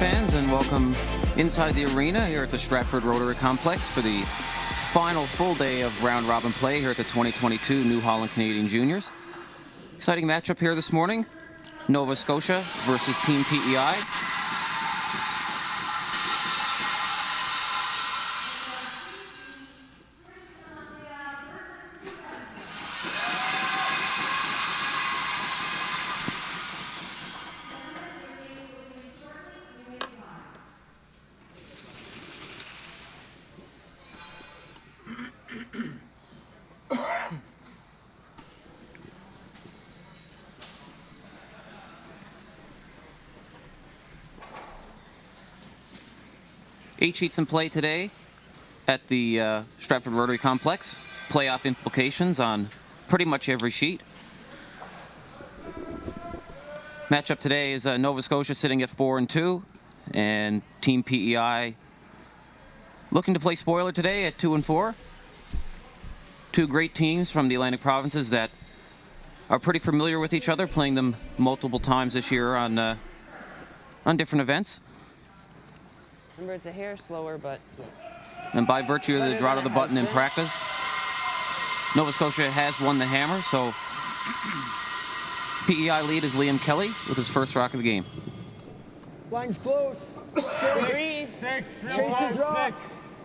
fans, and welcome inside the arena here at the Stratford Rotary Complex for the final full day of round-robin play here at the 2022 New Holland Canadian Juniors. Exciting matchup here this morning, Nova Scotia versus Team PEI. Eight sheets in play today at the Stratford Rotary Complex. Playoff implications on pretty much every sheet. Matchup today is Nova Scotia sitting at 4-2, and Team PEI looking to play spoiler today at 2-4. Two great teams from the Atlantic provinces that are pretty familiar with each other, playing them multiple times this year on different events. Remember, it's a hair slower, but... And by virtue of the draw to the button in practice, Nova Scotia has won the hammer, so PEI lead is Liam Kelly with his first rock of the game. Line's close. 6, Chases rock.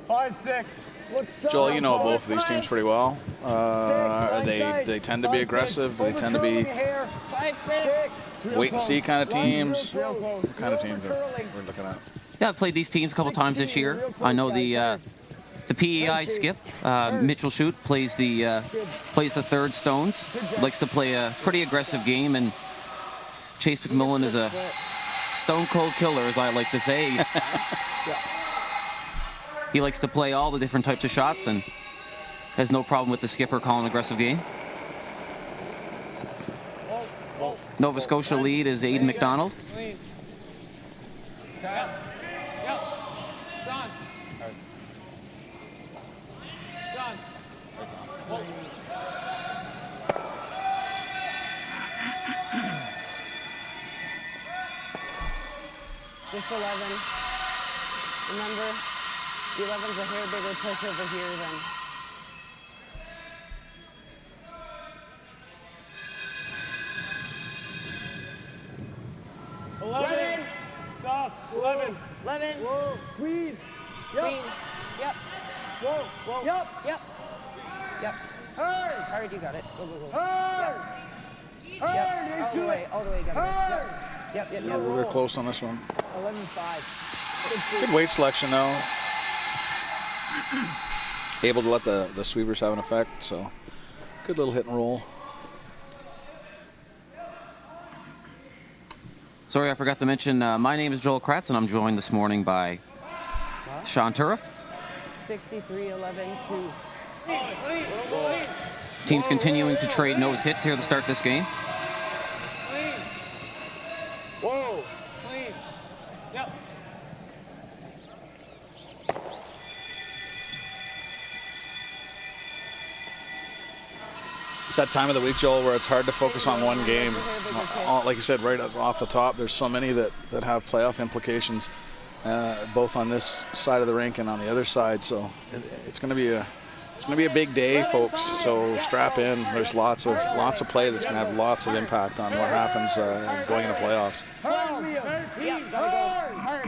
5, 6. Joel, you know both of these teams pretty well. They tend to be aggressive. They tend to be wait and see kind of teams. What kind of teams are we looking at? Yeah, I've played these teams a couple times this year. I know the PEI skip, Mitchell Shute, plays the third Stones. Likes to play a pretty aggressive game, and Chase McMillan is a stone cold killer, as I like to say. He likes to play all the different types of shots and has no problem with the skipper calling an aggressive game. Nova Scotia lead is Aiden McDonald. Just 11. Remember, the 11's a hair bigger push over here than... 11. Soft. 11. 11. Whoa, queen. Yep. Queen. Yep. Whoa, Whoa. Yep. Yep. Yep. Hard. Hard, you got it. Go, go, go. Hard. Hard. Yep. All the way, all the way, got it. Hard. Yep, yep, Yeah, yep. we're close on this one. 11-5. Good weight selection, though. Able to let the sweepers have an effect, so good little hit and roll. Sorry, I forgot to mention, my name is Joel Kratz, and I'm joined this morning by Sean Turriff. 63-11-2. Teams continuing to trade nose hits here to start this game. Whoa. Clean. Yep. It's that time of the week, Joel, where it's hard to focus on one game. Like you said, right off the top, there's so many that have playoff implications, both on this side of the rink and on the other side. So it's going to be a big day, folks. So strap in. There's lots of play that's going to have lots of impact on what happens going into playoffs.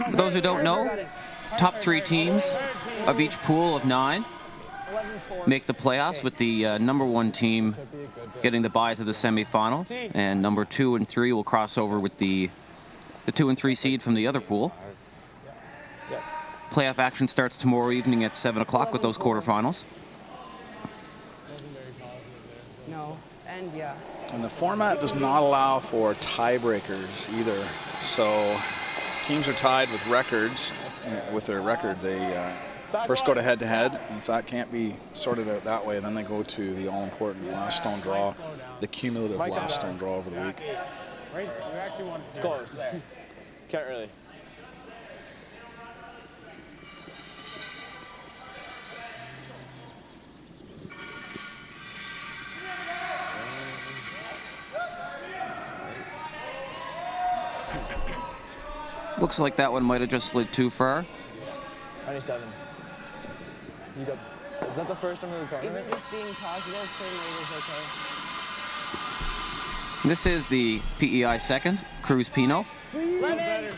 For those who don't know, top three teams of each pool of 9 make the playoffs, with the number 1 team getting the bye to the semifinal, and number 2 and 3 will cross over with the 2 and 3 seed from the other pool. Playoff action starts tomorrow evening at 7 o'clock with those quarterfinals. No, and yeah. And the format does not allow for tiebreakers either. So teams are tied with records. With their record, they first go to head-to-head, and if that can't be sorted out that way, then they go to the all-important last stone draw, the cumulative last stone draw over the week. Right? You actually want to close. Can't really. Looks like that one might have just slid too far. 27. You got, is that the first time in the Even tournament? just being positive, turn rate is okay. This is the PEI second, Cruz Pino. 11.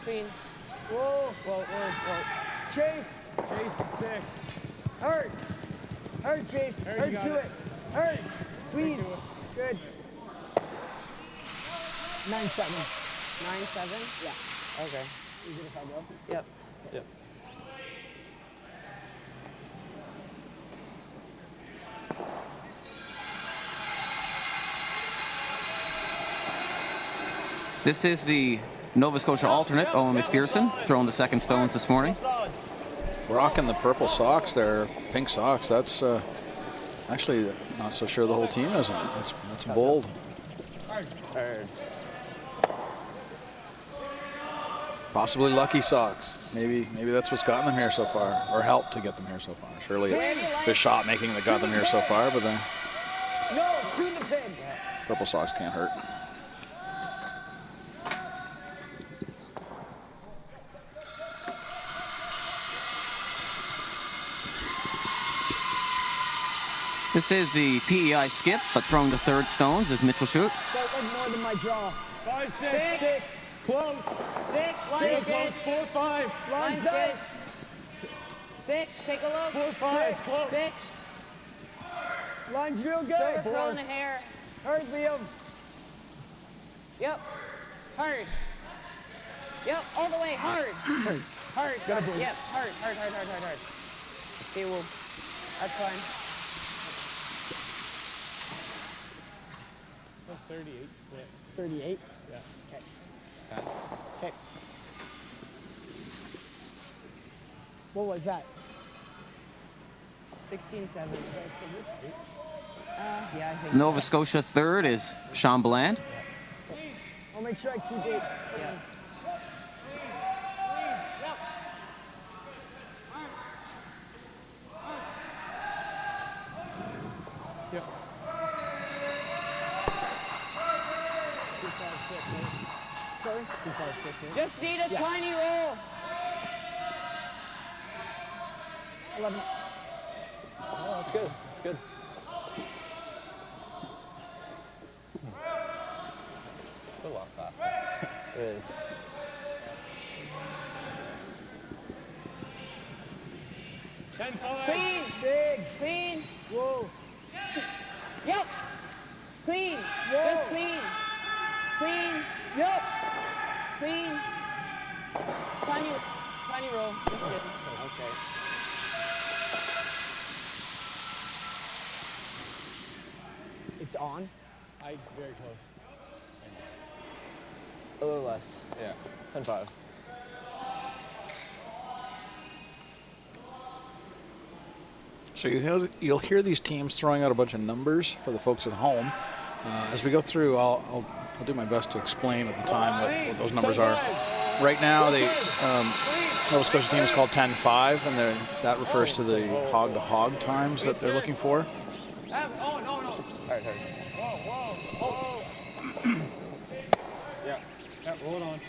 Clean. Whoa, whoa, whoa, whoa. Chase. Chase, 6. Hurt. Hurt, Chase. Hurt, Hurt you got to it. it. Hurt. Clean. Good. 9-7. 9-7? Yeah. Okay. Easy to find out. Yep. Yep. This is the Nova Scotia alternate, Owen McPherson, throwing the second stones this morning. Rocking the purple socks there, pink socks. That's actually not so sure the whole team isn't. That's bold. Third. Possibly lucky socks. Maybe that's what's gotten them here so far, or helped to get them here so far. Surely it's the shot making that got them here so far, but the No, to the pin. purple socks can't hurt. This is the PEI skip, but throwing the third stones is Mitchell Shoot. Felt like more than my draw. 5, 6. 6. Close. 6. Stay Line's close. good. 4, 5. Line's Line's up. good. 6. Take a look. 4, 5. Close. 6. Line's real good. Start throwing a hair. Hurt, Liam. Yep. Hard. Yep. All the way. Hard. Hard. Hard. Yep. Hard. Hard. Hard. Hard. Hard. Hard. Okay. Well, that's fine. 38. 38. Yeah. Okay. Okay. What was that? 16-7. Yeah, I think. Nova Scotia third is Sean Bland. I'll make sure I keep it. Yeah. Yep. Sorry? Just need a tiny roll. 11. Oh, that's good. That's good. It's a lot faster. It is. Clean. Big. Clean. Whoa. Yep. Clean. Whoa. Just clean. Clean. Yep. Clean. Tiny roll. Just kidding. Okay. It's on. Very close. A little less. Yeah. 10-5. So you'll hear these teams throwing out a bunch of numbers for the folks at home. As we go through, I'll do my best to explain at the time what those numbers are. Right now, the Nova Scotia team is called 10-5, and that refers to the hog-to-hog times that they're looking for. All right. Yeah. Yeah, roll it on.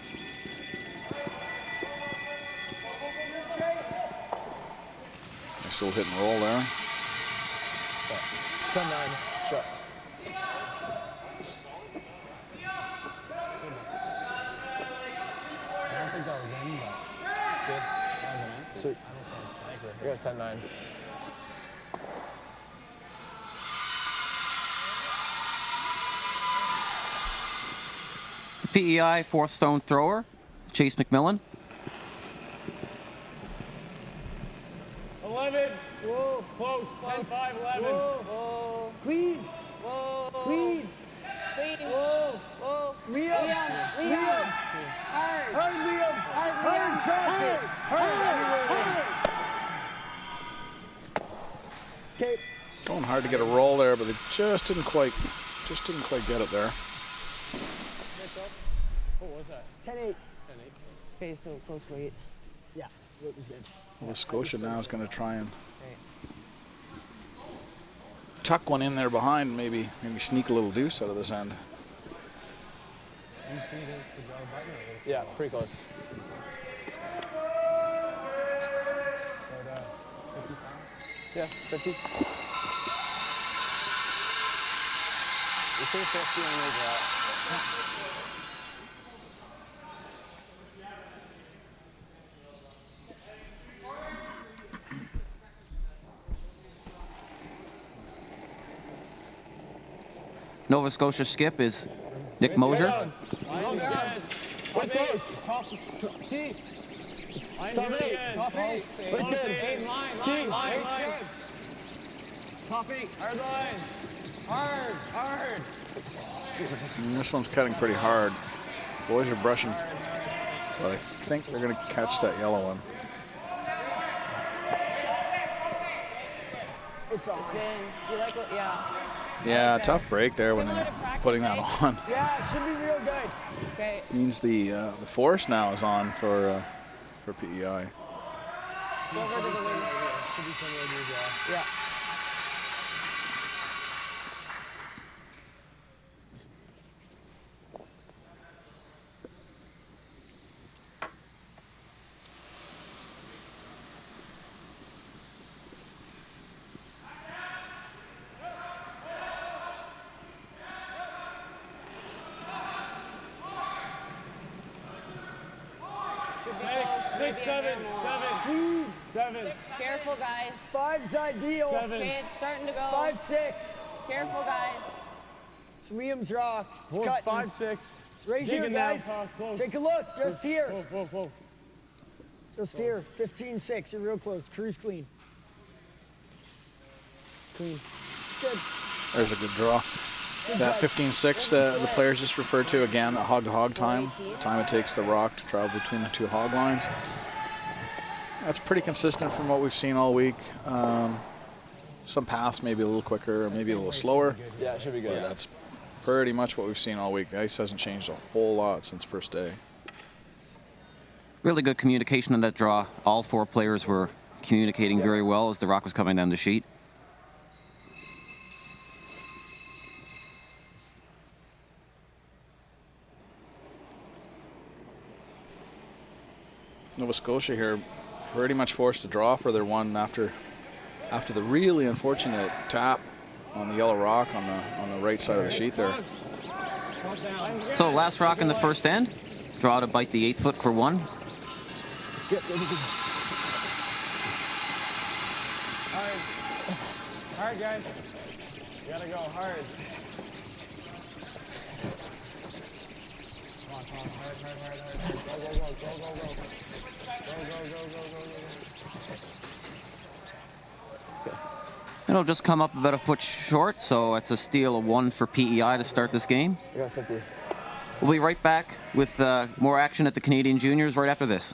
They're still hit and roll there. 10-9. Shut. I don't think that was in, but Good. that was an Sweet. I got 10-9. The PEI fourth stone thrower, Chase McMillan. 11. Whoa. Close. 10-5, 11. Whoa. Clean. Whoa. Clean. Clean. Whoa. Whoa. Liam. Liam. Hard. Hard, Liam. Hard traffic. Hard. Okay. Going hard to get a roll there, but they just didn't quite get it there. What was that? 10-8. Okay, so close weight. Yeah, it was good. Nova Scotia now is going to try and tuck one in there behind, maybe sneak a little deuce out of this end. Yeah, pretty close. Yeah, 50. You say 50 on your draw. Nova Scotia skip is Nick Mosier. What's close? See? Top 8. Top 8. What's good? Line. Top 8. Hard line. Hard. And this one's cutting pretty hard. Boys are brushing, but I think they're going to catch that yellow one. It's in. You like what? Yeah. Yeah, tough break there when they're putting that on. Yeah, it should be real good. Okay. Means the force now is on for PEI. Go over to the wing. Yeah. Seven. Careful, guys. 5's ideal. Okay, it's starting to go. 5, 6. Careful, guys. It's Liam's rock. It's cutting. 5, 6. Right here, Digging down, guys. close. Take a look. Just here. Whoa. Just here. 15-6. You're real close. Cruise clean. Clean. Good. There's a good draw. That 15-6 the players just referred to, again, a hog-to-hog time. The time it takes the rock to travel between the two hog lines. That's pretty consistent from what we've seen all week. Some paths maybe a little quicker, or maybe a little slower. Yeah, it should be good. Yeah, that's pretty much what we've seen all week. The ice hasn't changed a whole lot since first day. Really good communication on that draw. All four players were communicating very well as the rock was coming down the sheet. Nova Scotia here pretty much forced to draw for their one after the really unfortunate tap on the yellow rock on the right side of the sheet there. So last rock in the first end. Draw to bite the 8-foot for one. Hard, guys. You gotta go hard. Come on, hard. Go. It'll just come up about a foot short, so it's a steal of one for PEI to start this game. I got 50. We'll be right back with more action at the Canadian Juniors right after this.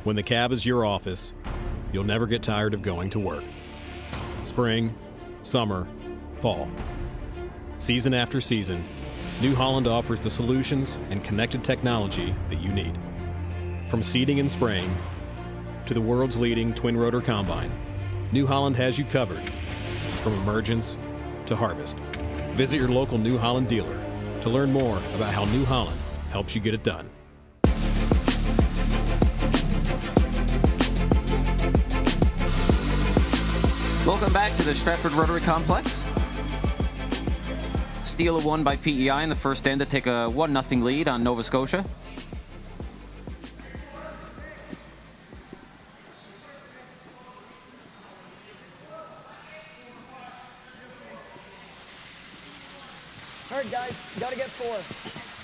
When the cab is your office, you'll never get tired of going to work. Spring, summer, fall. Season after season, New Holland offers the solutions and connected technology that you need. From seeding and spraying to the world's leading twin-rotor combine, New Holland has you covered from emergence to harvest. Visit your local New Holland dealer to learn more about how New Holland helps you get it done. Welcome back to the Stratford Rotary Complex. Steal of one by PEI in the first end to take a 1-0 lead on Nova Scotia. Hard, guys. You gotta get 4.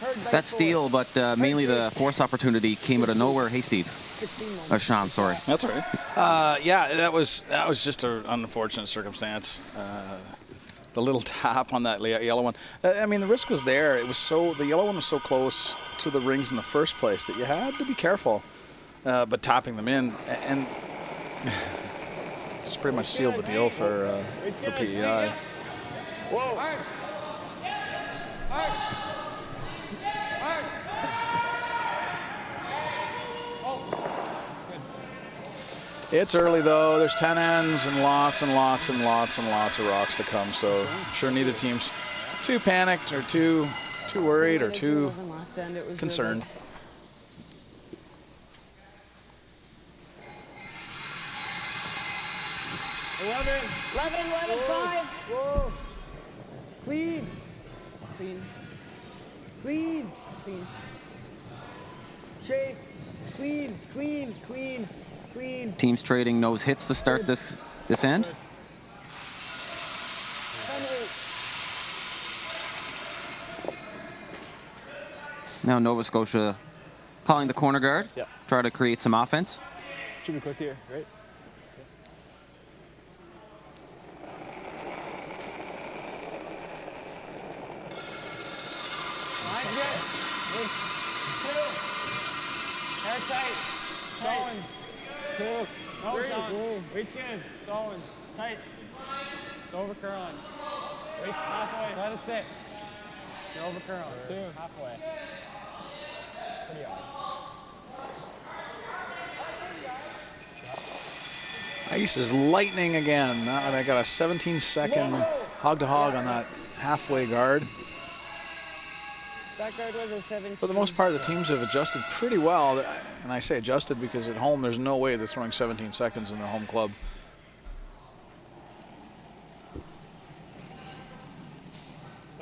Hard, That steal, but mainly the force opportunity came out of nowhere. Hey, Steve. 16. Sean, sorry. That's all right. Yeah, that was just an unfortunate circumstance. The little tap on that yellow one. I mean, the risk was there. It was the yellow one was so close to the rings in the first place that you had to be careful. But tapping them in and just pretty much sealed the deal for PEI. Whoa. It's early though. There's 10 ends and lots and lots and lots and lots of rocks to come. So sure neither team's too panicked or too worried or too concerned. Eleven, 5. Whoa. Clean. Clean. Clean. Clean. Chase. Clean. Clean. Clean. Clean. Teams trading nose hits to start this end. Now Nova Scotia calling the corner guard. Yep. Try to create some offense. Should be quick here, right? Line's good. Two. Hair tight. Owens. Two. No, Sean. Weight's good. It's Owens. Tight. It's over curling. Weight's halfway. Let it sit. You're over curling. Two. Halfway. Pretty hard. Ice is lightning again. I got a 17-second hog-to-hog on that halfway guard. That guard was a 17. For the most part, the teams have adjusted pretty well. And I say adjusted because at home, there's no way they're throwing 17 seconds in their home club.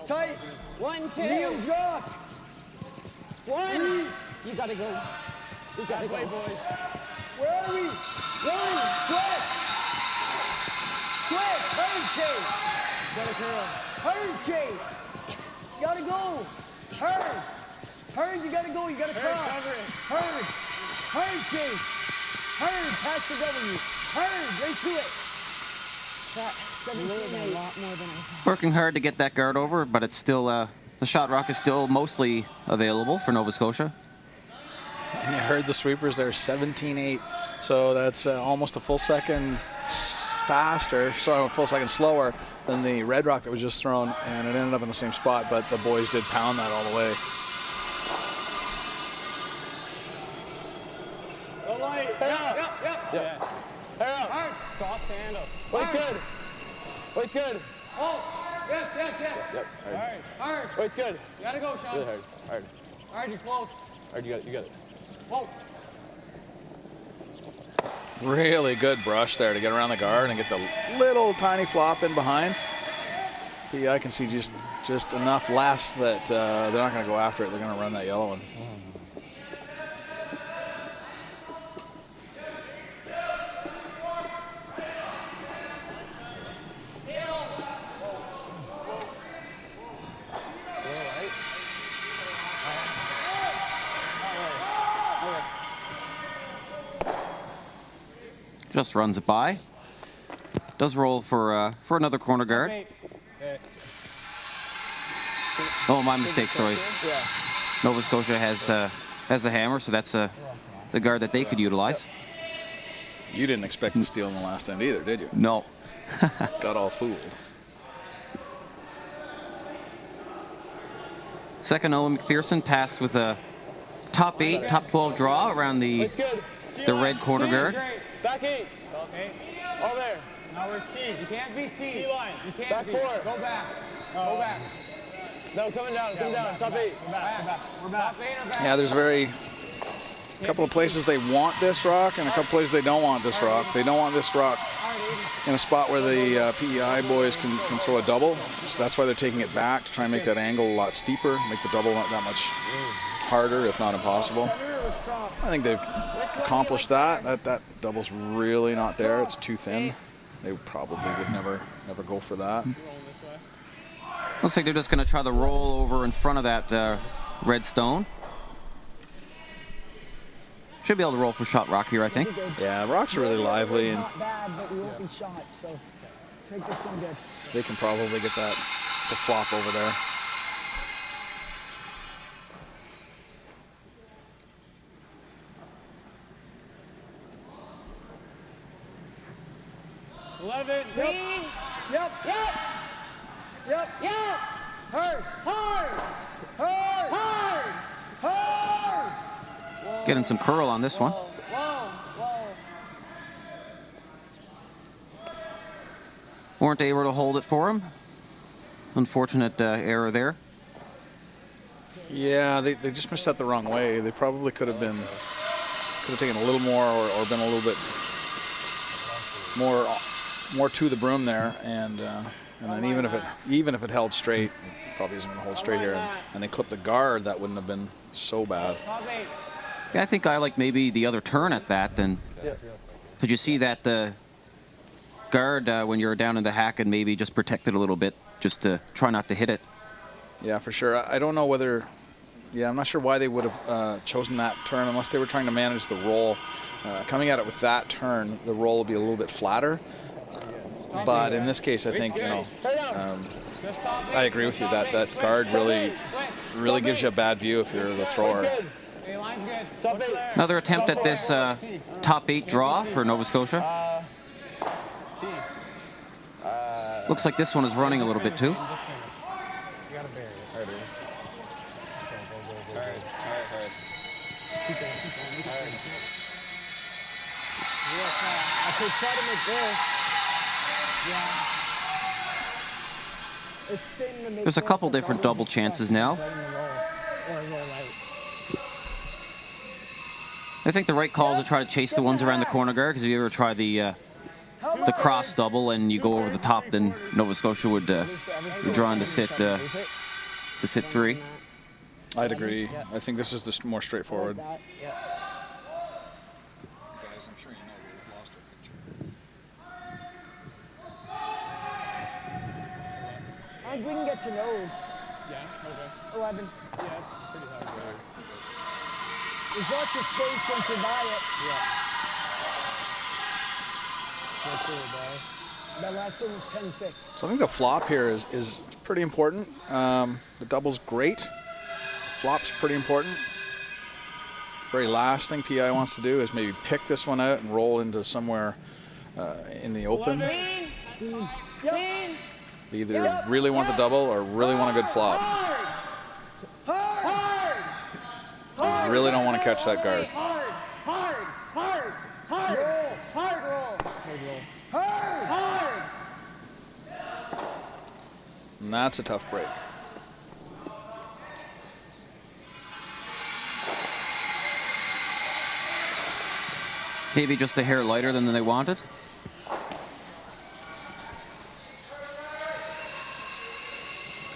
Tight. 1, 2. Liam drop. 1. You gotta go. You gotta go. Boys. Where are we? 1. Swift. Swift. Hurry, Chase. Gotta curl. Hurry, Chase. You gotta go. Hurry. Hurry, you gotta go. You gotta cross. Cover it. Hurry. Hurry, Chase. Hurry, pass the W. Hurry, right to it. That 17 a lot more than I thought. Working hard to get that guard over, but it's still the shot rock is still mostly available for Nova Scotia. And you heard the sweepers there, 17-8. So that's almost a full second faster, sorry, a full second slower than the red rock that was just thrown, and it ended up in the same spot, but the boys did pound that all the way. Go light. Yep. Hair up. Hard. Soft handle. Weight's good. Weight's good. Oh, yes. Yep. Hard. Hard. Weight's good. You gotta go, Sean. Really hard. Hard. Hard, you're close. Hard. You got it. You got it. Whoa. Really good brush there to get around the guard and get the little tiny flop in behind. I can see just enough less that they're not going to go after it. They're going to run that yellow one. Just runs it by. Does roll for another corner guard. Oh, my mistake. Sorry. Nova Scotia has the hammer, so that's the guard that they could utilize. You didn't expect to steal in the last end either, did you? No. Got all fooled. Second, Owen McPherson tasked with a top 8, top 12 draw around the red corner guard. Back 8. Okay. All there. Now we're T. You can't be T. T-line. You can't Back be. 4. Go back. Go back. No, coming down. Coming down. Top 8. We're back. We're back. Top 8 or back? Yeah, there's a couple of places they want this rock and a couple places they don't want this rock. They don't want this rock in a spot where the PEI boys can throw a double. So that's why they're taking it back to try and make that angle a lot steeper, make the double not that much harder, if not impossible. I think they've accomplished that. That double's really not there. It's too thin. They probably would never go for that. Looks like they're just going to try the roll over in front of that red stone. Should be able to roll for shot rock here, I think. Yeah, rocks are really lively, and Not bad, but we won't be shot, so take this one good. they can probably get that to flop over there. Green. Yep. Hard. Getting some curl on this one. Whoa. weren't able to hold it for him. Unfortunate error there. Yeah, they just missed that the wrong way. They probably could have taken a little more or been a little bit more to the broom there, and then even if it held straight, it probably isn't going to hold straight here, and they clipped the guard, that wouldn't have been so bad. Yeah, I think I like maybe the other turn at that. Then could you see that the guard when you're down in the hack and maybe just protect it a little bit, just to try not to hit it? Yeah, for sure. I don't know whether. Yeah, I'm not sure why they would have chosen that turn unless they were trying to manage the roll. Coming at it with that turn, the roll will be a little bit flatter. But in this case, I think, I agree with you that guard really gives you a bad view if you're the thrower. Another attempt at this top 8 draw for Nova Scotia. Looks like this one is running a little bit too. I could try to make this. Yeah. It's thin to make There's a this, couple like, different all double the chances stuff now. right in the roll, or roll right. I think the right call is to try to chase the ones around the corner guard, because if you ever try the cross double and you go over the top, then Nova Scotia would be drawn to sit 3. I'd agree. I think this is the more straightforward. That, yeah. Guys, I'm sure you know we've lost our picture. I think we can get to nose. Yeah, okay. 11. Yeah, pretty hard. There's lots of space once you buy it. That last one was 10-6. So I think the flop here is pretty important. The double's great. Flop's pretty important. Very last thing PI wants to do is maybe pick this one out and roll into somewhere in the open. They either really want the double or really want a good flop. They really don't want to catch that guard. And that's a tough break. Maybe just a hair lighter than they wanted.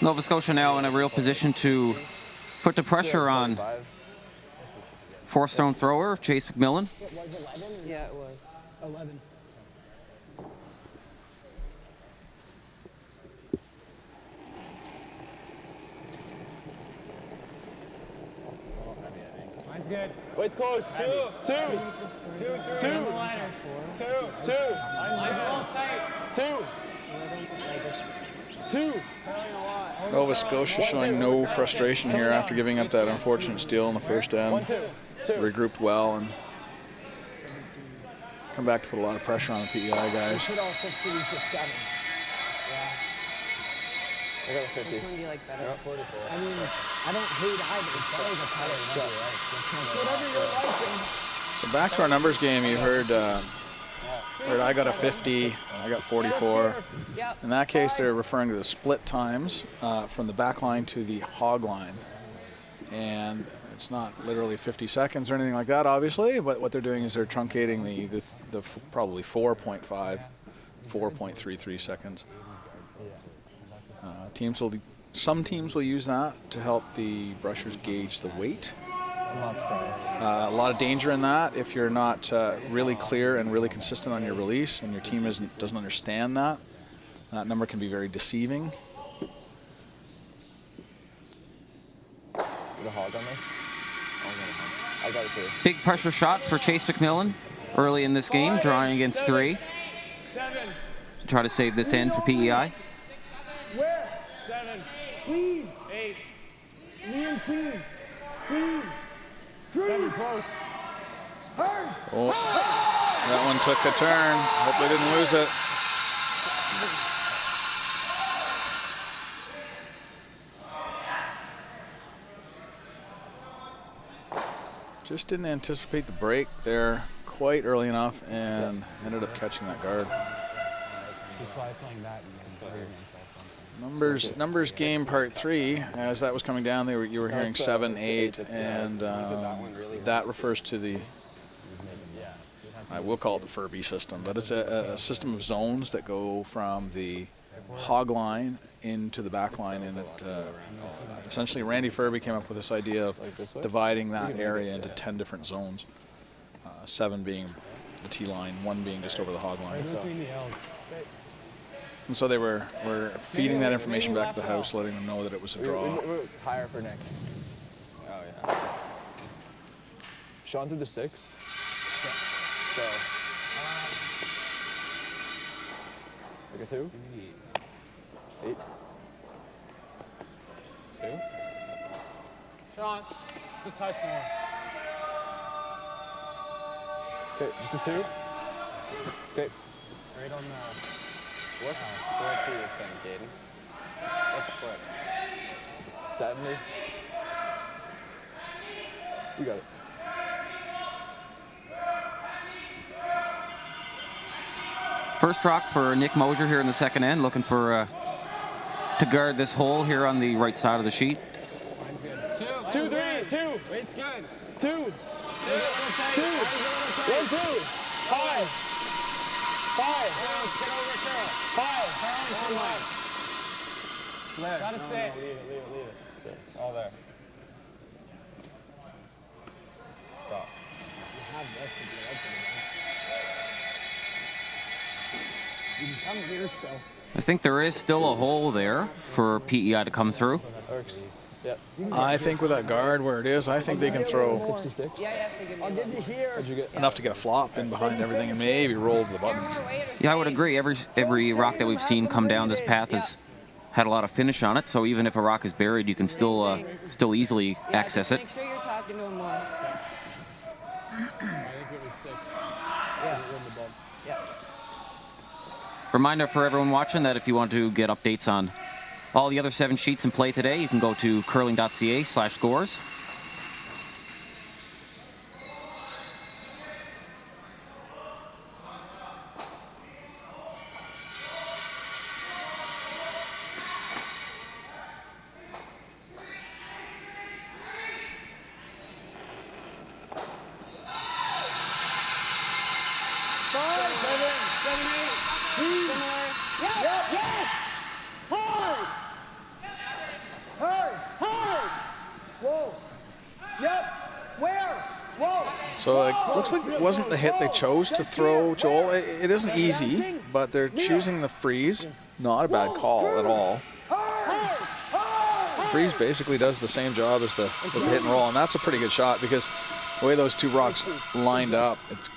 Nova Scotia now in a real position to put the pressure on fourth stone thrower Chase McMillan. It was 11? Yeah, it was. 11. Mine's good. Wait, it's close. Two. Liners. Two. Mine's a little tight. Two. Nova Scotia showing no frustration here after giving up that unfortunate steal in the first end. Regrouped well and come back to put a lot of pressure on the PEI guys. Put all 6 of these to 7. I got a 50. Which one do you like better? I mean, I don't hate either. It's always a pattern. Whatever you're liking. So back to our numbers game, you heard I got a 50, I got 44. In that case, they're referring to the split times from the back line to the hog line. And it's not literally 50 seconds or anything like that, obviously, but what they're doing is they're truncating the probably 4.5, 4.33 seconds. Some teams will use that to help the brushers gauge the weight. A lot of danger in that if you're not really clear and really consistent on your release, and your team doesn't understand that. That number can be very deceiving. The hog on this? I got it too. Big pressure shot for Chase McMillan early in this game, drawing against 3. To try to save this end for PEI. Where? 7. Clean. 8. Liam, clean. Clean. Clean. Close. Hard. Oh, that one took a turn. Hope they didn't lose it. Just didn't anticipate the break there quite early enough and ended up catching that guard. He's probably playing that and then hearing himself something. Numbers game part 3. As that was coming down, you were hearing 7, 8, and that refers to the. I will call it the Furby system, but it's a system of zones that go from the hog line into the back line, and essentially Randy Furby came up with this idea of dividing that area into 10 different zones, 7 being the T line, 1 being just over the hog line. And so they were feeding that information back to the house, letting them know that it was a draw. Higher for Nick. Oh, yeah. Sean through the 6. So. Like a 2. 8. 2. Sean, just a touch more. Okay, just a 2. Okay. Right on the. What split do you think, Caden? What split? 70. You got it. First rock for Nick Mosier here in the second end, looking for to guard this hole here on the right side of the sheet. Mine's good. 2, 3, 2. Weight's good. 2. 2. 1, 2. High. 5. Get over curl. 5. Gotta sit. Leave it. 6. All there. Stop. You can come here still. I think there is still a hole there for PEI to come through. Works. Yep. I think with that guard where it is, I think they can throw 66. I'll give you here. What'd you get? enough to get a flop in behind everything and maybe roll to the button. Yeah, I would agree. Every rock that we've seen come down this path has had a lot of finish on it, so even if a rock is buried, you can still easily access it. Make sure you're talking to him more. I think it was 6. Yeah. Reminder for everyone watching that if you want to get updates on all the other 7 sheets in play today, you can go to curling.ca/scores. So it looks like it wasn't the hit they chose to throw, Joel. It isn't easy, but they're choosing the freeze. Not a bad call at all. Freeze basically does the same job as the hit and roll, and that's a pretty good shot because the way those 2 rocks lined up, it's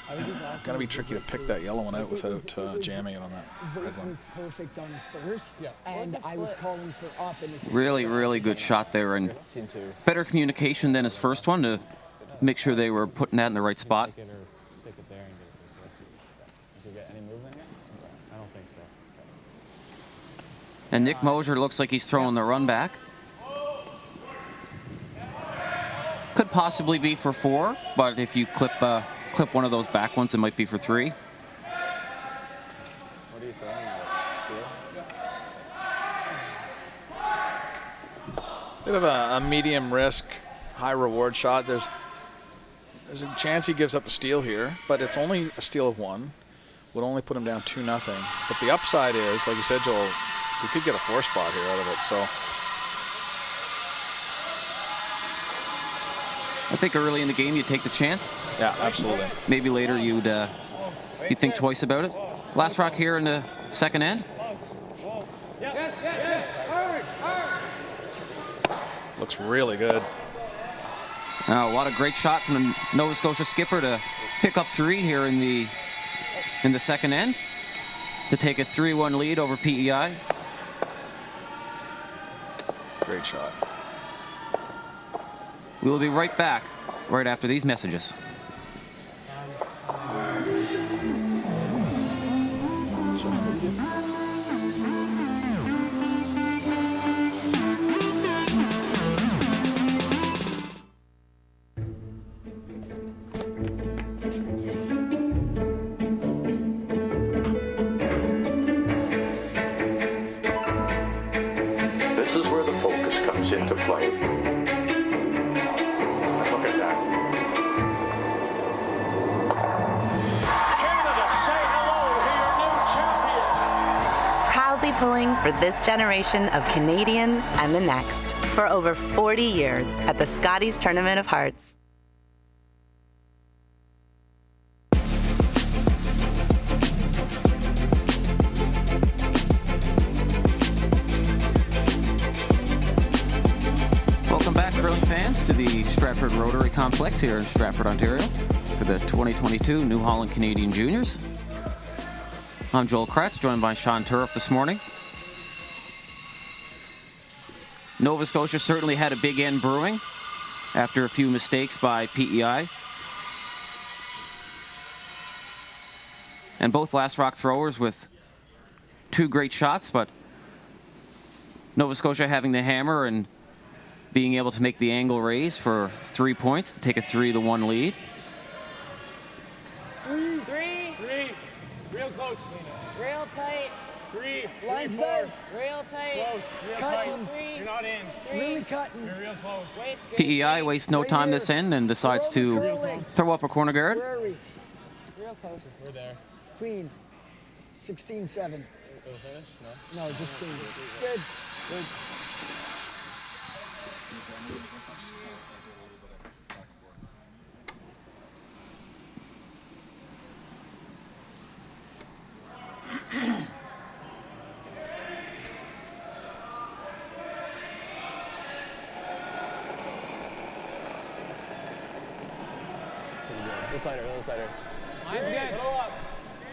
going to be tricky to pick that yellow one out without jamming it on that red one. Perfect on his first, and I was calling for up, and it just Really, really good shot there, and better communication than his first one to make sure they were putting that in the right spot. Stick it or stick it there and get it. Did you get any movement yet? I don't think so. And Nick Mosier looks like he's throwing the run back. Could possibly be for 4, but if you clip one of those back ones, it might be for 3. What are you throwing at? Bit of a medium risk, high reward shot. There's a chance he gives up the steal here, but it's only a steal of 1. Would only put him down 2-0. But the upside is, like you said, Joel, we could get a 4 spot here out of it. So I think early in the game you'd take the chance. yeah, absolutely. Maybe later you'd think twice about it. Last rock here in the second end. Looks really good. What a great shot from the Nova Scotia skipper to pick up 3 here in the second end to take a 3-1 lead over PEI. Great shot. We will be right back right after these messages. comes into play. Look at that. Canada, say hello to your new champions. Proudly pulling for this generation of Canadians and the next for over 40 years at the Scotties Tournament of Hearts. Welcome back, curling fans, to the Stratford Rotary Complex here in Stratford, Ontario for the 2022 New Holland Canadian Juniors. I'm Joel Kratz, joined by Sean Turf this morning. Nova Scotia certainly had a big end brewing after a few mistakes by PEI. And both last rock throwers with two great shots, but Nova Scotia having the hammer and being able to make the angle raise for 3 points to take a 3-1 lead. Three. Real close. Real tight. Three. Line Four. says. Real tight. Close. Real Cutting. tight. You're not in. Really cutting. You're real close. PEI wastes no time this end and decides to throw up a corner guard. Where are we? Real close. We're there. Queen. 16-7. It'll finish? No. No, just queen. Good. Good. A little tighter, a little tighter. Mine's good. Pull up.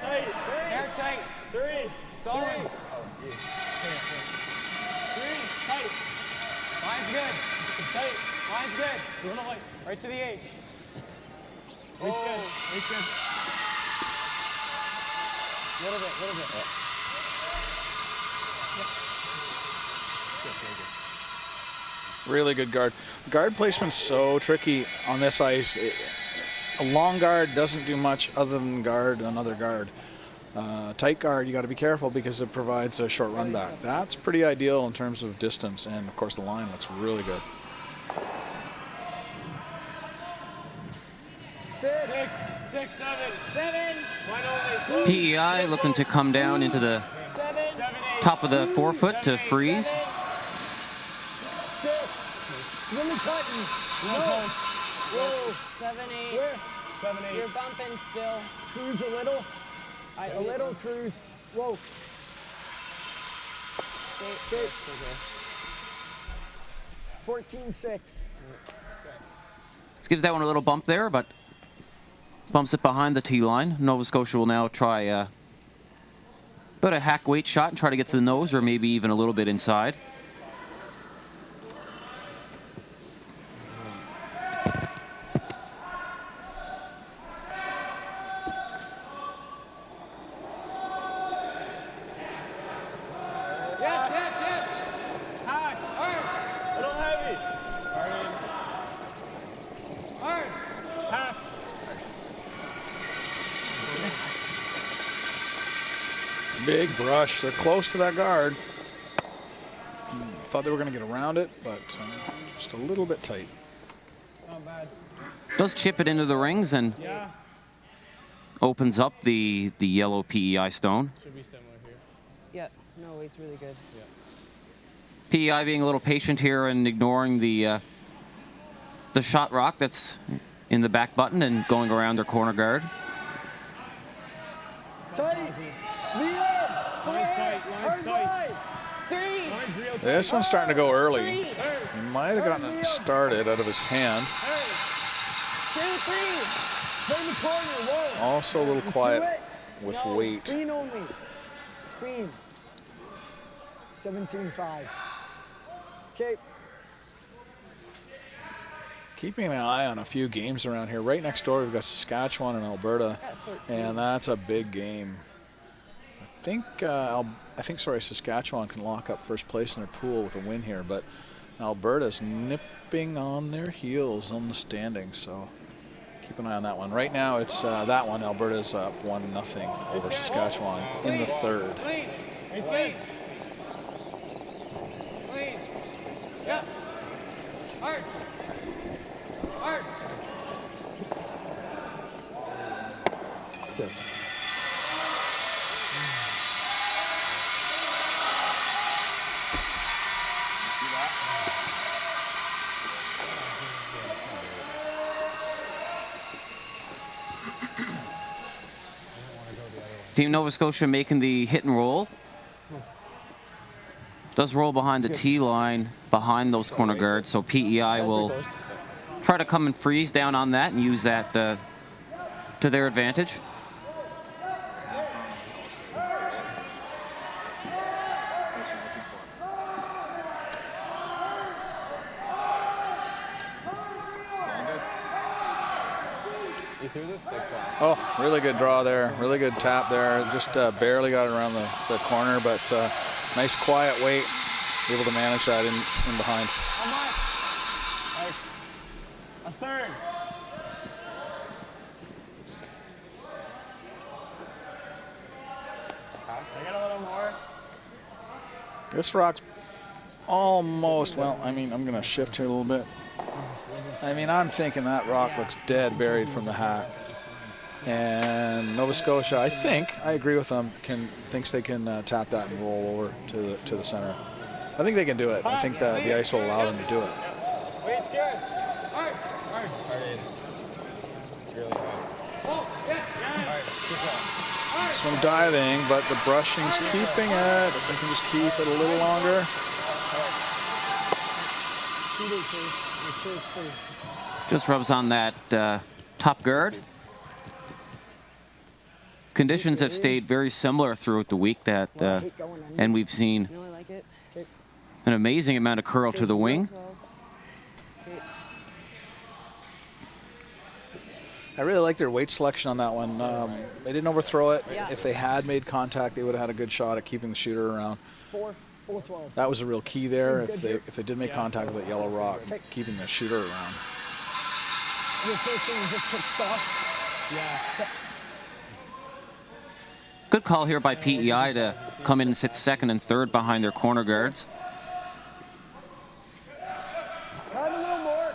Tight. Hair tight. Three. Solomons. Three. Tight. Mine's good. Tight. Mine's good. A little light. Right to the H. Reach good. Reach good. Little bit. Really good guard. Guard placement's so tricky on this ice. A long guard doesn't do much other than guard another guard. Tight guard, you got to be careful because it provides a short run back. That's pretty ideal in terms of distance, and of course the line looks really good. Six, seven. One only. PEI looking to come down into the top of the forefoot to freeze. 6. Really cutting. No. Whoa. 7-8. Where? 7-8. You're bumping still. Cruise a little. A little cruise. Whoa. Okay. 14-6. This gives that one a little bump there, but bumps it behind the tee line. Nova Scotia will now try about a hack weight shot and try to get to the nose, or maybe even a little bit inside. Yes. Hard. A little heavy. Hard. Pass. Big brush. They're close to that guard. Thought they were going to get around it, but just a little bit tight. Not bad. Does chip it into the rings and Yeah. opens up the yellow PEI stone. Should be similar here. Yeah. No, he's really good. PEI being a little patient here and ignoring the shot rock that's in the back button and going around their corner guard. Tight. Lead up. Line's tight. Line's tight. 3. Line's real tight. This one's starting to go early. He might have gotten it started out of his hand. 2, 3. Play the corner. Whoa. Also a little Do quiet it. with No, weight. Queen only. Queen. 17-5. Okay. Keeping an eye on a few games around here. Right next door, we've got Saskatchewan and Alberta, and that's a big game. I think Saskatchewan can lock up first place in their pool with a win here, but Alberta's nipping on their heels on the standings, so keep an eye on that one. Right now, it's that one. Alberta's up 1-0 over Saskatchewan in the third. Clean. It's clean. Clean. Yep. Team Nova Scotia making the hit and roll. Does roll behind the tee line, behind those corner guards, so PEI will try to come and freeze down on that and use that to their advantage. Oh, really good draw there. Really good tap there. Just barely got it around the corner, but nice quiet weight. Able to manage that in behind. A third. I got a little more. This rock's almost, well, I mean, I'm going to shift here a little bit. I mean, I'm thinking that rock looks dead buried from the hat. And Nova Scotia, I agree with them, thinks they can tap that and roll over to the center. I think they can do it. I think that the ice will allow them to do it. Wait, good. Hard. Really hard. Oh, yeah. Some diving, but the brushing's keeping it. If they can just keep it a little longer. Just rubs on that top guard. Conditions have stayed very similar throughout the week, and we've seen an amazing amount of curl to the wing. I really like their weight selection on that one. They didn't overthrow it. If they had made contact, they would have had a good shot at keeping the shooter around. 4-12. That was a real key there. If they did make contact with that yellow rock, keeping the shooter around. Your first thing is just quick stop. Yeah. Good call here by PEI to come in and sit second and third behind their corner guards. Add a little more.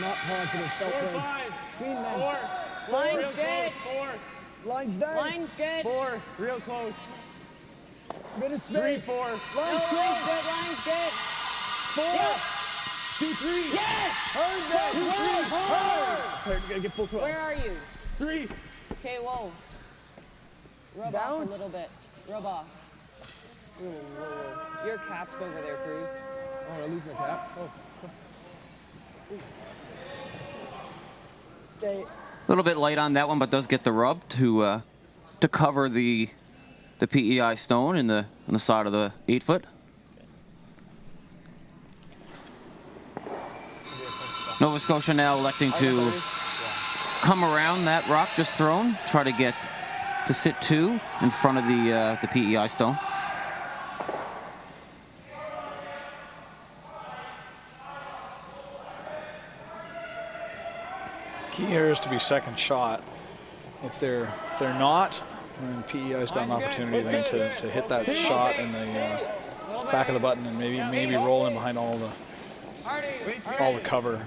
Not positive. Self-play. Clean men. 4. Line's Real dead. close. 4. Line's down. Line's good. 4. Real close. Bit of 3, space. 4. Line's Line's clean. good. Line's good. 4. 2, 3. Yes! Hard that. 2, 3. Hard. You gotta get full 12. Where are you? 3. Okay, whoa. Rub off a little bit. Rub off. Whoa, whoa, whoa. Your cap's over there, Cruz. Oh, I lose my cap. Oh. Okay. A little bit light on that one, but does get the rub to cover the PEI stone in the side of the 8-foot. Nova Scotia now electing to come around that rock just thrown, try to get to sit 2 in front of the PEI stone. Key here is to be second shot. If they're not, then PEI's got an opportunity then to hit that shot in the back of the button and maybe roll in behind all the cover.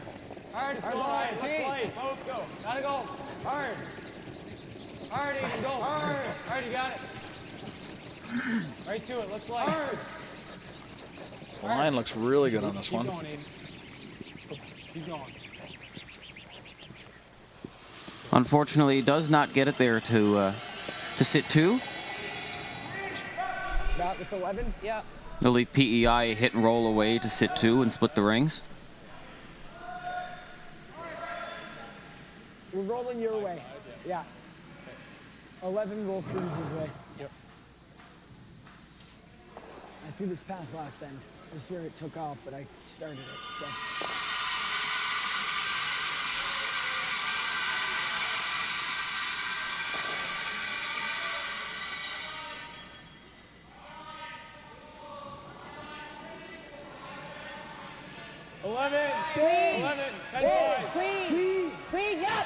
Hard. Hard. Let's go. Gotta go. Hard. Hard. You can go. Hard. Hard. You got it. Right to it. Looks like. Hard. The line looks really good on this one. Keep going, Aiden. Keep going. Unfortunately, does not get it there to sit 2. That with 11? Yeah. They'll leave PEI hit and roll away to sit 2 and split the rings. We're rolling your way. Yeah. 11 roll Cruz's way. Yep. I threw this pass last end. This year it took off, but I started it, so. Clean. 11. Clean. Clean. Yep.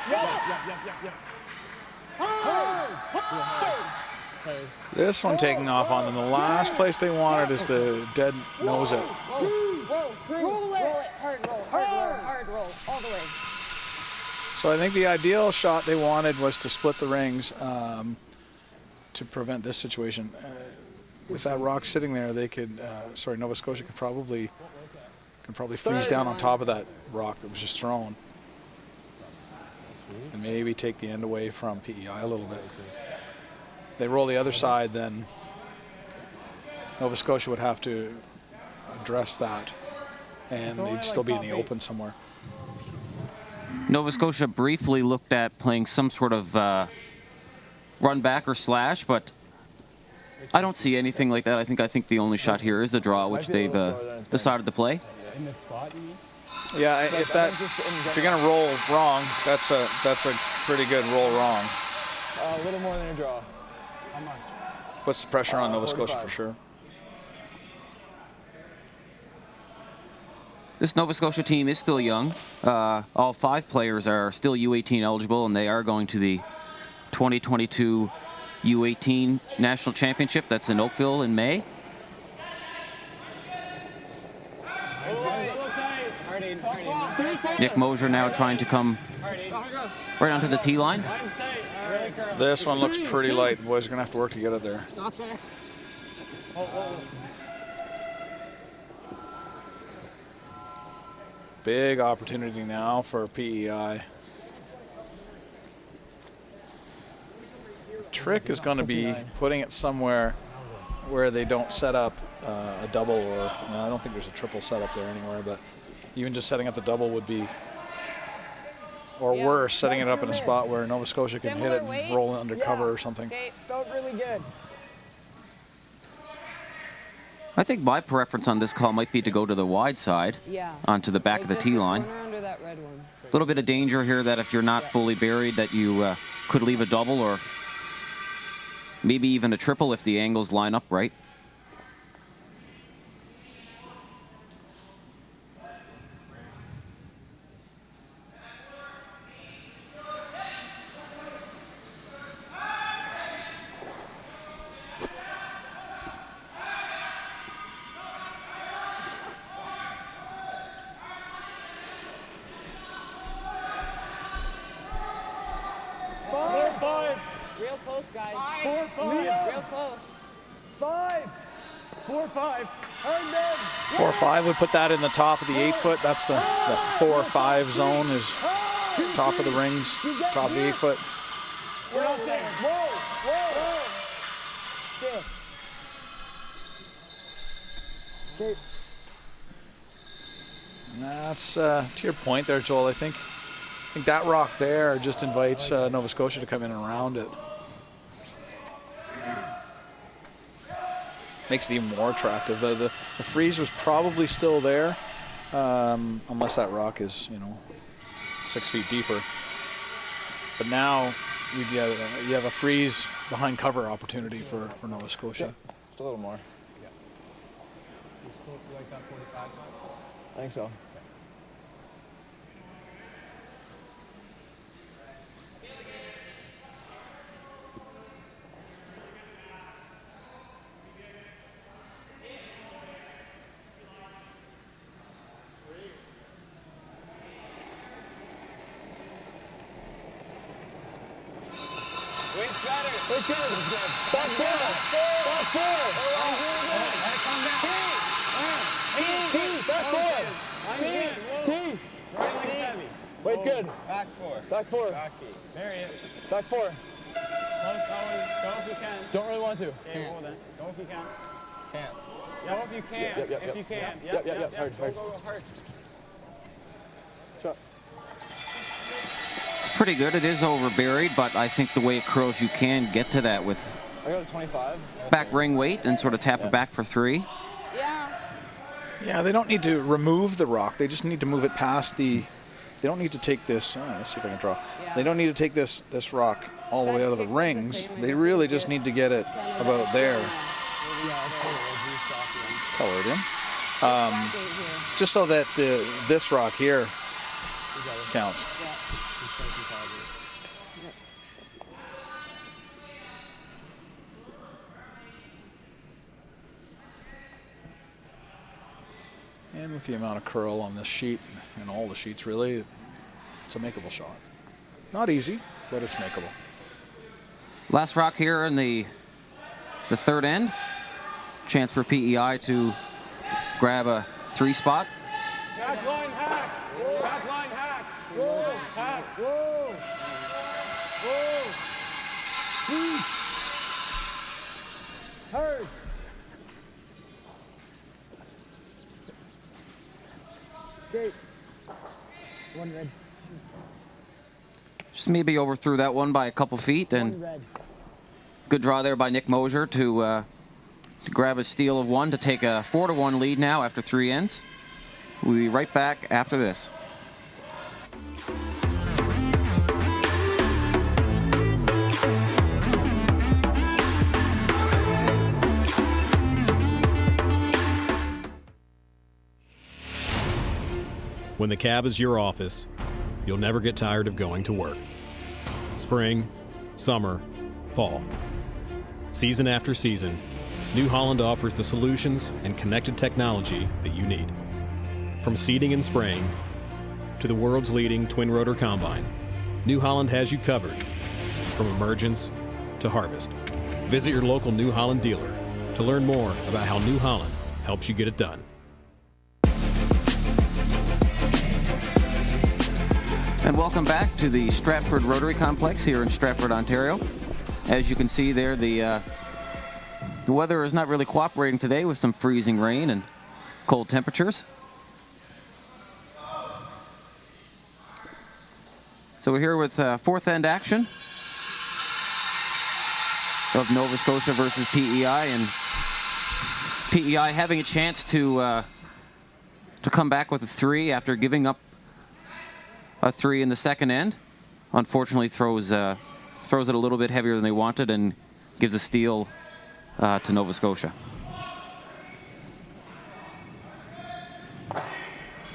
This one taking off on them. The last place they wanted is to dead nose it. Roll it. Hard roll. Hard roll. All the way. So I think the ideal shot they wanted was to split the rings to prevent this situation. with that rock sitting there, they could, Nova Scotia could probably freeze down on top of that rock that was just thrown. And maybe take the end away from PEI a little bit. They roll the other side, then Nova Scotia would have to address that, and they'd still be in the open somewhere. Nova Scotia briefly looked at playing some sort of run back or slash, but I don't see anything like that. I think the only shot here is a draw, which they've decided to play. In the spot, you mean? Yeah, if you're gonna roll wrong, that's a pretty good roll wrong. A little more than a draw. How much? Puts the pressure on Nova Scotia 45. for sure. This Nova Scotia team is still young. All 5 players are still U18 eligible, and they are going to the 2022 U18 National Championship. That's in Oakville in May. Nick Mosier now trying to come right onto the tee line. This one looks pretty light. Boys are gonna have to work to get it there. Big opportunity now for PEI. Trick is going to be putting it somewhere where they don't set up a double, or no, I don't think there's a triple set up there anywhere, but even just setting up the double would be, or worse, setting it up in a spot where Nova Scotia can hit it and roll it under cover or something. Okay, felt really good. I think my preference on this call might be to go to the wide side, Yeah. onto the back of the tee line. Corner under that red one. A little bit of danger here that if you're not fully buried, that you could leave a double or maybe even a triple if the angles line up right. Real close, guys. 4-5. Real close. 5. 4-5. 4-5 would put that in the top of the 8 foot. That's the 4-5 zone is top of the rings, top of the 8 foot. We're out there. Whoa. Okay. That's to your point there, Joel. I think that rock there just invites Nova Scotia to come in and round it. Makes it even more attractive. The freeze was probably still there, unless that rock is, 6 feet deeper. But now you have a freeze behind cover opportunity for Nova Scotia. Just a little more. You like that 45? I think so. Wait, good. Back 4. Back 4. Back 8. There he is. Back 4. Close, Owen. Go if you can. Don't really want to. Okay, hold it. Go if you can. Can't. Go if you can. Yep. If you can. Yep. Hard. Go, hard. Shot. It's pretty good. It is over buried, but I think the way it curls, you can get to that with I got a 25. back ring weight and sort of tap it back for 3. Yeah. Yeah, they don't need to remove the rock. They just need to move it past the. They don't need to take this. Let's see if I can draw. Yeah. They don't need to take this rock all the way out of the rings. They really just need to get it about there. Colored in. Just so that this rock here counts. And with the amount of curl on this sheet, and all the sheets really, it's a makeable shot. Not easy, but it's makeable. Last rock here in the third end. chance for PEI to grab a 3 spot. Back line hack. Back line hack. Whoa. Hack. Whoa. Whoa. Hurry. Skate. One red. Just maybe overthrew that one by a couple feet, One and red. good draw there by Nick Mosier to grab a steal of 1 to take a 4-1 lead now after 3 ends. We'll be right back after this. When the cab is your office, you'll never get tired of going to work. Spring, summer, fall. Season after season, New Holland offers the solutions and connected technology that you need. From seeding and spraying to the world's leading twin-rotor combine, New Holland has you covered from emergence to harvest. Visit your local New Holland dealer to learn more about how New Holland helps you get it done. And welcome back to the Stratford Rotary Complex here in Stratford, Ontario. As you can see there, the weather is not really cooperating today with some freezing rain and cold temperatures. So we're here with fourth end action of Nova Scotia versus PEI, and PEI having a chance to come back with a 3 after giving up a 3 in the second end. Unfortunately, throws it a little bit heavier than they wanted and gives a steal to Nova Scotia.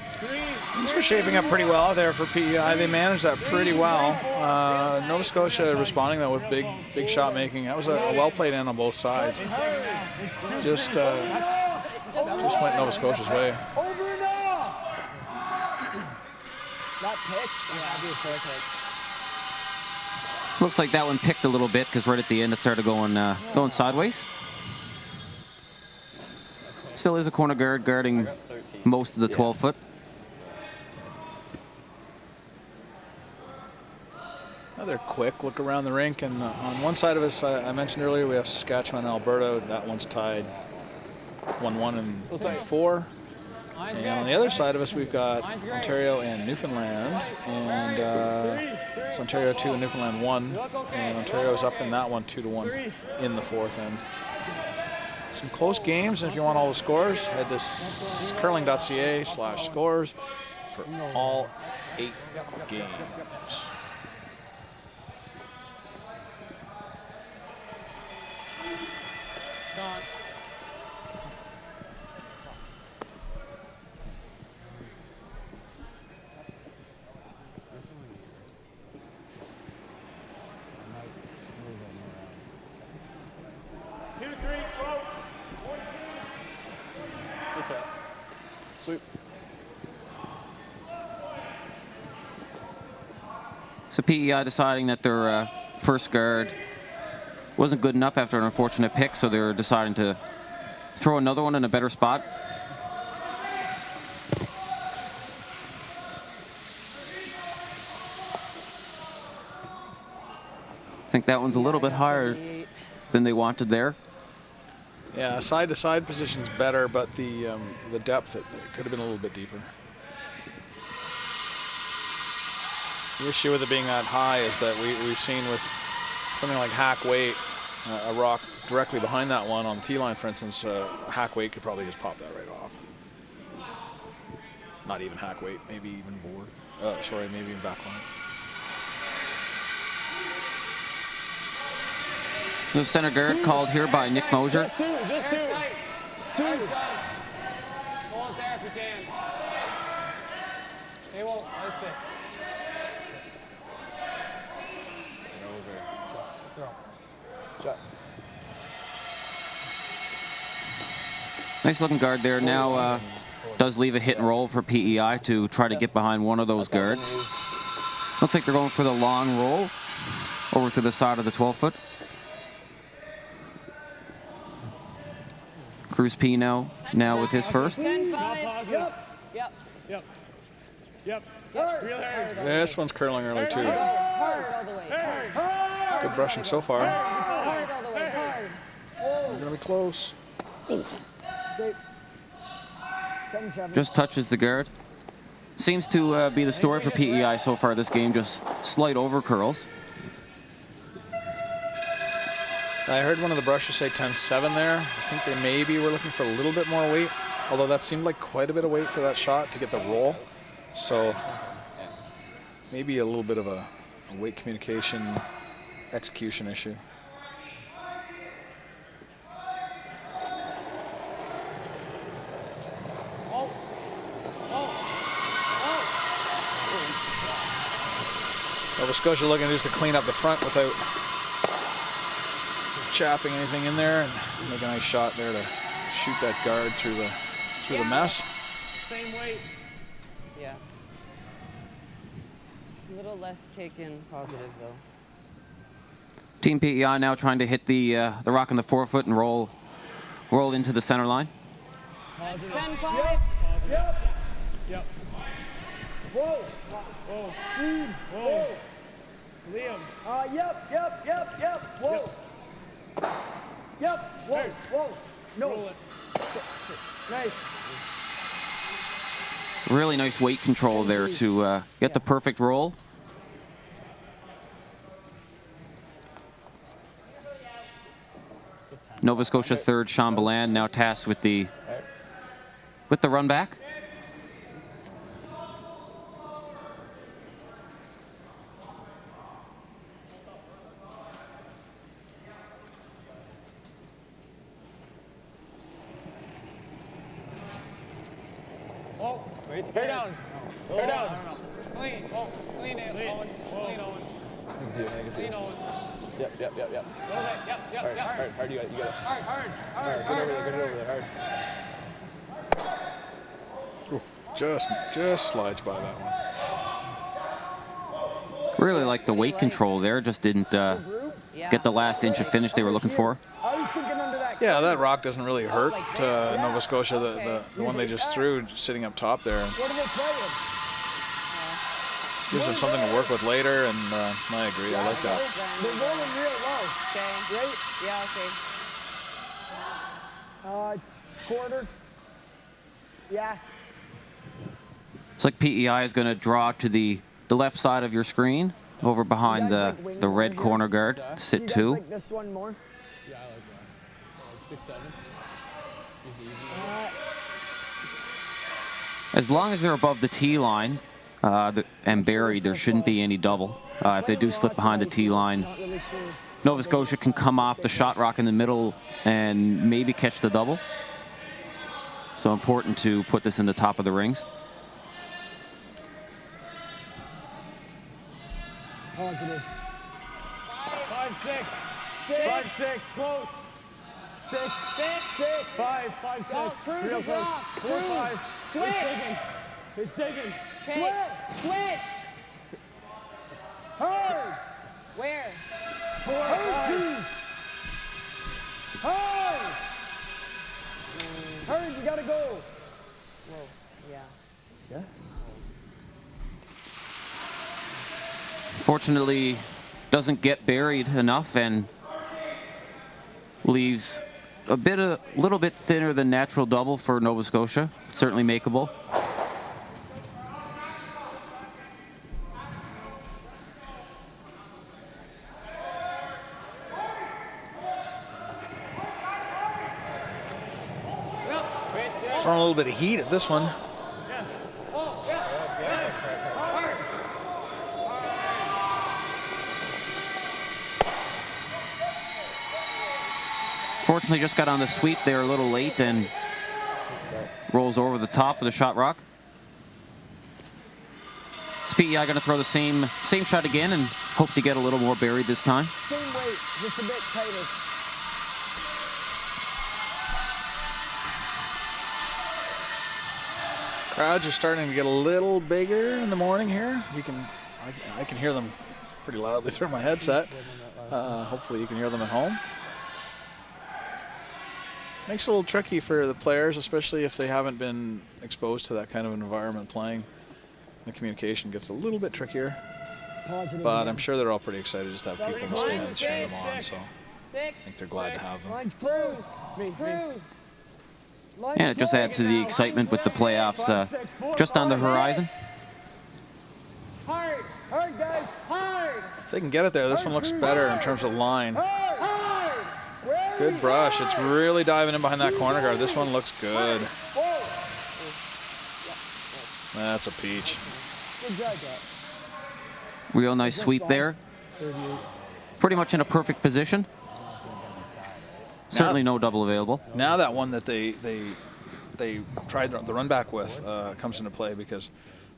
Things were shaping up pretty well there for PEI. They managed that pretty well. Nova Scotia responding though with big shot making. That was a well played end on both sides. Just went Nova Scotia's way. That pick? Yeah, that'd be a fair pick. Looks like that one picked a little bit because right at the end it started going sideways. Still is a corner guard guarding most of the 12-foot. Another quick look around the rink, and on one side of us, I mentioned earlier, we have Saskatchewan and Alberta. That one's tied 1-1 and 4. And on the other side of us, we've got Ontario and Newfoundland, and it's Ontario 2 and Newfoundland 1, and Ontario's up in that one 2-1 in the fourth end. Some close games, and if you want all the scores, head to curling.ca/scores for all 8 games. Sweet. So PEI deciding that their first guard wasn't good enough after an unfortunate pick, so they're deciding to throw another one in a better spot. I think that one's a little bit higher than they wanted there. Yeah, side-to-side position's better, but the depth, it could have been a little bit deeper. The issue with it being that high is that we've seen with something like hack weight, a rock directly behind that one on the tee line, for instance, hack weight could probably just pop that right off. Not even hack weight, maybe even board. Maybe even back line. The center guard called here by Nick Mosier. Just two. Hold it there if you can. They won't. That's it. Nice looking guard there. Now does leave a hit and roll for PEI to try to get behind one of those guards. Looks like they're going for the long roll over to the side of the 12-foot. Cruz P now with his first. 10-5. Yep. Yep. Real hard. This one's curling early too. Hard all the way. Hard. Good brushing so far. Hard all the way. Hard. We're gonna be close. Great. 10-7. Just touches the guard. Seems to be the story for PEI so far this game, just slight over curls. I heard one of the brushers say 10-7 there. I think they maybe were looking for a little bit more weight, although that seemed like quite a bit of weight for that shot to get the roll. So maybe a little bit of a weight communication execution issue. Nova Scotia looking just to clean up the front without chapping anything in there, and make a nice shot there to shoot that guard through the mess. Same weight. Yeah. A little less kick in positive though. Team PEI now trying to hit the rock in the forefoot and roll into the center line. 10-5. Yep. Whoa. Whoa. Liam. Yep. Whoa. Yep. Whoa. No. Roll it. Nice. Really nice weight control there to get the perfect roll. Nova Scotia third, Chamberlain now tasked with the run back. Hair down. Hair down. Clean. Clean it. Owen. Clean Owen. Clean Owen. Yep. Roll it. Yep. Hard. You got it. Hard. Get it over there. Hard. Just slides by that one. Really like the weight control there, just didn't get the last inch of finish they were looking for. I was thinking under that. Yeah, that rock doesn't really hurt Nova Scotia, the one they just threw sitting up top there. What are they playing? Gives them something to work with later, and I agree, I like that. They're rolling real low. Okay. Right? Yeah, okay. Quarter. Yeah. It's like PEI is going to draw to the left side of your screen, over behind the red corner guard, to sit You guys two. like this one more? Yeah, I like that. Like 6-7. As long as they're above the tee line and buried, there shouldn't be any double. If they do slip behind the tee line, Not really sure. Nova Scotia can come off the shot rock in the middle and maybe catch the double. So important to put this in the top of the rings. Positive. 5-6. 5-6. Close. 6. 5. 5-6. Cruz Real is close. off. 4-5. Switch. It's digging. Switch. Hard. Where? 4-5. Hard. Hard, you gotta go. Whoa. Yeah. Fortunately, doesn't get buried enough and leaves a little bit thinner than natural double for Nova Scotia. Certainly makeable. Throwing a little bit of heat at this one. Fortunately, just got on the sweep there a little late and rolls over the top of the shot rock. Is PEI going to throw the same shot again and hope to get a little more buried this time? Same weight, just a bit tighter. Crowds are starting to get a little bigger in the morning here. I can hear them pretty loudly through my headset. Hopefully you can hear them at home. makes it a little tricky for the players, especially if they haven't been exposed to that kind of environment playing. The communication gets a little bit trickier, but I'm sure they're all pretty excited just to have people in the stands cheering them on, so I think they're glad to have them. And it just adds to the excitement with the playoffs just on the horizon. Hard, hard, guys, hard. If they can get it there, this one looks better in terms of line. Hard. Good brush. It's really diving in behind that corner guard. This one looks good. That's a peach. Real nice sweep there. Pretty much in a perfect position. Certainly no double available. Now that one that they tried the run back with comes into play, because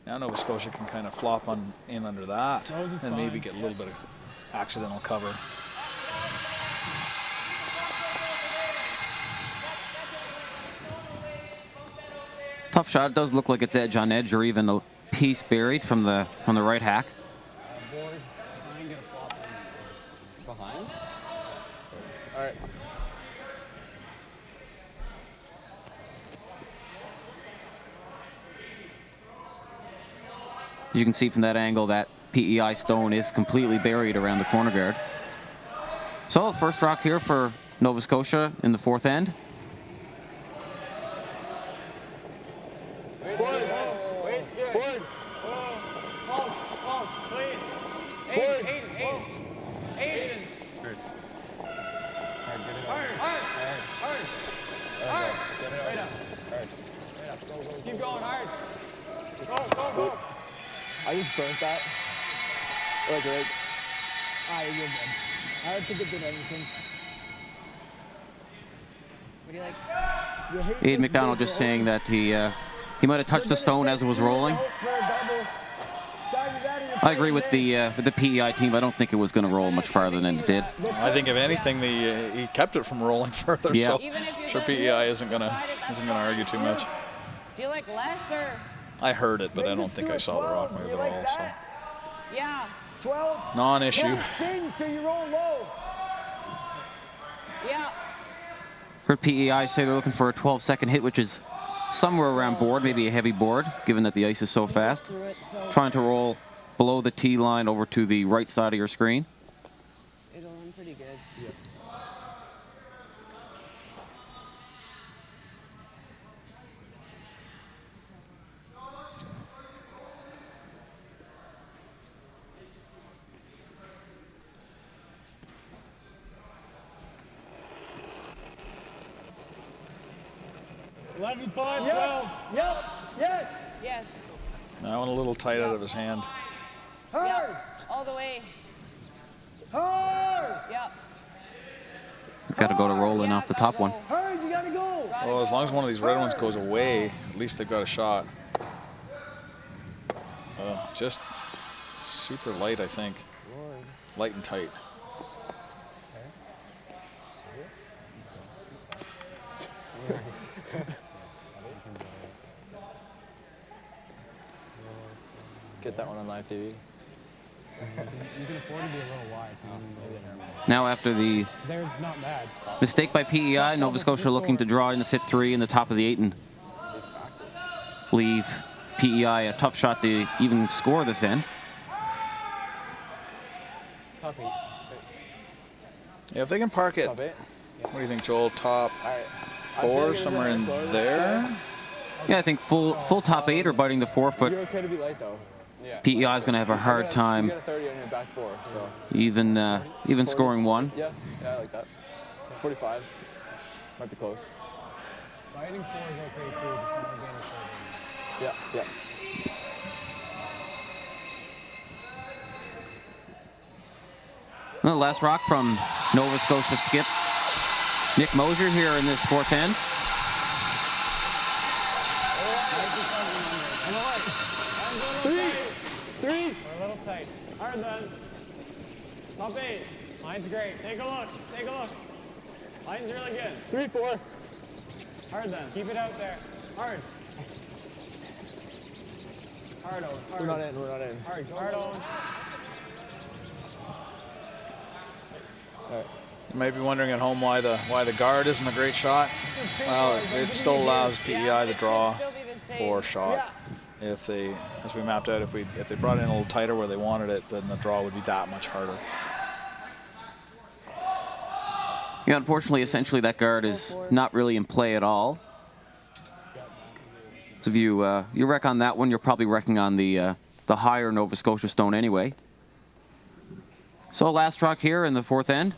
now Nova Scotia can kind of flop in under that and maybe get a little bit of accidental cover. Tough shot. It does look like it's edge on edge, or even a piece buried from the right hack. Behind? All right. As you can see from that angle, that PEI stone is completely buried around the corner guard. So first rock here for Nova Scotia in the fourth end. Keep going hard. Go. I just burnt that. Like, right. You're good. I don't think it did anything. What do you like? Aiden McDonald just saying that he might have touched the stone as it was rolling. I agree with the PEI team. I don't think it was going to roll much farther than it did. I think if anything, he kept it from rolling further. Yeah. So I'm sure PEI isn't gonna argue too much. Do you like less or? I heard it, but I don't think I saw the rock move at all. So Yeah. 12. non-issue. So you roll low. Yeah. For PEI, say they're looking for a 12-second hit, which is somewhere around board, maybe a heavy board, given that the ice is so fast. Trying to roll below the tee line over to the right side of your screen. It'll run pretty good. Yeah. Yep. Yes. Yes. That one a little tight out of his hand. Hard. Yep. All the way. Hard. Yep. Got to go to rolling off the top one. Hard. You gotta go. Well, as long as one of these red ones goes away, at least they've got a shot. Just super light, I think. Light and tight. Get that one on live TV. You can afford to be a little wide. Now after the They're not bad. mistake by PEI, Nova Scotia looking to draw in the sit 3 in the top of the 8 and leave PEI a tough shot to even score this end. Top 8. Yeah, if they can park it, Top 8. what do you think, Joel? Top All right. 4, somewhere in there? Yeah, I think full top 8 or biting the 4 foot. You're okay to be light though. Yeah. PEI is going to have a hard You time got a 30 on your back 4, so. even scoring one. Yeah, I like that. 45. Might be close. Biting 4 is okay too. Just not getting a 30. Yeah. Well, last rock from Nova Scotia skip Nick Mosier here in this fourth end. We're a little tight. Hard then. Top 8. Line's great. Take a look. Line's really good. 3, 4. Hard then. Keep it out there. Hard. Hard, Owen. Hard. We're not in. Hard, Owen. All right. You might be wondering at home why the guard isn't a great shot. Well, it still allows PEI the draw for shot. If they, as we mapped out, if they brought it in a little tighter where they wanted it, then the draw would be that much harder. Yeah, unfortunately, essentially that guard is not really in play at all. So if you wreck on that one, you're probably wrecking on the higher Nova Scotia stone anyway. So last rock here in the fourth end.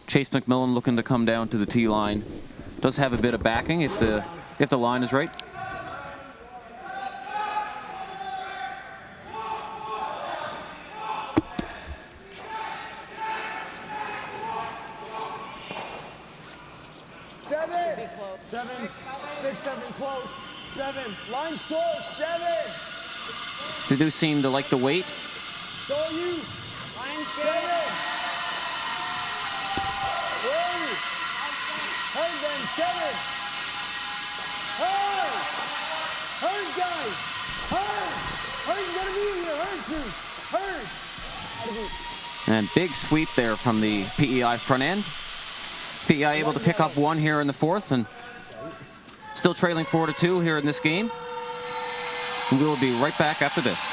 Chase McMillan looking to come down to the tee line. Does have a bit of backing if the line is right. Seven, 6, 7, close. 7, line's close. 7. They do seem to like the weight. So you. Line's 7. Wait. Hard then. 7. Hard. Hard, guys. Hard. Hard's gotta be here. Hard, Hard. And big sweep there from the PEI front end. PEI able to pick up one here in the fourth and still trailing 4-2 here in this game. And we will be right back after this.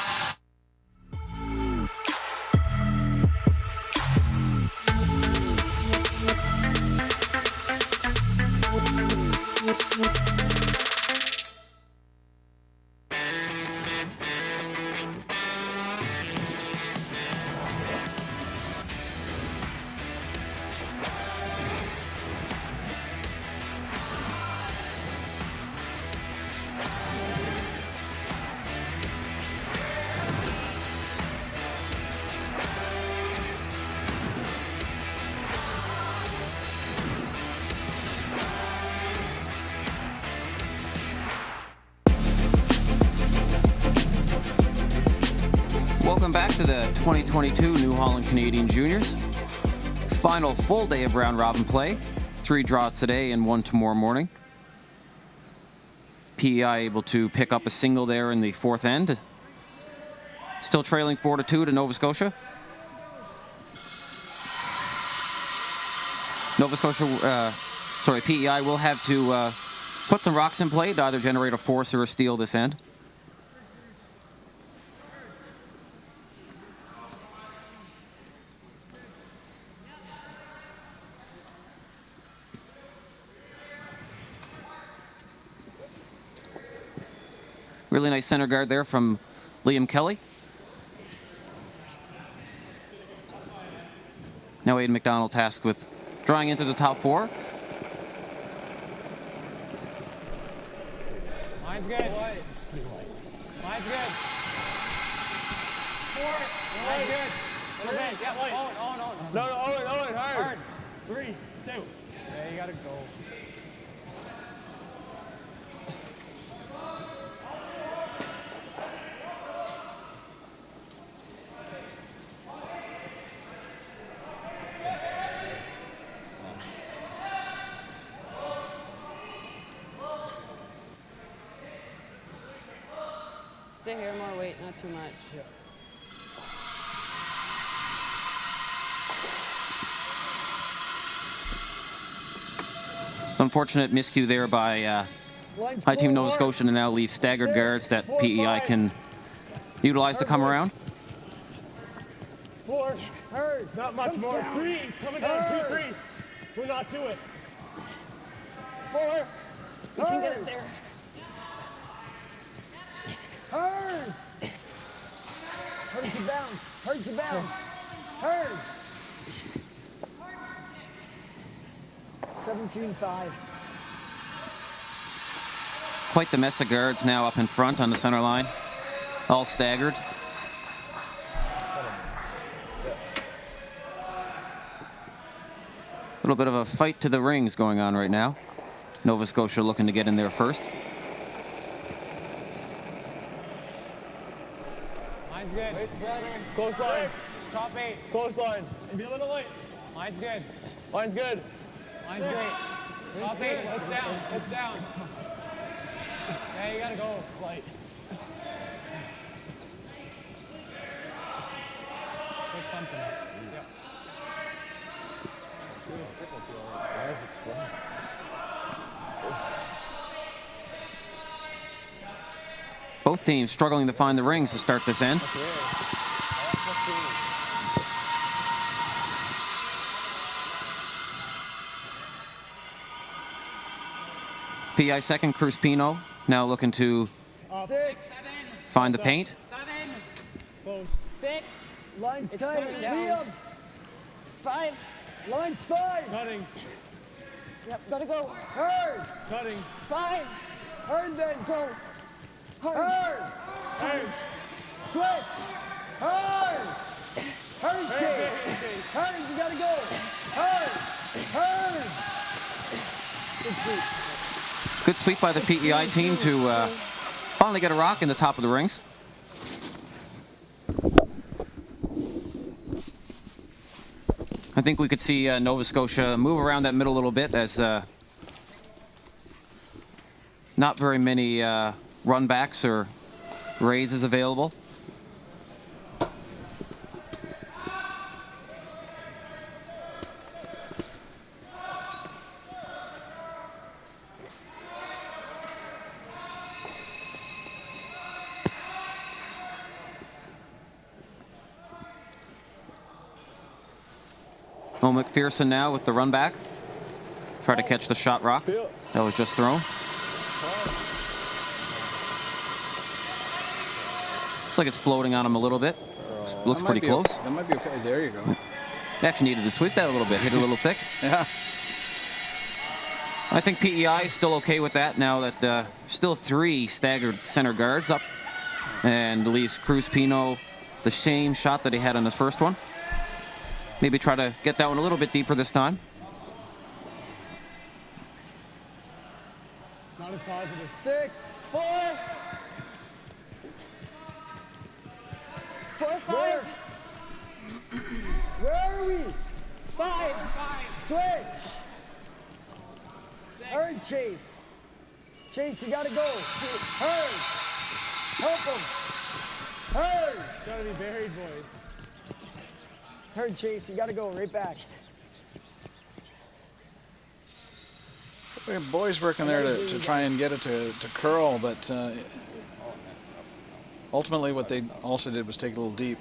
Welcome back to the 2022 New Holland Canadian Juniors. Final full day of round robin play. 3 draws today and 1 tomorrow morning. PEI able to pick up a single there in the fourth end. Still trailing 4-2 to Nova Scotia. PEI will have to put some rocks in play to either generate a force or a steal this end. Really nice center guard there from Liam Kelly. Now Aiden McDonald tasked with drawing into the top 4. Mine's good. Mine's good. 4. Mine's good. Okay, yeah, wait. Owen. No, Owen, hard. 3, 2. Yeah, you gotta go. Stay here, more weight, not too much. Yeah. Unfortunate miscue there by High Team Nova Scotia to now leave staggered guards that PEI can utilize to come around. 4. Hard. Not much more. 3. Coming down. 2, 3. Do not do it. 4. You can get it there. Hard. Hard to bounce. Hard to bounce. Hard. 17-5. Quite the mess of guards now up in front on the center line. All staggered. A little bit of a fight to the rings going on right now. Nova Scotia looking to get in there first. Mine's good. Close line. Top 8. Close line. Be a little late. Mine's good. Line's good. Mine's great. Top 8. Hooks down. Hooks down. Yeah, you gotta go light. Take something. Yep. Both teams struggling to find the rings to start this end. PI second, Cruz Pino now looking to find the paint. 6. Line's It's tight. coming down. Liam. 5. Line's 5. Cutting. Yep, gotta go. Hard. Cutting. 5. Hard then. Go. Hard. Hard. Hard. Switch. Hard. Hard chase. Hard. You gotta go. Hard. Hard. Good sweep. Good sweep by the PEI team to finally get a rock in the top of the rings. I think we could see Nova Scotia move around that middle a little bit as not very many runbacks or raises available. Mo McPherson now with the run back. Try to catch the shot rock that was just thrown. Looks like it's floating on him a little bit. Looks pretty close. That might be okay. There you go. They actually needed to sweep that a little bit. Hit it a little thick. Yeah. I think PEI is still okay with that now that still 3 staggered center guards up, and leaves Cruz Pino the same shot that he had on his first one. Maybe try to get that one a little bit deeper this time. Not as positive. 6. 4. 4, 5. Where are we? 5. Switch. Hard chase. Chase, you gotta go. Hard. Help him. Hard. Gotta be buried, boys. Hard chase, you gotta go right back. We have boys working there to try and get it to curl, but ultimately what they also did was take it a little deep.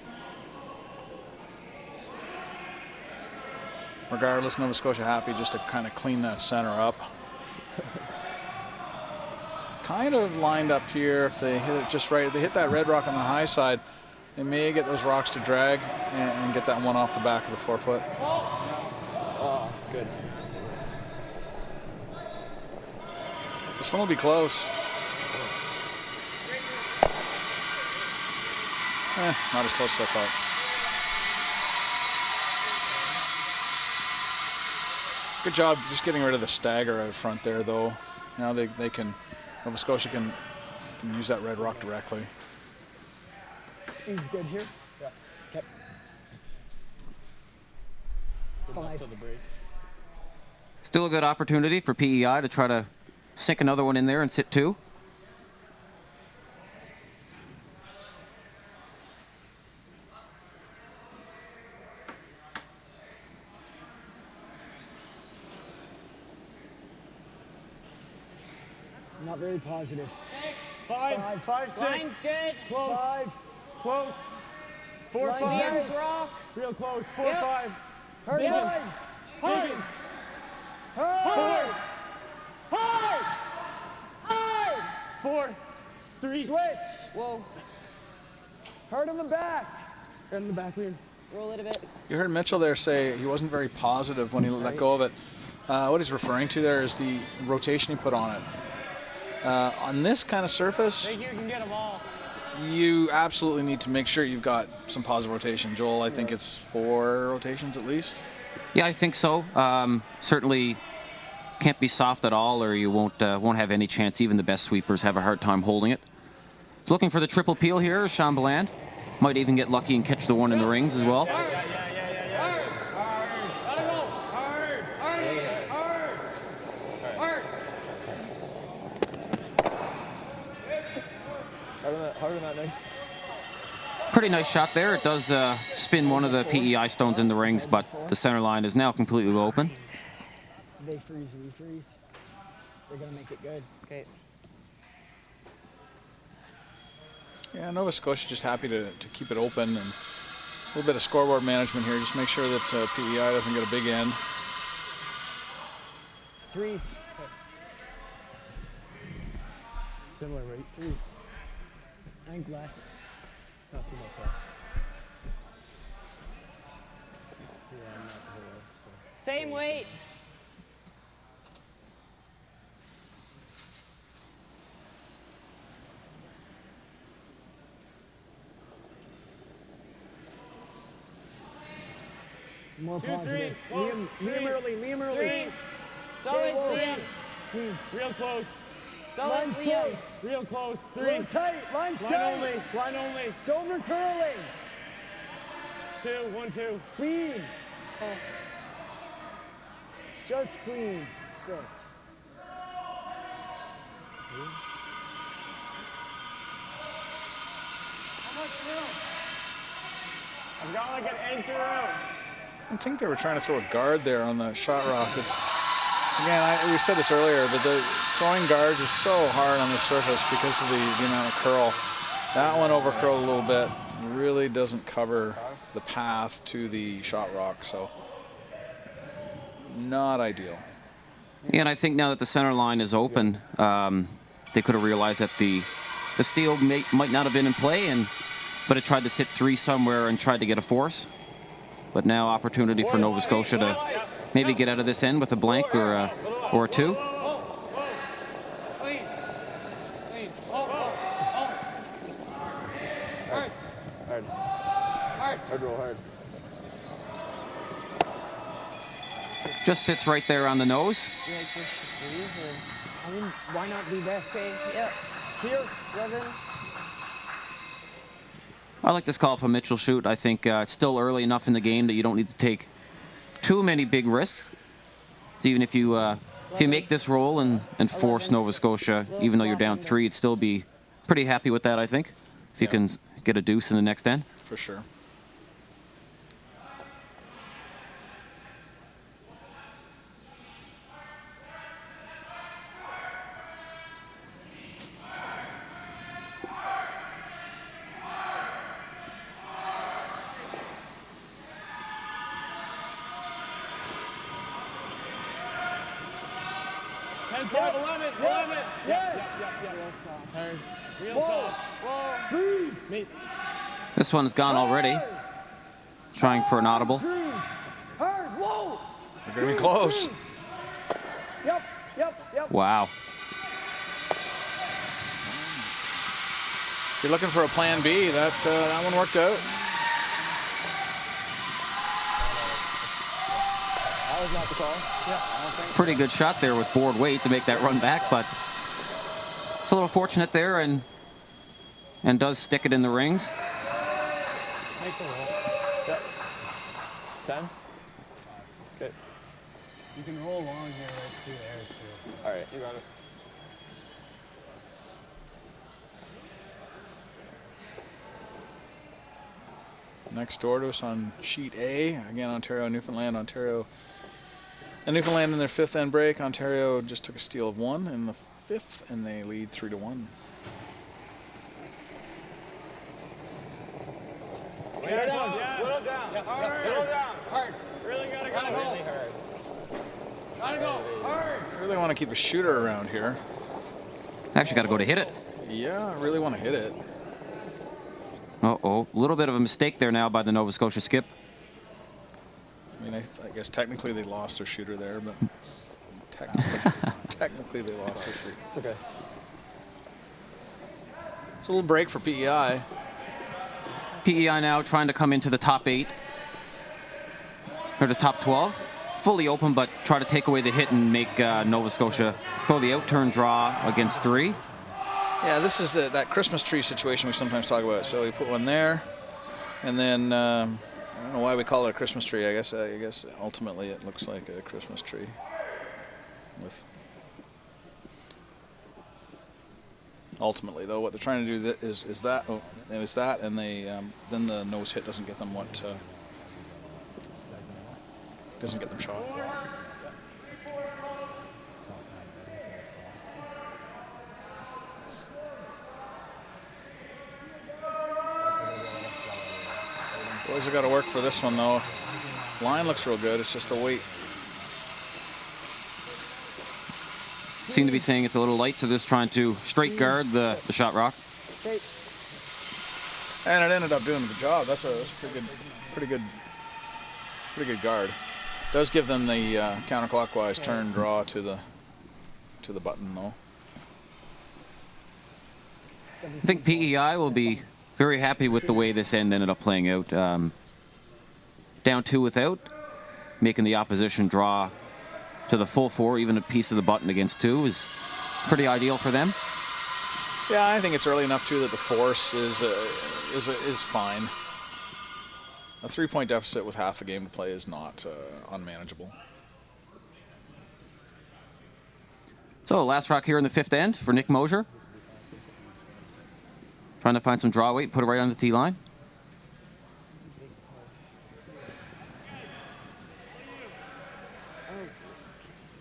Regardless, Nova Scotia happy just to kind of clean that center up. Kind of lined up here. If they hit it just right, if they hit that red rock on the high side, they may get those rocks to drag and get that one off the back of the 4-foot. Oh, good. This one will be close. Not as close as I thought. Good job just getting rid of the stagger out front there, though. Now they can, Nova Scotia can use that red rock directly. Speed's good here. Yeah. Okay. Good luck to the break. Still a good opportunity for PEI to try to sink another one in there and sit 2. Not very positive. 5, 5, 6. Line's good. Close. 5. Close. 4, Line 5. Line's rock. Real close. 4, Yep. 5. Hard Big one. line. Hard. Hard. Hard. Hard. 4, 3. Switch. Whoa. Hard on the back. Right in the back, Liam. Roll it a bit. You heard Mitchell there say he wasn't very positive when he let go of it. What he's referring to there is the rotation he put on it. On this kind of surface, Think you can get them all. you absolutely need to make sure you've got some positive rotation. Joel, I think it's 4 rotations at least. Yeah, I think so. Certainly can't be soft at all, or you won't have any chance. Even the best sweepers have a hard time holding it. Looking for the triple peel here, Sean Bland. Might even get lucky and catch the one in the rings as well. Harder than that, Nick. Pretty nice shot there. It does spin one of the PEI stones in the rings, but the center line is now completely open. They freeze, we freeze. They're gonna make it good. Okay. Yeah, Nova Scotia just happy to keep it open, and a little bit of scoreboard management here. Just make sure that PEI doesn't get a big end. 3. Similar rate. 3. I think less. Not too much less. Yeah, I'm not zero, so. Same weight. More 2, positive. 3. Whoa, Liam early. 3. It's always Liam. Real close. It's always Line's Liam. close. Real close. A 3. little tight. Line's Line tight. only. Line only. It's over curling. 2, 1, 2. Clean. Just clean. 6. I've got like an inch around. I think they were trying to throw a guard there on the shot rock. It's, again, we said this earlier, but the throwing guards is so hard on the surface because of the amount of curl. That one over curled a little bit. Really doesn't cover the path to the shot rock, so not ideal. Yeah, and I think now that the center line is open, they could have realized that the steal might not have been in play, but it tried to sit 3 somewhere and tried to get a force. But now opportunity for Nova Scotia to maybe get out of this end with a blank or a 2. Hard roll, hard. Just sits right there on the nose. I mean, why not do this? Okay, yep. Here. 11. I like this call from Mitchell Shoot. I think it's still early enough in the game that you don't need to take too many big risks. So even if you make this roll and force Nova Scotia, even though you're down 3, you'd still be pretty happy with that, I think, if you can get a deuce in the next end. For sure. This one's gone already. Trying for an audible. Hard. Whoa. They're going to be close. Yep. Wow. If you're looking for a plan B, that one worked out. That was not the call. Yeah. Pretty good shot there with board weight to make that run back, but it's a little fortunate there and does stick it in the rings. Make the roll. Yep. 10. Okay. You can roll along here right through there too. All right, you got it. Next door to us on sheet A, again, Ontario, Newfoundland, Ontario. And Newfoundland in their 5th end break. Ontario just took a steal of 1 in the 5th, and they lead 3-1. Whittle down. Whittle down. Yeah. Hard. Whittle down. Hard. Really gotta go. Really hard. Gotta go. Hard. Really want to keep a shooter around here. Actually got to go to hit it. Yeah, I really want to hit it. Uh-oh. A little bit of a mistake there now by the Nova Scotia skip. I mean, I guess technically they lost their shooter there, but technically they lost their shooter. It's okay. It's a little break for PEI. PEI now trying to come into the top 8. Or the top 12. Fully open, but try to take away the hit and make Nova Scotia throw the out-turn draw against 3. Yeah, this is that Christmas tree situation we sometimes talk about. So we put one there, and then I don't know why we call it a Christmas tree. I guess ultimately it looks like a Christmas tree. Ultimately, though, what they're trying to do is that, and they then the nose hit doesn't get them doesn't get them shot. Boys have got to work for this one, though. Line looks real good. It's just a weight. Seem to be saying it's a little light, so just trying to straight guard the shot rock. And it ended up doing the job. That's a pretty good guard. Does give them the counterclockwise turn draw to the button, though. I think PEI will be very happy with the way this end ended up playing out. Down 2 without, making the opposition draw to the full 4, even a piece of the button against 2 is pretty ideal for them. Yeah, I think it's early enough too that the force is fine. A 3-point deficit with half a game to play is not unmanageable. So last rock here in the 5th end for Nick Mosier. Trying to find some draw weight, put it right on the tee line.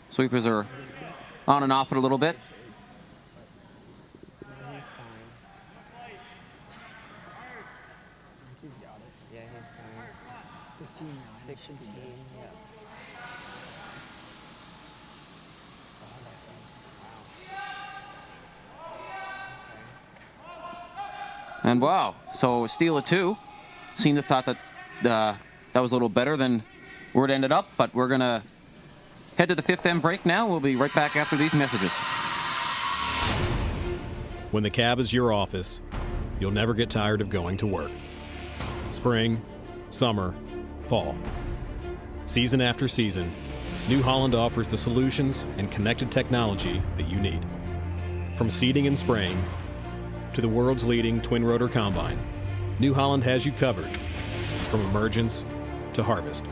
Sweepers are on and off it a little bit. And wow, so a steal of 2. Seemed to thought that that was a little better than where it ended up, but we're going to head to the 5th end break now. We'll be right back after these messages. When the cab is your office, you'll never get tired of going to work. Spring, summer, fall. Season after season, New Holland offers the solutions and connected technology that you need. From seeding and spraying to the world's leading twin-rotor combine, New Holland has you covered from emergence to harvest.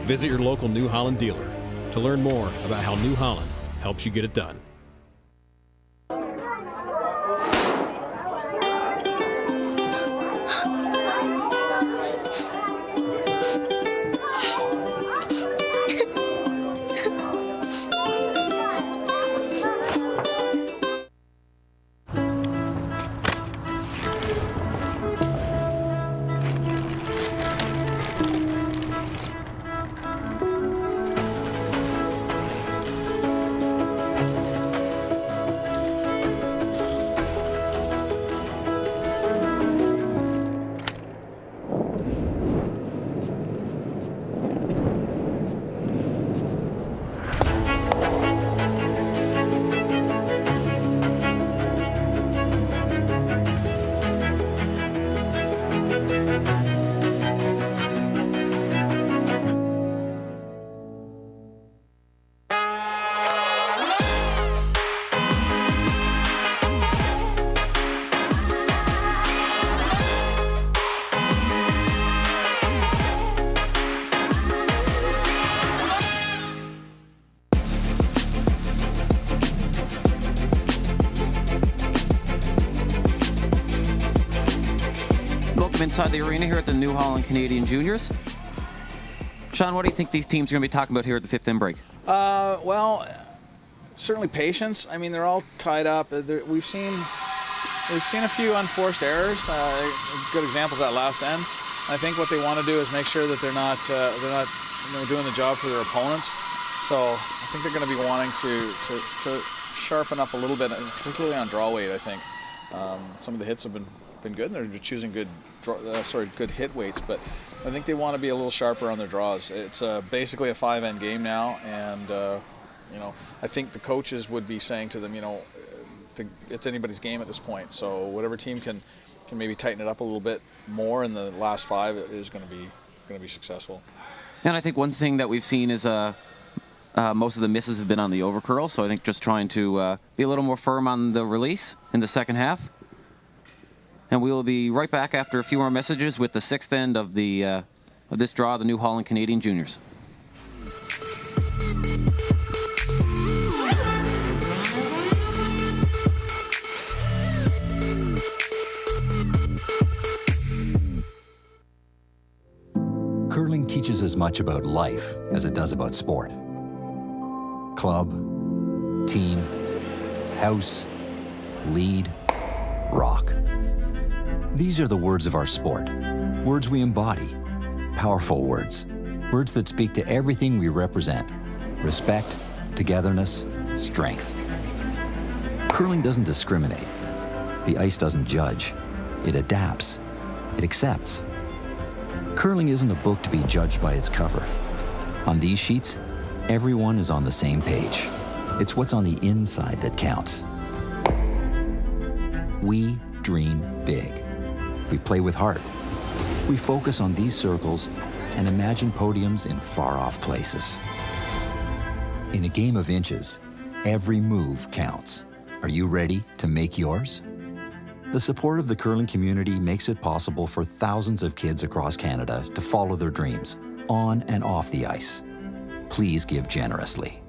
Visit your local New Holland dealer to learn more about how New Holland helps you get it done. Inside the arena here at the New Holland Canadian Juniors. Sean, what do you think these teams are going to be talking about here at the 5th end break? Well, certainly patience. I mean, they're all tied up. We've seen a few unforced errors. Good examples that last end. I think what they want to do is make sure that they're not doing the job for their opponents. So I think they're going to be wanting to sharpen up a little bit, particularly on draw weight. I think some of the hits have been good, and they're choosing good hit weights, but I think they want to be a little sharper on their draws. It's basically a 5-end game now, and I think the coaches would be saying to them, it's anybody's game at this point. So whatever team can maybe tighten it up a little bit more in the last 5 is going to be successful. And I think one thing that we've seen is most of the misses have been on the overcurl, so I think just trying to be a little more firm on the release in the second half. And we will be right back after a few more messages with the 6th end of this draw, the New Holland Canadian Juniors. Curling teaches as much about life as it does about sport. Club, team, house, lead, rock. These are the words of our sport, words we embody, Powerful words. Words that speak to everything we represent. Respect, togetherness, strength. Curling doesn't discriminate. The ice doesn't judge. It adapts. It accepts. Curling isn't a book to be judged by its cover. On these sheets, everyone is on the same page. It's what's on the inside that counts. We dream big. We play with heart. We focus on these circles and imagine podiums in far-off places. In a game of inches, every move counts. Are you ready to make yours? The support of the curling community makes it possible for thousands of kids across Canada to follow their dreams, on and off the ice. Please give generously.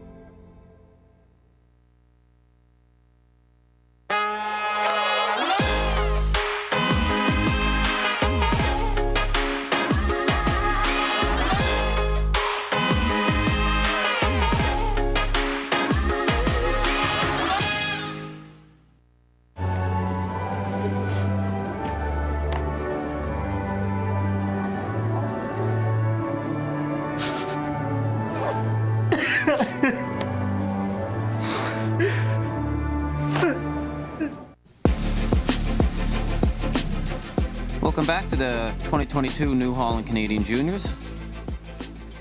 Welcome back to the 2022 New Holland Canadian Juniors.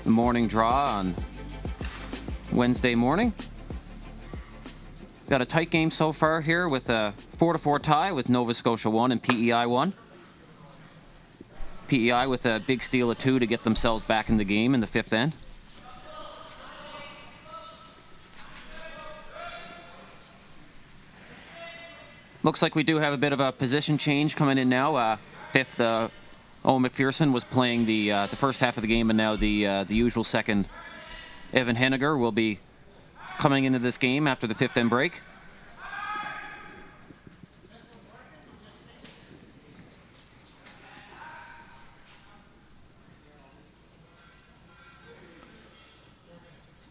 The morning draw on Wednesday morning. Got a tight game so far here with a 4-4 tie with Nova Scotia 1 and PEI 1. PEI with a big steal of 2 to get themselves back in the game in the 5th end. Looks like we do have a bit of a position change coming in now. Fifth, Owen McPherson was playing the first half of the game, and now the usual second, Evan Henniger, will be coming into this game after the 5th end break.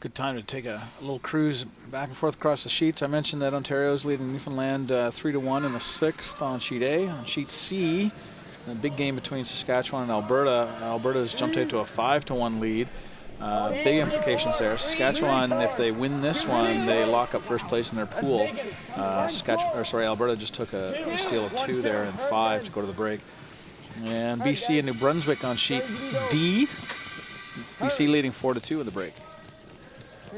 Good time to take a little cruise back and forth across the sheets. I mentioned that Ontario's leading Newfoundland 3-1 in the 6th on sheet A. On sheet C, a big game between Saskatchewan and Alberta. Alberta has jumped out to a 5-1 lead. Big implications there. Saskatchewan, if they win this one, they lock up first place in their pool. Alberta just took a steal of 2 there and 5 to go to the break. And BC and New Brunswick on sheet D. BC leading 4-2 in the break.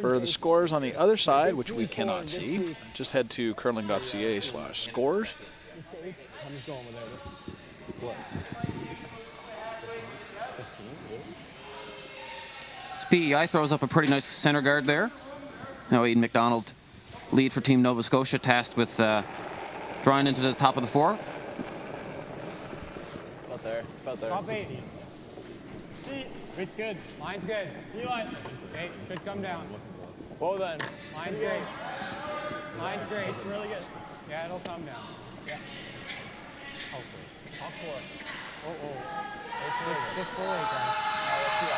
For the scores on the other side, which we cannot see, just head to curling.ca/scores. PEI throws up a pretty nice center guard there. Now Aidan McDonald, lead for Team Nova Scotia, tasked with drawing into the top of the 4. About there. Top 8. It's good. Line's good. Eli. Okay, should come down. Well then. Line's great. Line's great. It's really good. Yeah, it'll come down. Yeah. Hopefully. Top 4. Just 4 8, guys. Let's see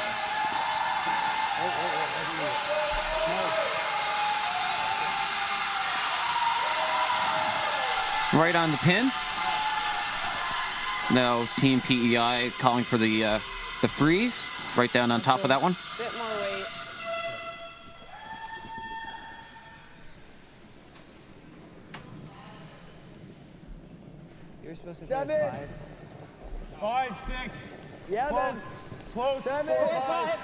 No. Right on the pin. Now Team PEI calling for the freeze right down on top of that one. Bit more weight. You're supposed to say 5. 5, 6. Yeah, man. Close. 7, 5.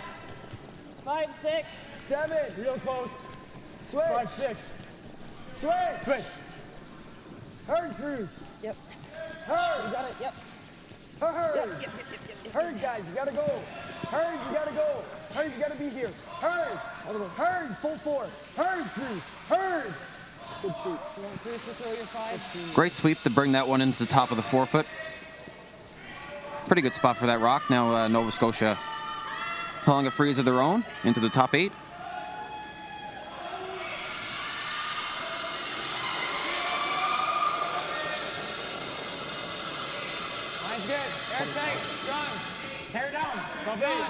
5, 6. 7. Real close. Switch. 5, 6. Switch. Switch. Herd cruise. Yep. Herd. You got it. Yep. Herd. Herd, guys, you gotta go. Herd, you gotta go. Herd, you gotta be here. Herd. Herd, full 4. Herd cruise. Herd. Good sweep. You want Cruz to throw your 5? Great sweep to bring that one into the top of the 4-foot. Pretty good spot for that rock. Now Nova Scotia calling a freeze of their own into the top 8. Line's good. Air tight. Strong. Tear down. Top 8.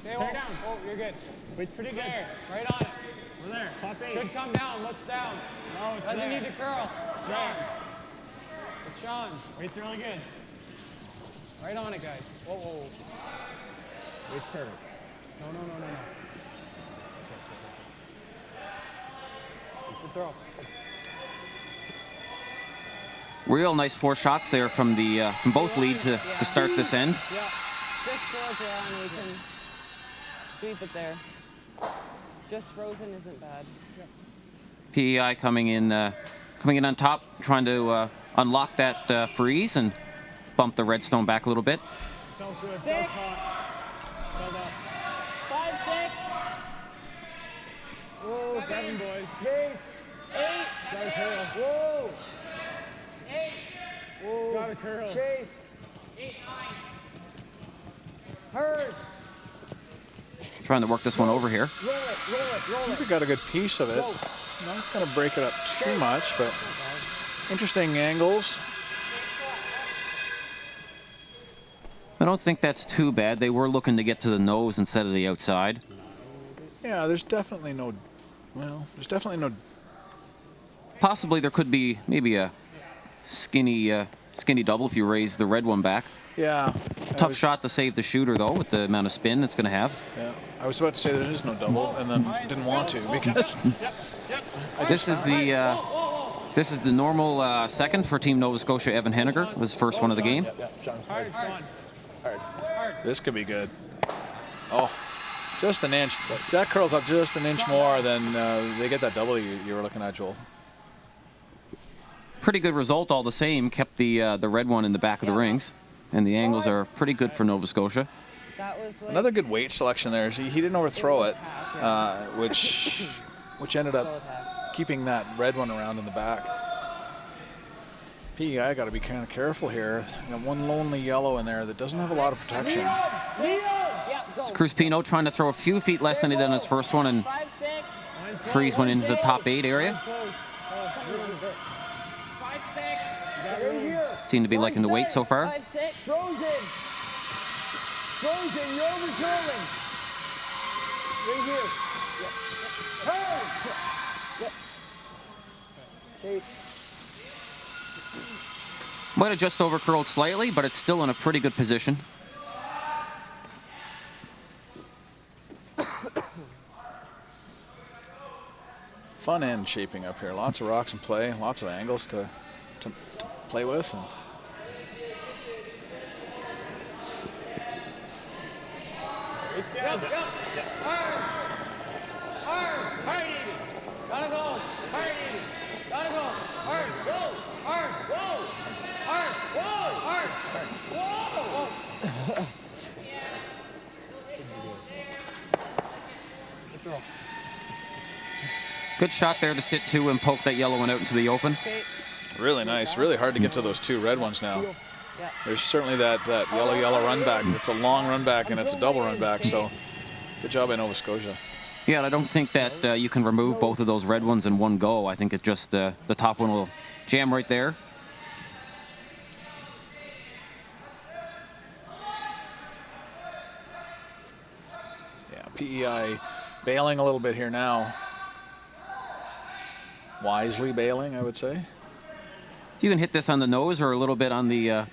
Tear down. Oh, you're good. It's pretty good. Right on it. We're there. Top 8. Should come down. What's down? No, it doesn't need to curl. Sean. It's Sean. Weight's really good. Right on it, guys. Whoa, whoa, whoa. Wait's perfect. No, no, no, no, no. Good throw. Real nice 4 shots there from the from both leads to start this end. Yeah. Just throws around, we can sweep it there. Just frozen isn't bad. PEI coming in on top, trying to unlock that freeze and bump the redstone back a little bit. Felt good. 6. Felt hot. Felt up. 5, 6. Whoa, 7, boys. Space. 8. Got a curl. Whoa. 8. Whoa. Got a curl. Chase. 8, 9. Hurd. Trying to work this one over here. Roll it, roll it, roll I it. think we got a good piece of it. Not going to break it up too much, but interesting angles. I don't think that's too bad. They were looking to get to the nose instead of the outside. Yeah, there's definitely no. Well, there's definitely no. Possibly there could be maybe a skinny double if you raise the red one back. Yeah. Tough shot to save the shooter though, with the amount of spin it's going to have. Yeah. I was about to say there is no double, and then didn't want to because. This is the normal second for Team Nova Scotia. Evan Henniger was first one of the game. Hard, fun. This could be good. Oh, just an inch. That curls up just an inch more than they get that double you were looking at, Joel. Pretty good result all the same. Kept the red one in the back of the rings, and the angles are pretty good for Nova Scotia. That was like Another good weight selection there. He didn't overthrow it, which ended up keeping that red one around in the back. PEI got to be kind of careful here. You got one lonely yellow in there that doesn't have a lot of protection. yeah, go. Cruz Pino trying to throw a few feet less than he did on his first one and 5, 6. freeze one into the top 8 area. 5, 6. Right here. Seem to be liking the weight so far. 5, 6. Frozen. Frozen, you're overcurling. Right here. Hurd. Chase. Might have just overcurled slightly, but it's still in a pretty good position. Fun end shaping up here. Lots of rocks in play, lots of angles to play with. And It's good. Hard. Hard eating. Gotta go. Hard eating. Gotta go. Hard. Go. Hard. Whoa. Hard. Whoa. Hard. Whoa. Good shot there to sit 2 and poke that yellow one out into the open. really nice. Really hard to get to those 2 red ones now. Yeah. There's certainly that yellow run back. It's a long run back and it's a double run back. So good job by Nova Scotia. Yeah, and I don't think that you can remove both of those red ones in one go. I think it's just the top one will jam right there. Yeah, PEI bailing a little bit here now. Wisely bailing, I would say. You can hit this on the nose or a little bit on the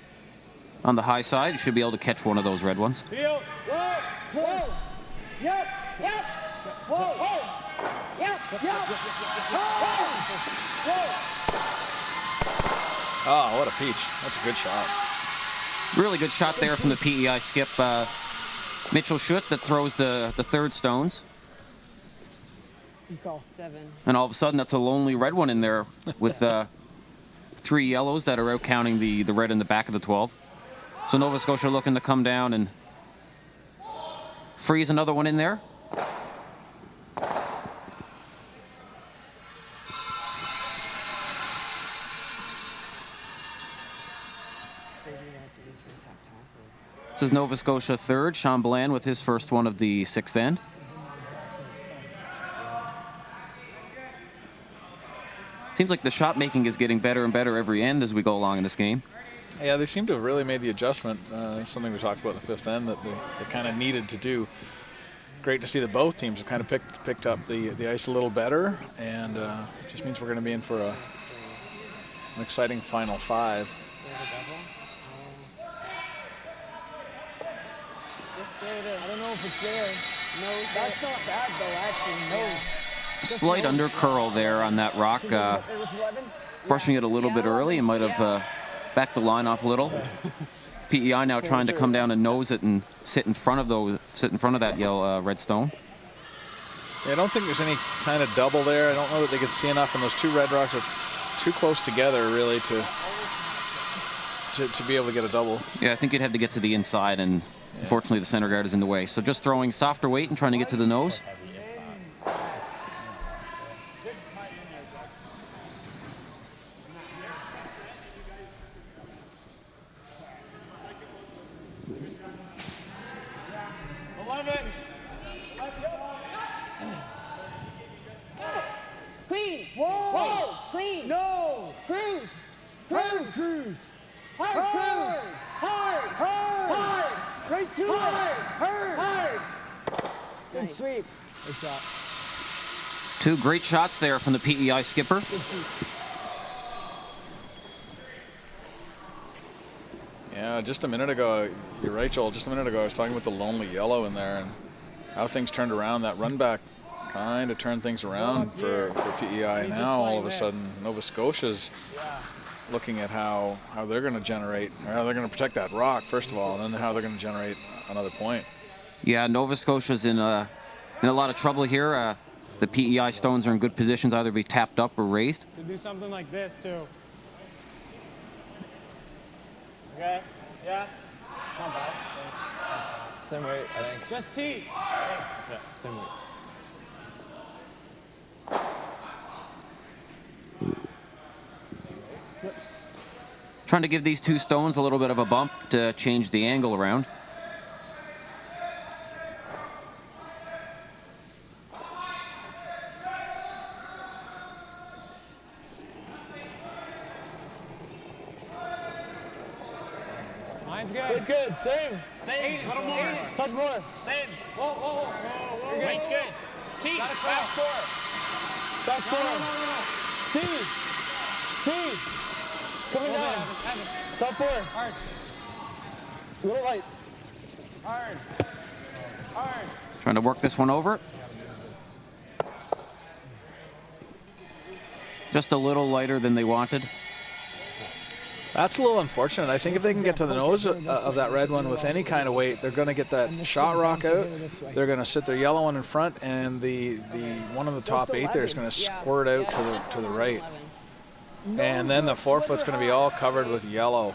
high side. You should be able to catch one of those red ones. Field. Whoa. Whoa. Yep. Yep. Whoa. Whoa. Yep. Yep. Oh, what a peach. That's a good shot. Really good shot there from the PEI skip. Mitchell Schutt that throws the third stones. You call 7. And all of a sudden, that's a lonely red one in there with 3 yellows that are out counting the red in the back of the 12. So Nova Scotia looking to come down and freeze another one in there. This is Nova Scotia third. Sean Bland with his first one of the 6th end. Seems like the shot making is getting better and better every end as we go along in this game. Yeah, they seem to have really made the adjustment. Something we talked about in the 5th end that they kind of needed to do. Great to see that both teams have kind of picked up the ice a little better, and it just means we're going to be in for an exciting final 5. I don't know if it's there. No, that's not bad though, actually. No. Slight under curl there on that rock. It was 11. Brushing it a little bit early and might have backed the line off a little. PEI now trying to come down and nose it and sit in front of that yellow red stone. Yeah, I don't think there's any kind of double there. I don't know that they could see enough, and those two red rocks are too close together really to be able to get a double. Yeah, I think you'd have to get to the inside, and unfortunately the center guard is in the way. So just throwing softer weight and trying to get to the nose. Clean. Whoa. Clean. No. Cruise. Hard cruise. Hard cruise. Hard. Hard. Right to it. Hard. Hard. Good sweep. Good shot. Two great shots there from the PEI skipper. Yeah, just a minute ago, you're right, Joel. Just a minute ago, I was talking about the lonely yellow in there and how things turned around. That run back kind of turned things around for PEI. Now, all of a sudden, Nova Scotia's looking at how they're going to generate, or how they're going to protect that rock, first of all, and then how they're going to generate another point. Yeah, Nova Scotia's in a lot of trouble here. The PEI stones are in good positions, either be tapped up or raised. To do something like this too. Okay. Yeah. Not bad. Same weight, I think. Just tee. Yeah, same weight. Trying to give these two stones a little bit of a bump to change the angle around. Mine's good. Good. Same. Same. A little more. Touch more. Same. Whoa, whoa, whoa. You're good. Weight's good. Tee. Got it, Back four. Back four. T. Coming down. Top four. Hard. A little light. Hard. Hard. Trying to work this one over. Just a little lighter than they wanted. That's a little unfortunate. I think if they can get to the nose of that red one with any kind of weight, they're going to get that shot rock out. They're going to sit their yellow one in front, and the one on the top 8 there is going to squirt out to the right. And then the forefoot's going to be all covered with yellow.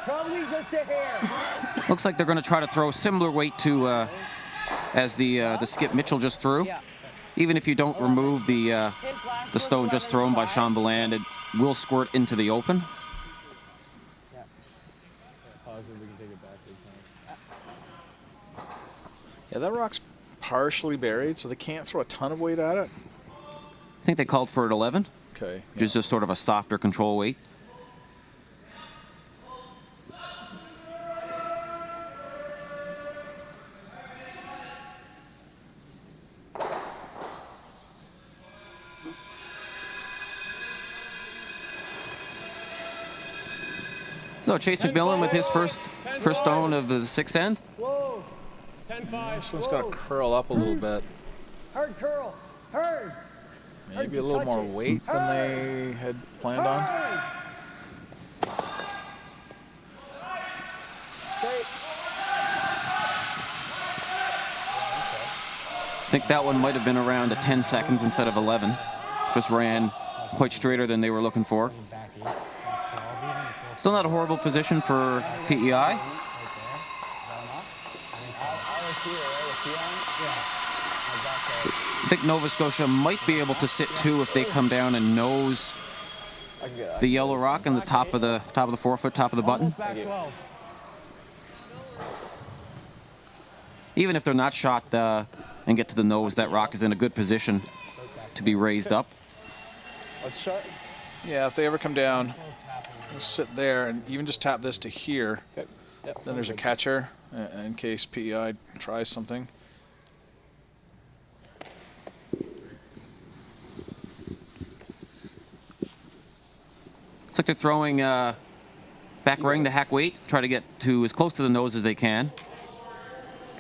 Probably just a hair. Looks like they're going to try to throw similar weight to as the skip Mitchell just threw. Even if you don't remove the stone just thrown by Sean Beland, it will squirt into the open. Yeah, that rock's partially buried, so they can't throw a ton of weight at it. I think they called for it 11, Okay. which is just sort of a softer control weight. So Chase McMillan with his first stone of the 6th end. Whoa. 10-5. This one's got to curl up a little bit. Hard curl. Hard. Maybe a little more weight than they had planned on. Hard. Straight. I think that one might have been around 10 seconds instead of 11. Just ran quite straighter than they were looking for. Still not a horrible position for PEI. I think Nova Scotia might be able to sit 2 if they come down and nose the yellow rock on the top of the forefoot, top of the button. Even if they're not shot and get to the nose, that rock is in a good position to be raised up. Let's shot. Yeah, if they ever come down, sit there and even just tap this to here. Okay. Yep. Then there's a catcher in case PEI tries something. Looks like they're throwing back ring to hack weight, try to get to as close to the nose as they can.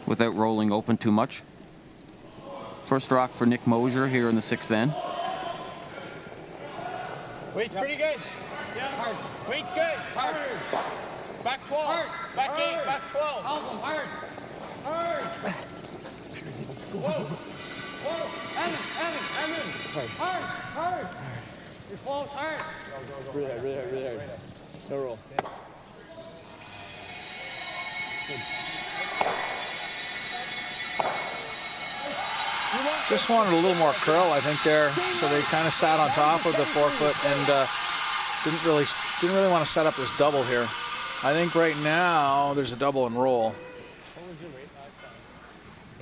without rolling open too much. First rock for Nick Mosier here in the 6th end. Weight's pretty good. Yeah. Hard. Weight's good. Hard. Back 12. Hard. Back 8. Back 12. Help him. Hard. Hard. Whoa. Whoa. Evan. Hard. Hard. You're close. Hard. Really hard, really hard, really hard. No roll. Just wanted a little more curl, I think, there. So they kind of sat on top of the forefoot and didn't really want to set up this double here. I think right now there's a double and roll. What was your weight last time?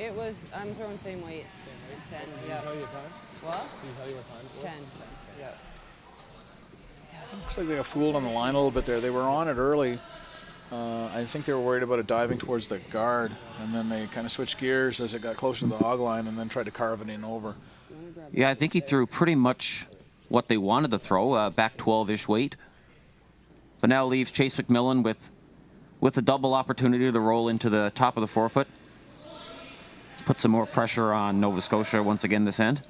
It was, I'm throwing same weight. 10, yeah. Tell you your time? What? Can you tell you what time? 10. Yeah. Looks like they got fooled on the line a little bit there. They were on it early. I think they were worried about it diving towards the guard, and then they kind of switched gears as it got closer to the hog line and then tried to carve it in over. Yeah, I think he threw pretty much what they wanted to throw, back 12-ish weight. But now leaves Chase McMillan with a double opportunity to roll into the top of the forefoot. Put some more pressure on Nova Scotia once again this end.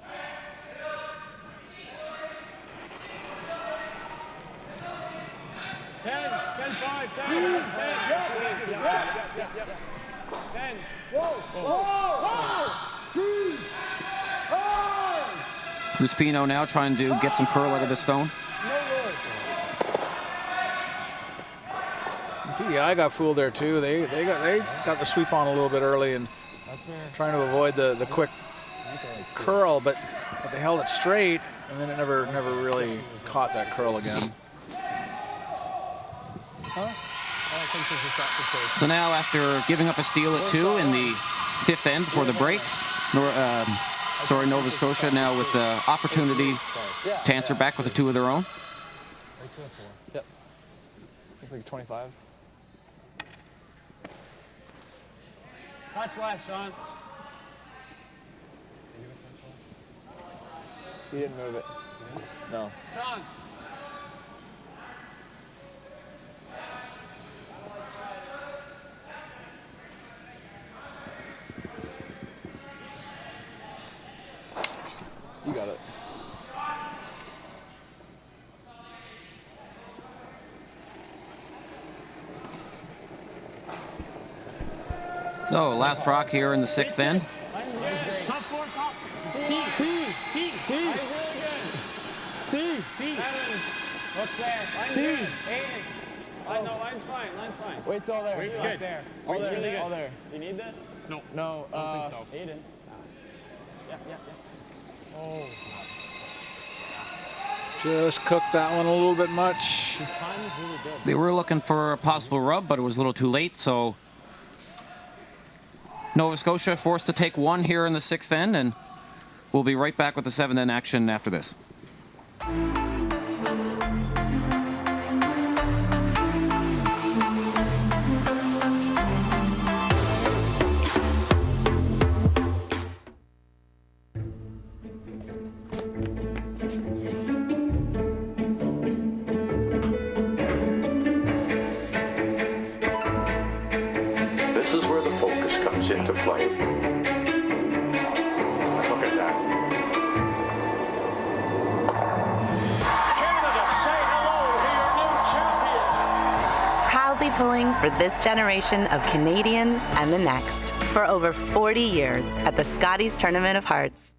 Crispino now trying to get some curl out of the stone. PEI got fooled there too. They got the sweep on a little bit early and trying to avoid the quick curl, but they held it straight and then it never really caught that curl again. So now after giving up a steal at 2 in the 5th end before the break, Nova Scotia now with the opportunity to answer back with a 2 of their own. Yep. Looks like 25. Touch last, Sean. He didn't move it. No. Sean. You got it. So last rock here in the 6th end. Top 4, top. T. What's there? Line's good. Aiden. No, line's fine. Line's fine. Weight's all there. Weight's good. There. Weight's All there. really good. All there. You need this? No. I don't think so. Aiden. Yeah. Oh. Just cooked that one a little bit much. His time is really good. They were looking for a possible rub, but it was a little too late, so Nova Scotia forced to take 1 here in the 6th end, and we'll be right back with the 7th end action after this. This is where the focus comes into play. Look at that. Canada, say hello to your new champions. Proudly pulling for this generation of Canadians and the next for over 40 years at the Scotties Tournament of Hearts.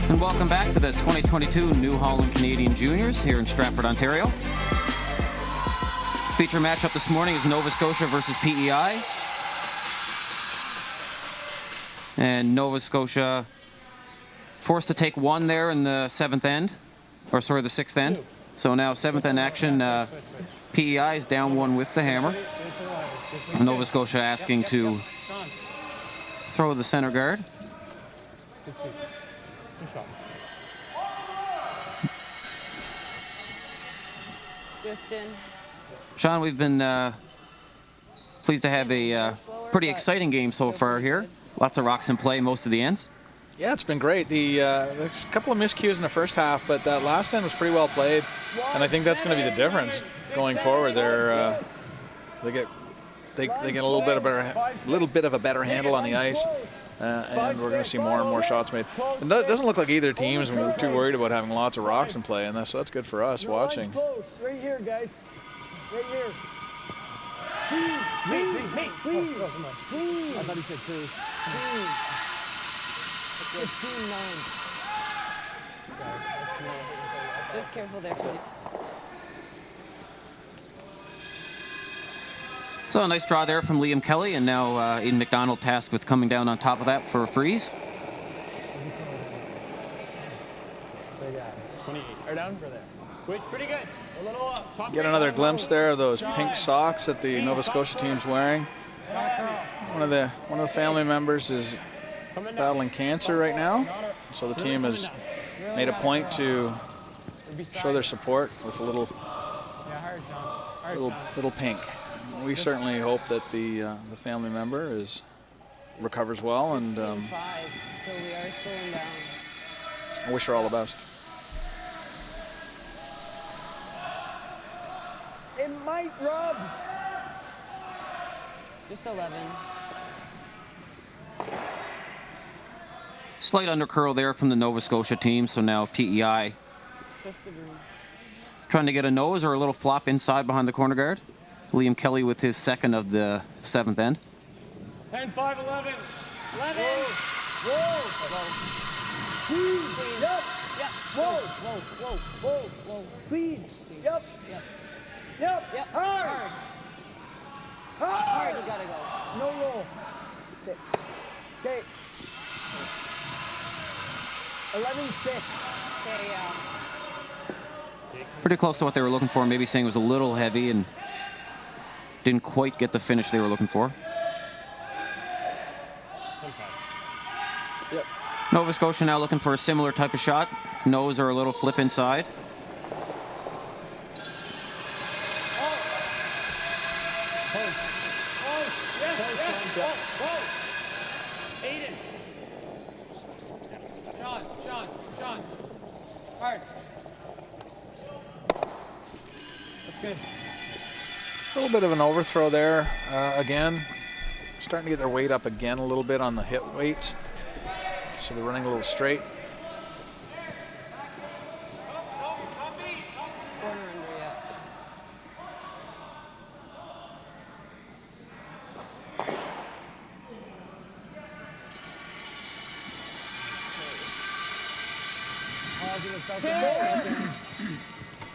And welcome back to the 2022 New Holland Canadian Juniors here in Stratford, Ontario. Feature matchup this morning is Nova Scotia versus PEI. And Nova Scotia forced to take 1 there in the 7th end, the 6th end. So now 7th end action, PEI is down 1 with the hammer. Nova Scotia asking to throw the center guard. Justin. Sean, we've been pleased to have a pretty exciting game so far here. Lots of rocks in play, most of the ends. Yeah, it's been great. There's a couple of miscues in the first half, but that last end was pretty well played, and I think that's going to be the difference going forward. They get they get a little bit of a better handle on the ice, and we're going to see more and more shots made. It doesn't look like either team is too worried about having lots of rocks in play, and so that's good for us watching. Close. Right here, guys. Right here. Please. I thought he said please. 15-9. Just careful there, please. So a nice draw there from Liam Kelly, and now Aiden McDonald tasked with coming down on top of that for a freeze. 28. Or down for there. Which pretty good. A little up. Top Get another glimpse there of those pink socks that the Nova Scotia team's wearing. One of the family members is battling cancer right now, so the team has made a point to show their support with a little pink. We certainly hope that the family member recovers well, and So we are slowing down. I wish her all the best. It might rub. Just 11. Slight undercurl there from the Nova Scotia team, so now PEI Just the room. trying to get a nose or a little flop inside behind the corner guard. Liam Kelly with his second of the 7th end. 10, 5, 11. 11. Whoa. Please. Yep. Yep. Whoa. Whoa. Please. Yep. Yep. Hard. Hard, you gotta go. No roll. Sit. Okay. 11-6. Okay, yeah. Pretty close to what they were looking for, maybe saying it was a little heavy and didn't quite get the finish they were looking for. Yep. Nova Scotia now looking for a similar type of shot. Nose or a little flip inside. Aiden. Sean. Hard. That's good. A little bit of an overthrow there again. Starting to get their weight up again a little bit on the hit weights. So they're running a little straight. Corner under yet.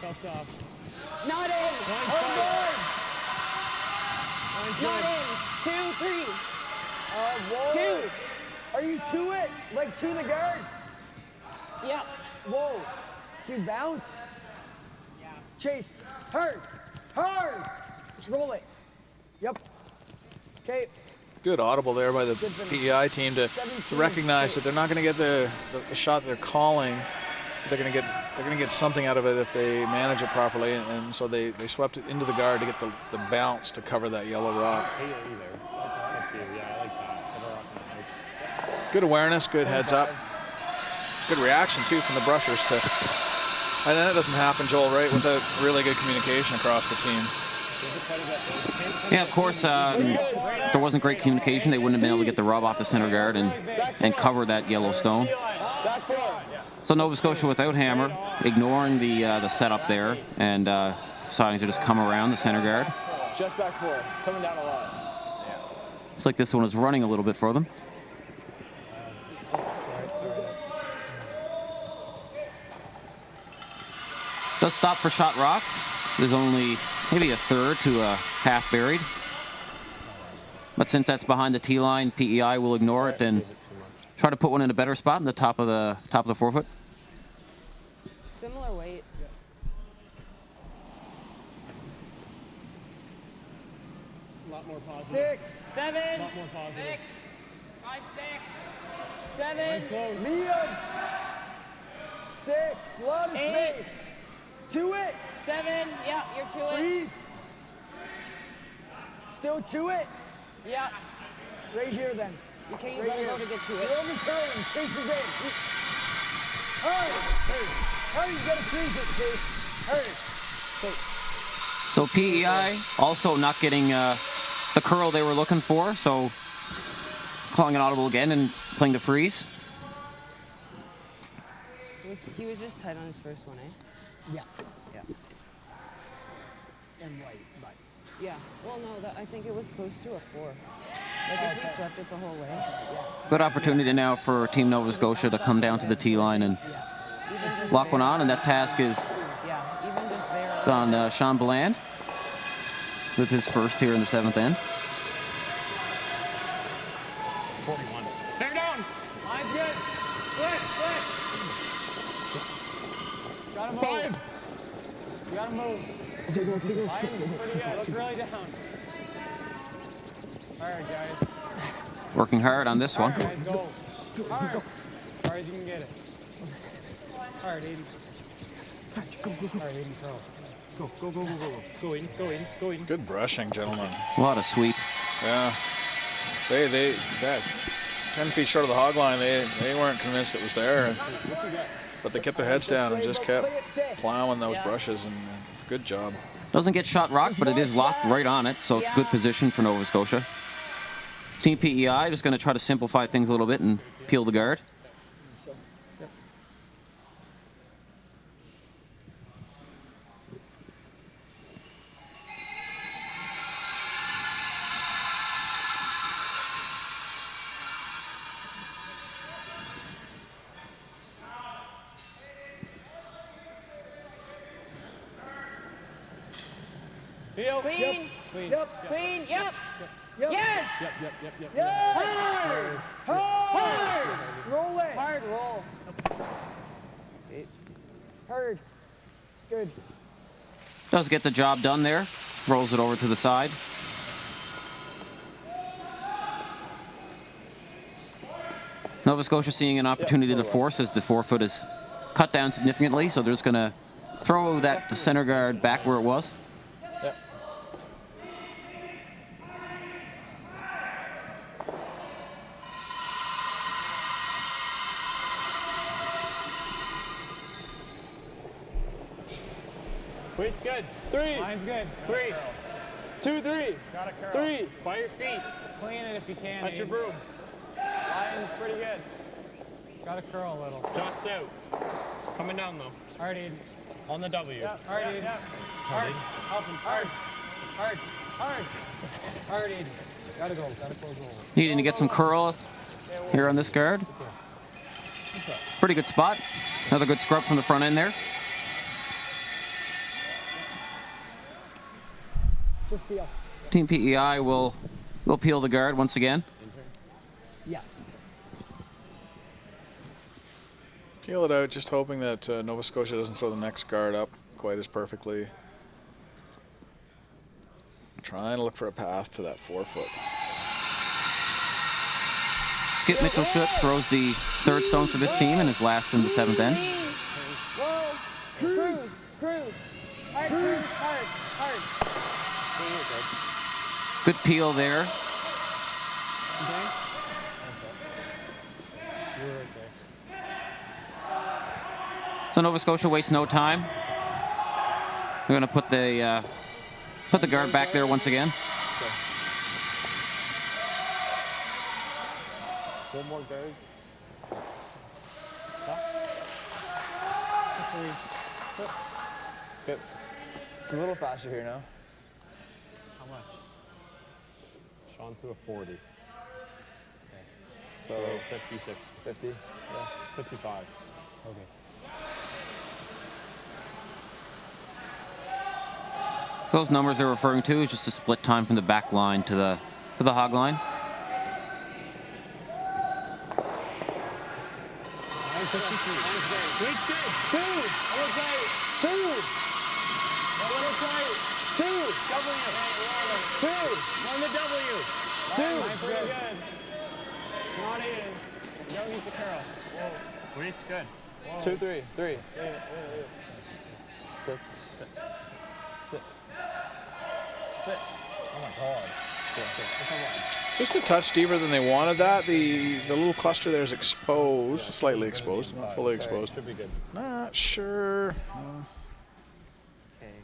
Tough job. Not in. Not in. 2, 3. Whoa. 2. Are you to it? Like to the guard? Yep. Whoa. You bounce. Chase. Hard. Roll it. Yep. Okay. Good audible there by the PEI team to recognize that they're not going to get the shot they're calling. They're going to get something out of it if they manage it properly, and so they swept it into the guard to get the bounce to cover that yellow rock. Good awareness, good heads up. Good reaction too from the brushers and that doesn't happen, Joel, right, without really good communication across the team. Yeah, of course, if there wasn't great communication, they wouldn't have been able to get the rub off the center guard and cover that yellow stone. So Nova Scotia without hammer, ignoring the setup there and deciding to just come around the center guard. Just back 4. Coming down a lot. Looks like this one is running a little bit for them. Does stop for shot rock. There's only maybe a third to a half buried. But since that's behind the tee line, PEI will ignore it and try to put one in a better spot in the top of the forefoot. Similar weight. A lot more positive. 6. 7. A lot more positive. 6. 5, 6. 7. Liam. 6. Lot of 8. space. To it. 7. Yeah, you're to it. Freeze. Still to it. Yeah. Right here then. Okay, you Right gotta here. go to get to You're it. overcurling. Chase is in. Hurry. Hurry, you gotta freeze it, Chase. Hurry. So PEI also not getting the curl they were looking for, so calling an audible again and playing the freeze. He was just tight on his first one, eh? Yeah. Yeah. And right, but Yeah. Well, no, I think it was close to a 4. Like if he swept it the whole way. Good opportunity now for Team Nova Scotia to come down to the tee line and Even just lock one there. on, and that task is Yeah. Even just there. on Sean Bland with his first here in the 7th end. 41. Stare down. Line's good. Split. Gotta move. 5. You gotta move. Line's pretty good. Look really down. All right, guys. Working hard on this one. All right, guys, go. Hard. Hard as you can get it. Hard, 80. Hard, 80 throw. Go. Go in. Good brushing, gentlemen. A lot of sweep. Yeah. They that 10 feet short of the hog line, they weren't convinced it was there. But they kept their heads down and just kept plowing those brushes, and good job. Doesn't get shot rock, but it is locked right on it, so it's good position for Nova Scotia. Team PEI just going to try to simplify things a little bit and peel the guard. Heel. Clean. Clean. Clean. Yep. Yep. Yes. Yes. Hard. Hard. Roll it. Hard roll. Hard. Good. Does get the job done there. Rolls it over to the side. Nova Scotia seeing an opportunity to force as the forefoot is cut down significantly, so they're just going to throw the center guard back where it was. Weight's good. 3. Line's good. 3. 2, 3. Got a curl. 3. By your feet. Clean it if you can. Touch your broom. Line's pretty good. Got to curl a little. Just out. Coming down though. Hard, Aiden. On the W. Yeah, hard, Aiden. Hard. Help him. Hard. Hard, Aiden. Gotta go. Gotta close over. Needing to get some curl here on this guard. Pretty good spot. Another good scrub from the front end there. Just peel. Team PEI will peel the guard once again. Yeah. Peel it out, just hoping that Nova Scotia doesn't throw the next guard up quite as perfectly. Trying to look for a path to that forefoot. Skip Mitchell-Shook throws the 3rd stone for this team and is last in the 7th end. Whoa. Cruise. Hard. Cruise. Hard. Good peel there. So Nova Scotia wastes no time. We're going to put the guard back there once again. One more guard. Good. It's a little faster here now. How much? Sean threw a 40. So 56. 50. Yeah. 55. Okay. Those numbers they're referring to is just a split time from the back line to the hog line. Weight's good. 2, 3. 3. 6. Oh my God. Just a touch deeper than they wanted that. The little cluster there is exposed, slightly exposed, not fully exposed. Should be good. Not sure.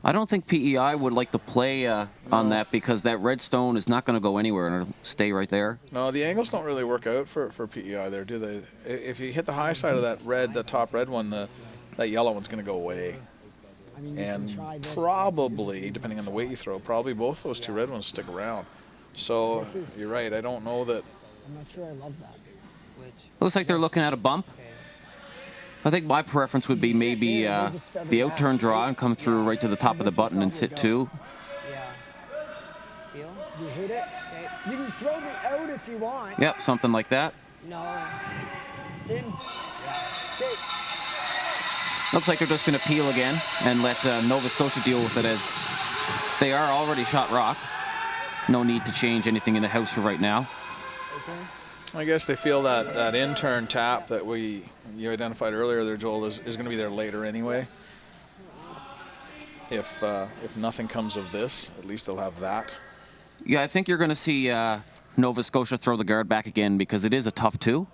I don't think PEI would like to play on that because that red stone is not going to go anywhere and it'll stay right there. No, the angles don't really work out for PEI there, do they? If you hit the high side of that red, the top red one, that yellow one's going to go away. I mean, And probably, depending on the weight you throw, probably both those two red ones stick around. So you're right. I don't know that. I'm not sure I love that. Looks like they're looking at a bump. I think my preference would be maybe the out-turn draw and come through right to the top of the button and sit 2. Yeah. Feel? You hit it. You can throw me out if you want. Yep, something like that. No. In. Okay. Looks like they're just going to peel again and let Nova Scotia deal with it as they are already shot rock. No need to change anything in the house for right now. I guess they feel that in-turn tap that you identified earlier there, Joel, is going to be there later anyway. If nothing comes of this, at least they'll have that. Yeah, I think you're going to see Nova Scotia throw the guard back again because it is a tough 2.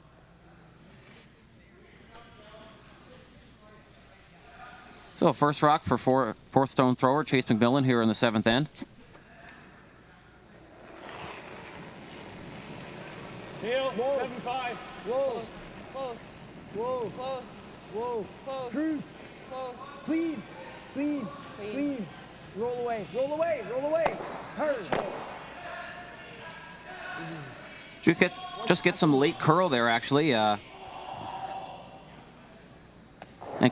So first rock for fourth stone thrower Chase McMillan here in the 7th end. Heel, Whoa. 7-5. Whoa. Close. Whoa. Close. Whoa. Close. Cruise. Close. Clean. Clean. Clean. Roll away. Roll away. Roll away. Hurry. Just get some late curl there, actually. And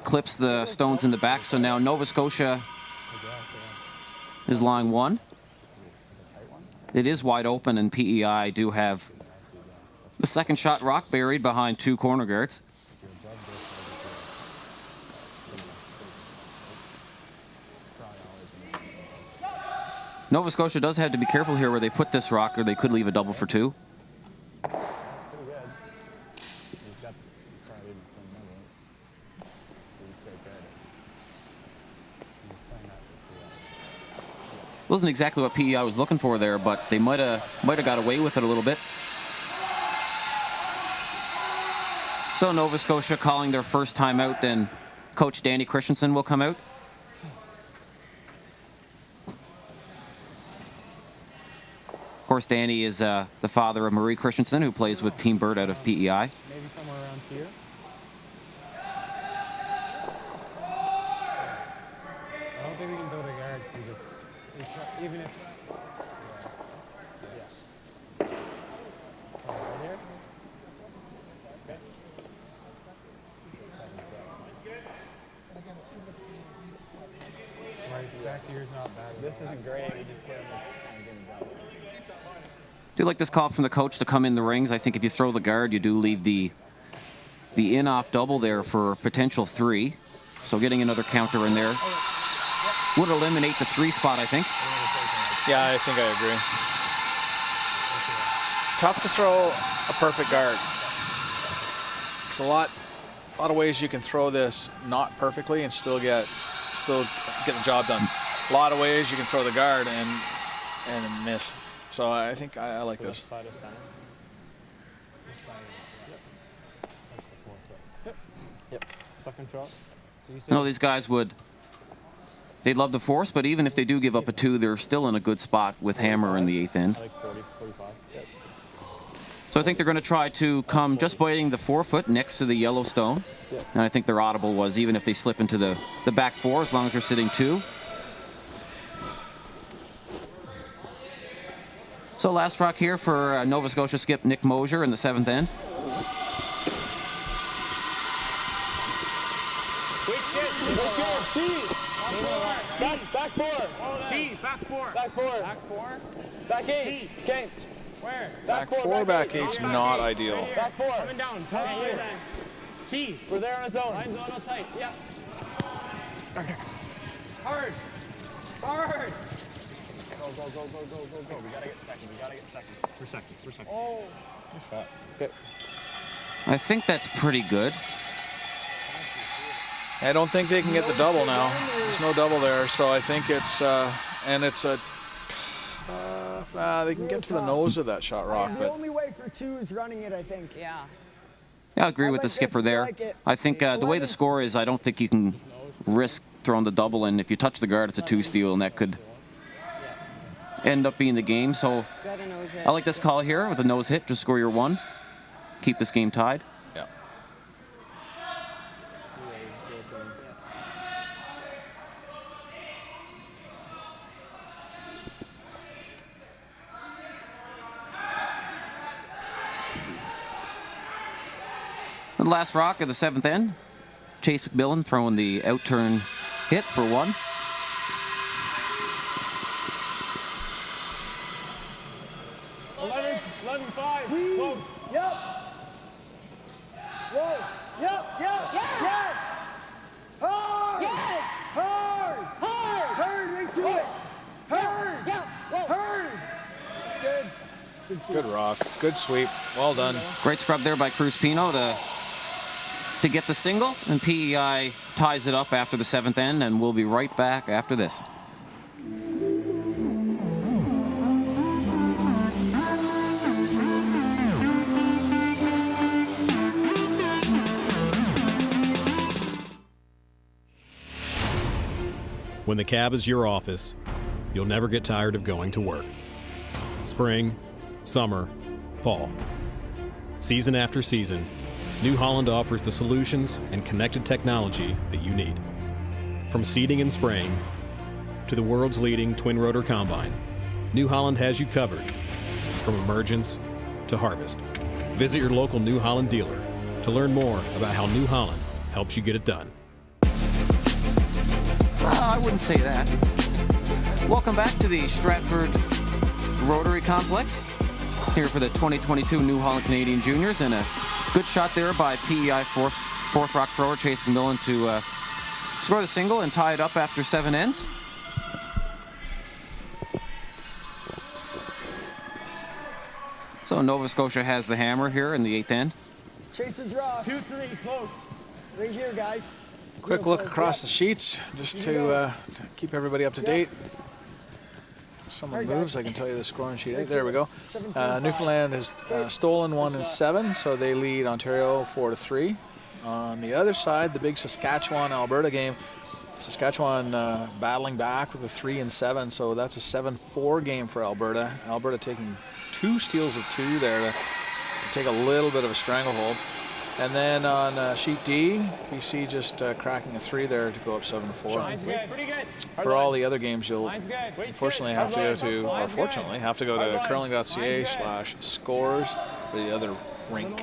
clips the stones in the back. So now Nova Scotia is line 1. It is wide open, and PEI do have the second shot rock buried behind 2 corner guards. Nova Scotia does have to be careful here where they put this rock, or they could leave a double for 2. Wasn't exactly what PEI was looking for there, but they might have got away with it a little bit. So Nova Scotia calling their first timeout, and Coach Danny Christensen will come out. Of course, Danny is the father of Marie Christensen, who plays with Team Bird out of PEI. Maybe somewhere around here. I don't think we can throw the guard. Even if. Yeah. Right here? Okay. Right back here's not bad. This isn't great. We just get him double. Do like this call from the coach to come in the rings. I think if you throw the guard, you do leave the in-off double there for potential 3. So getting another counter in there would eliminate the 3 spot, I think. Yeah, I think I agree. Tough to throw a perfect guard. There's a lot of ways you can throw this not perfectly and still get the job done. A lot of ways you can throw the guard and miss. So I think I like this. Yep. Second shot. No, these guys they'd love the force, but even if they do give up a 2, they're still in a good spot with hammer in the 8th end. I like 40, 45. Yep. So I think they're going to try to come just biting the 4-foot next to the yellow stone. Yep. And I think their audible was even if they slip into the back 4, as long as they're sitting 2. So last rock here for Nova Scotia skip Nick Mosier in the 7th end. Back 4. T. Back 4. Back 4. Back 4. Back 8. Kent. Where? Back 4, back 8's not ideal. Back 4. Coming down. T. We're there on his own. Line zone all tight. Yep. Hard. Hard. Go. We gotta get second. For second. Oh. Good shot. Okay. I think that's pretty good. I don't think they can get the double now. There's no double there, so I think it's and it's a. They can get to the nose of that shot rock, The but only way for 2 is running it, I think. Yeah. Yeah, I agree with like the this. skipper I there. like it. I think the way the score is, I don't think you can risk throwing the double, and if you touch the guard, it's a 2 steal, and that could end up being the game. So I like this call here with a nose hit. Just score your 1. Keep this game tied. Yeah. The last rock of the 7th end. Chase McMillan throwing the out-turn hit for 1. Close. Yep. Whoa. Yep. Yes. Hard. Yes. Hard. Hard. Right to it. Hard. Yeah. Whoa. Hard. Good. Good rock. Good sweep. Well done. Great scrub there by Cruz Pino to get the single, and PEI ties it up after the 7th end, and we'll be right back after this. When the cab is your office, you'll never get tired of going to work. Spring, summer, fall. Season after season, New Holland offers the solutions and connected technology that you need. From seeding and spraying to the world's leading twin-rotor combine, New Holland has you covered from emergence to harvest. Visit your local New Holland dealer to learn more about how New Holland helps you get it done. I wouldn't say that. Welcome back to the Stratford Rotary Complex, here for the 2022 New Holland Canadian Juniors, and a good shot there by PEI fourth rock thrower Chase McMillan to score the single and tie it up after 7 ends. So Nova Scotia has the hammer here in the 8th end. Chase is rough. 2-3, close. Right here, guys. Quick look across the sheets just to keep everybody up to date. Someone moves, I can tell you the scoring sheet. There we go. Newfoundland has stolen 1 and 7, so they lead Ontario 4-3. On the other side, the big Saskatchewan-Alberta game, Saskatchewan battling back with a 3 and 7, so that's a 7-4 game for Alberta. Alberta taking 2 steals of 2 there to take a little bit of a stranglehold. And then on sheet D, BC just cracking a 3 there to go up 7-4. Pretty good. For all the other games, you'll Mine's good. unfortunately have to go to, or fortunately, have to go to curling.ca/scores for the other rink.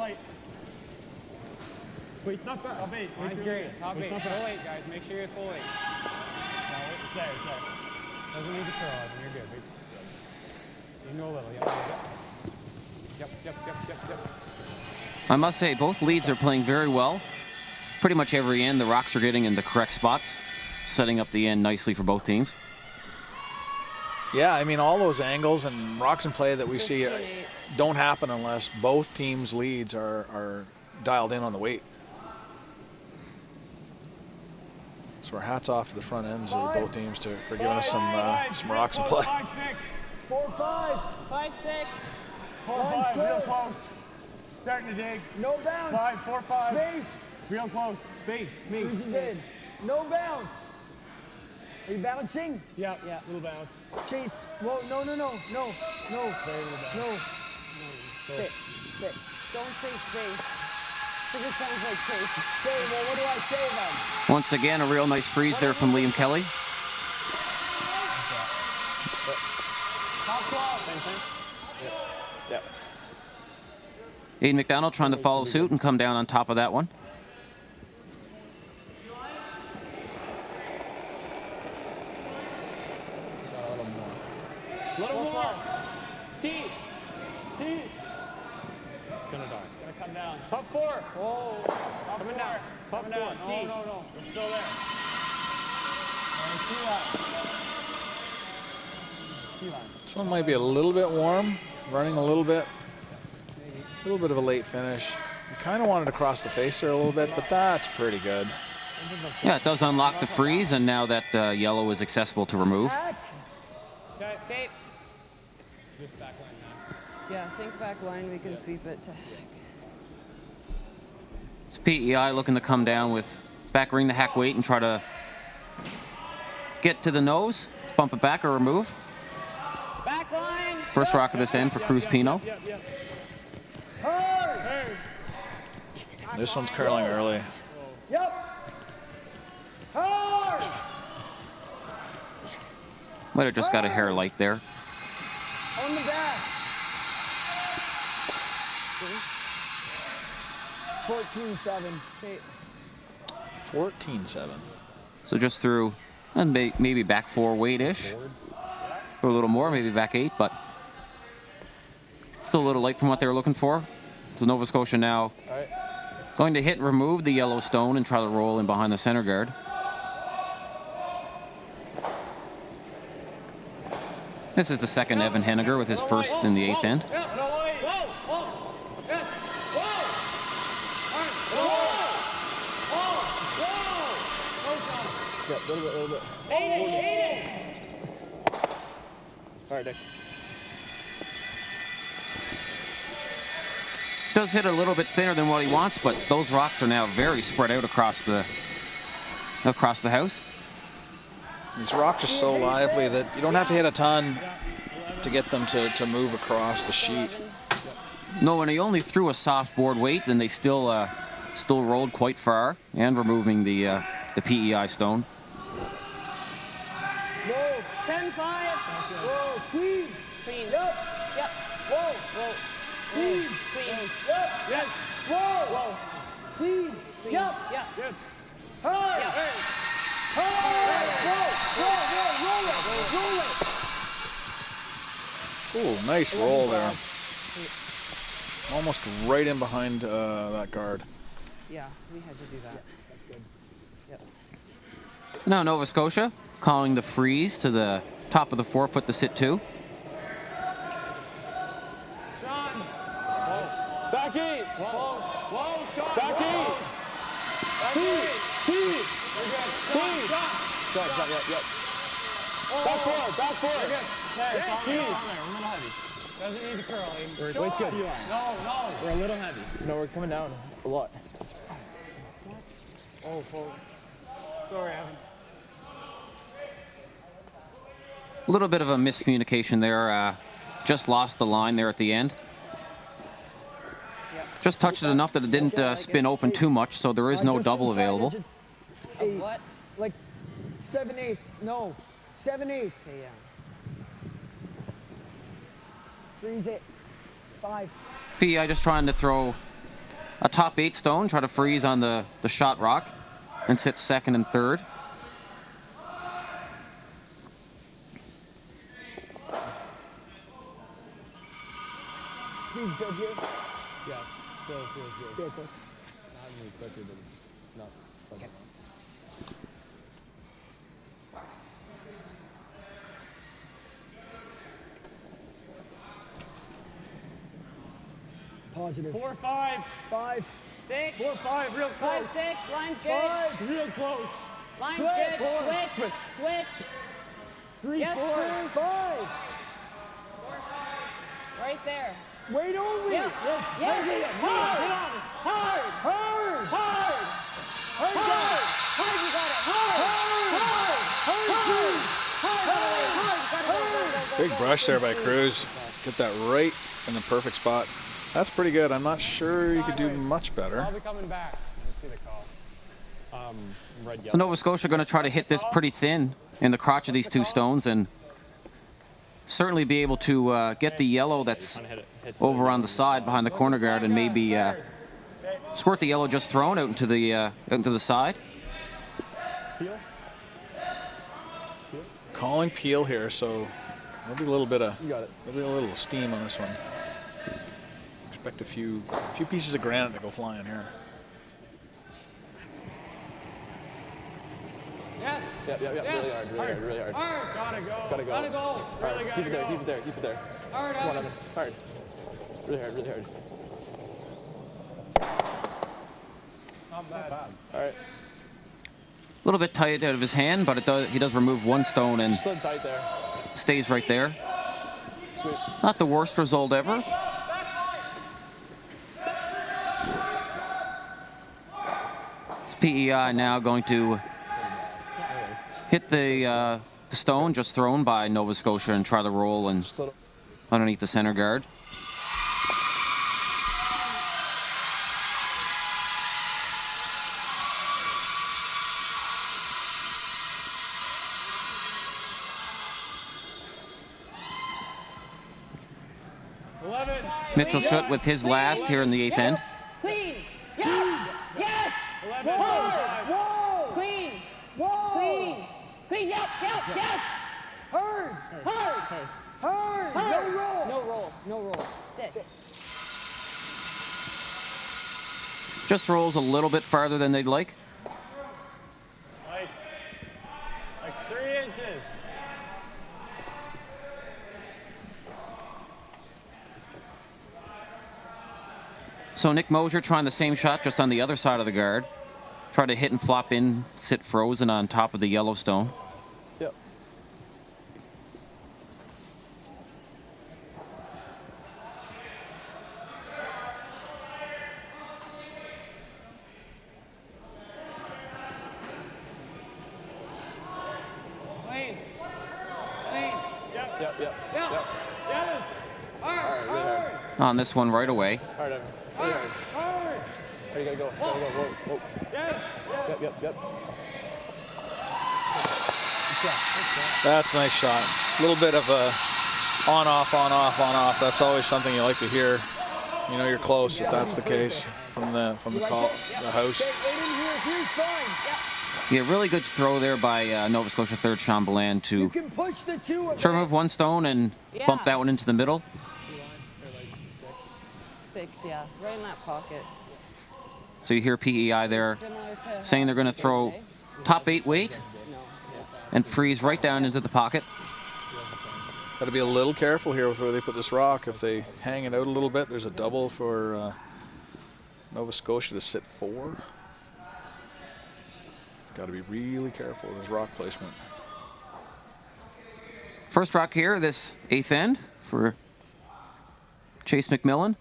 Wait, stop that. Top 8. Mine's great. Top 8. Full 8, guys. Make sure you're full 8. No, wait, it's there. Doesn't need to curl. You're good. Wait. You can go a little. Yep. I must say, both leads are playing very well. Pretty much every end, the rocks are getting in the correct spots, setting up the end nicely for both teams. Yeah, I mean, all those angles and rocks in play that we see don't happen unless both teams' leads are dialed in on the weight. So our hats off to the front ends of both teams for giving us some rocks in play. 4-5. 5-6. 4-5. Real close. Starting to dig. No bounce. 4-5. Space. Real close. Space. Me. Cruises in. No bounce. Are you bouncing? Yeah. Little bounce. Chase. Whoa, no. Very little bounce. Sit. Don't say space. Because it sounds like space. Say, well, what do I say then? Once again, a real nice freeze there from Liam Kelly. Top 12. Same thing. Yeah. Aiden McDonald trying to follow suit and come down on top of that one. A little more. T. Gonna come down. Top 4. Whoa. Coming down. Coming down. No. We're still there. This one might be a little bit warm, running a little bit of a late finish. We kind of wanted to cross the face there a little bit, but that's pretty good. Yeah, it does unlock the freeze, and now that yellow is accessible to remove. Okay. Just back line now. Yeah, think back line. We can sweep it to. It's PEI looking to come down with back ring the hack weight and try to get to the nose, bump it back or remove. Back line. First rock of this end for Cruz Pino. Hard. This one's curling early. Yep. Hard. Might have just got a hair light there. On the back. 14-7. 14-7. So just through, and maybe back 4 weight-ish. Or a little more, maybe back 8, but still a little light from what they were looking for. So Nova Scotia now going to hit and remove the yellow stone and try to roll in behind the center guard. This is the second Evan Henniger with his first in the 8th end. Yep, a little bit. All right, Nick. Does hit a little bit thinner than what he wants, but those rocks are now very spread out across the house. These rocks are so lively that you don't have to hit a ton to get them to move across the sheet. No, and he only threw a soft board weight, and they still rolled quite far, and removing the PEI stone. Whoa. 10-5. Whoa. Clean. Clean. Yep. Yep. Whoa. Whoa. Clean. Clean. Yep. Yes. Whoa. Whoa. Clean. Clean. Yep. Yep. Good. Hard. Yep. Hard. Roll. Roll. Roll it. Roll it. Ooh, nice roll there. Almost right in behind that guard. Yeah, we had to do that. Yep. Now Nova Scotia calling the freeze to the top of the forefoot to sit 2. Back eight. Whoa, Sean. Back eight. Key. Yep. Back four. Okay, it's on there. We're a little heavy. Doesn't need to curl. Weight's good. No. We're a little heavy. No, we're coming down a lot. Oh, sorry, Evan. A little bit of a miscommunication there. Just lost the line there at the end. Just touched it enough that it didn't spin open too much, so there is no double available. What? Like 7/8. No. 7/8. Okay, yeah. Freeze it. 5. PEI just trying to throw a top 8 stone, try to freeze on the shot rock, and sit 2nd and 3rd. Speed's good here. Yeah, still feels good. Still quick. Not really quicker, but not somehow. Positive. 4, 5. 5. 6. 4, 5, real close. 5, 6. Line's good. 5. Real close. Line's Switch. good. Four. Switch. 3, Yes, 4, 5. Right there. Wait only. Yep. Yes. Yes. Hard. Hard. Hard. Hard. Hard. Hard. Hard, you got it. Hard. Big brush there by Cruz. Get that right in the perfect spot. That's pretty good. I'm not sure you could do much better. I'll be coming back. Let's see the call. Red, So yellow. Nova Scotia going to try to hit this pretty thin in the crotch of these 2 stones and certainly be able to get the yellow that's over on the side behind the corner guard and maybe squirt the yellow just thrown out into the side. Calling peel here, so there'll be a little bit of there'll be a little steam on this one. Expect a few pieces of granite to go flying here. Yes. Yep. Yes. Really hard. Hard. Gotta go. Gotta go. Gotta go. Really gotta Keep it there. go. Keep it there. Hard, Come on, Evan. Evan. Hard. Really hard. Not bad. All right. A little bit tight out of his hand, but he does remove 1 stone and Slid tight there. stays right there. Sweet. Not the worst result ever. It's PEI now going to hit the stone just thrown by Nova Scotia and try to roll and underneath the center guard. Mitchell Schutt with his last here in the 8th end. Clean. Yes. Yes. Hard. Clean. Clean. Clean. Yep. Yes. Hard. No roll. No roll. 6. Just rolls a little bit farther than they'd like. Like 3 inches. So Nick Mosier trying the same shot just on the other side of the guard. Try to hit and flop in, sit frozen on top of the Yellowstone. Yep. Clean. Yep. Yep. Yes. Hard. Really hard. On this one right away. Hard, Evan. Really hard. Oh, you gotta go. Whoa. Yes. Yep. That's a nice shot. A little bit of a on-off. That's always something you like to hear. You know you're close if that's the case from the house. Yeah, really good throw there by Nova Scotia third Chamberlain to You can push the 2 try to remove one stone and bump that one into the middle. 6. Yeah. Right in that pocket. So you hear PEI there Similar to saying they're going to throw top 8 weight and freeze right down into the pocket. Got to be a little careful here with where they put this rock. If they hang it out a little bit, there's a double for Nova Scotia to sit 4. Got to be really careful with his rock placement. First rock here, this 8th end for Chase McMillan.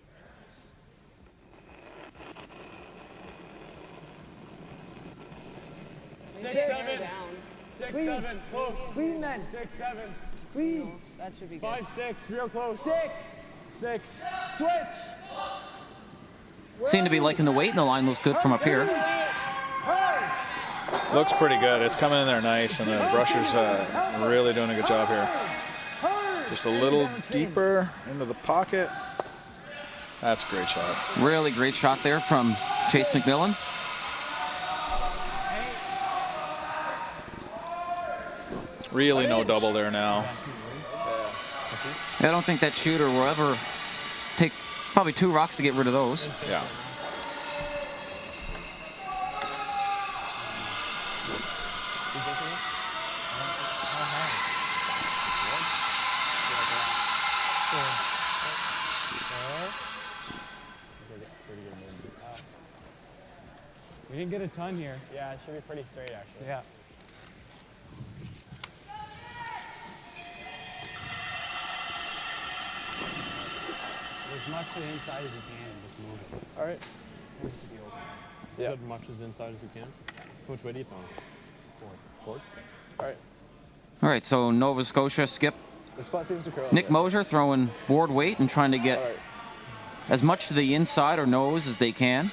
Clean. 7. Close. Clean then. 6, 7. Clean. That should be good. 5, 6. Real close. 6. 6. Switch. Seem to be liking the weight, and the line looks good from up here. Looks pretty good. It's coming in there nice, and the brusher's really doing a good job here. Just a little deeper into the pocket. That's a great shot. Really great shot there from Chase McMillan. Really no double there now. I don't think that shooter will ever take probably 2 rocks to get rid of those. Yeah. We didn't get a ton here. Yeah, it should be pretty straight actually. Yeah. As much to the inside as you can and just move it. All right. Yeah. As much as inside as you can. Which way do you throw it? Forward. All right. All right, so Nova Scotia skip. The spot seems to curl. Nick Mosier throwing board weight and trying to get as much to the inside or nose as they can.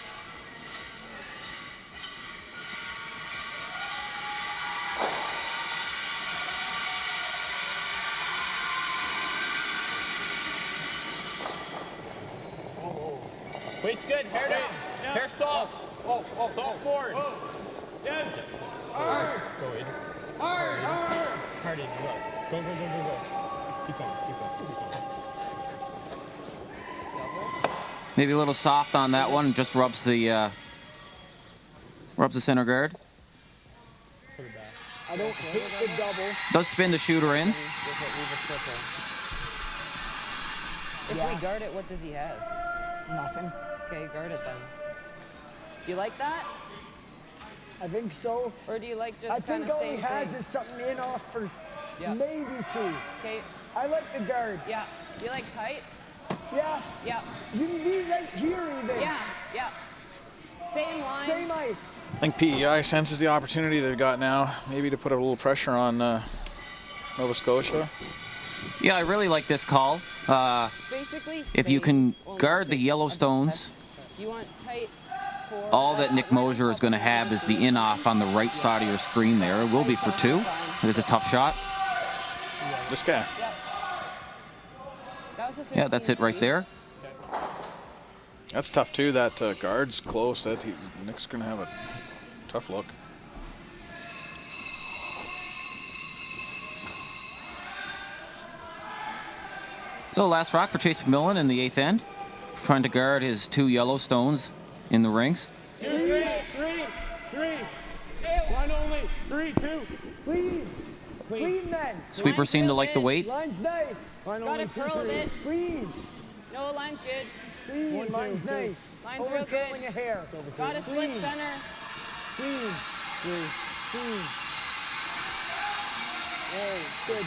Weight's good. Hair down. Hair soft. Soft forward. Yes. Hard. Go in. Hard. Hard in. Go. Keep going. Maybe a little soft on that one. Just rubs the center guard. I don't hit the double. Does spin the shooter in. If we guard it, what does he have? Nothing. Okay, guard it then. Do you like that? I think so. Or do you like just I kind think of all he same has thing? is something in off for Yeah. maybe 2. Okay, I like the guard. yeah. Do you like tight? Yeah. Yeah. You can be right here even. Yeah. Same line. Same ice. think PEI senses the opportunity they've got now, maybe to put a little pressure on Nova Scotia. Yeah, I really like this call. Basically, If you can guard the Yellowstones, you want tight core. all that Nick Mosier is going to have is the in-off on the right side of your screen there. It will be for 2. It is a tough shot. This guy. Yeah, that's it right there. That's tough too. That guard's close. Nick's going to have a tough look. So last rock for Chase McMillan in the 8th end, trying to guard his 2 Yellowstones in the rings. 2, 3, 3. One only. 3, 2. Clean. Clean, men. Sweeper seemed to like the weight. Line's nice. One Got only. it 2, curled 3. it. Clean. No, line's good. Clean. One, Line's two, two. nice. Line's real good. Curling a hair. Got a split Clean. center. Clean. Clean. Oh, good.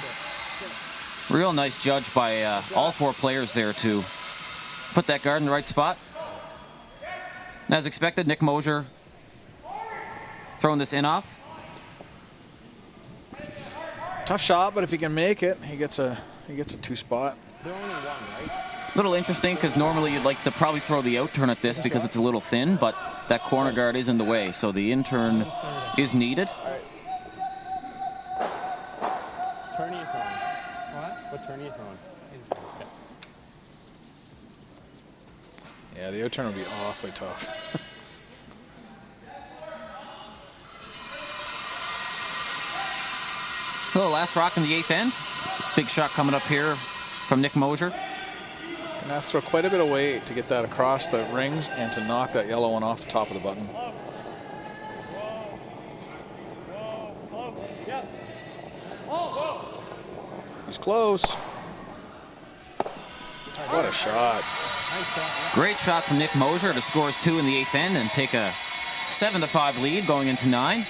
Real nice judge by all 4 players there to put that guard in the right spot. And as expected, Nick Mosier throwing this in-off. Tough shot, but if he can make it, he gets a 2 spot. They're only 1, right? A little interesting because normally you'd like to probably throw the out turn at this because it's a little thin, but that corner guard is in the way, so the in turn is needed. Turn are you throwing? What turn are you throwing? Yeah, the out turn would be awfully tough. So last rock in the 8th end. Big shot coming up here from Nick Mosier. Gonna have to throw quite a bit of weight to get that across the rings and to knock that yellow one off the top of the button. He's close. What a shot. Great shot from Nick Mosier to score his 2 in the 8th end and take a 7-5 lead going into 9.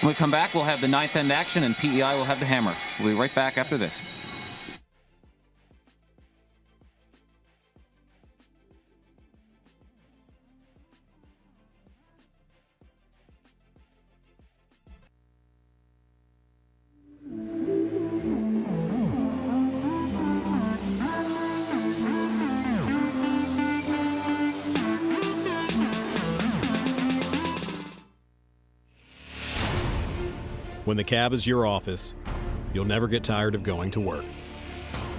When we come back, we'll have the 9th end action and PEI will have the hammer. We'll be right back after this. When the cab is your office, you'll never get tired of going to work.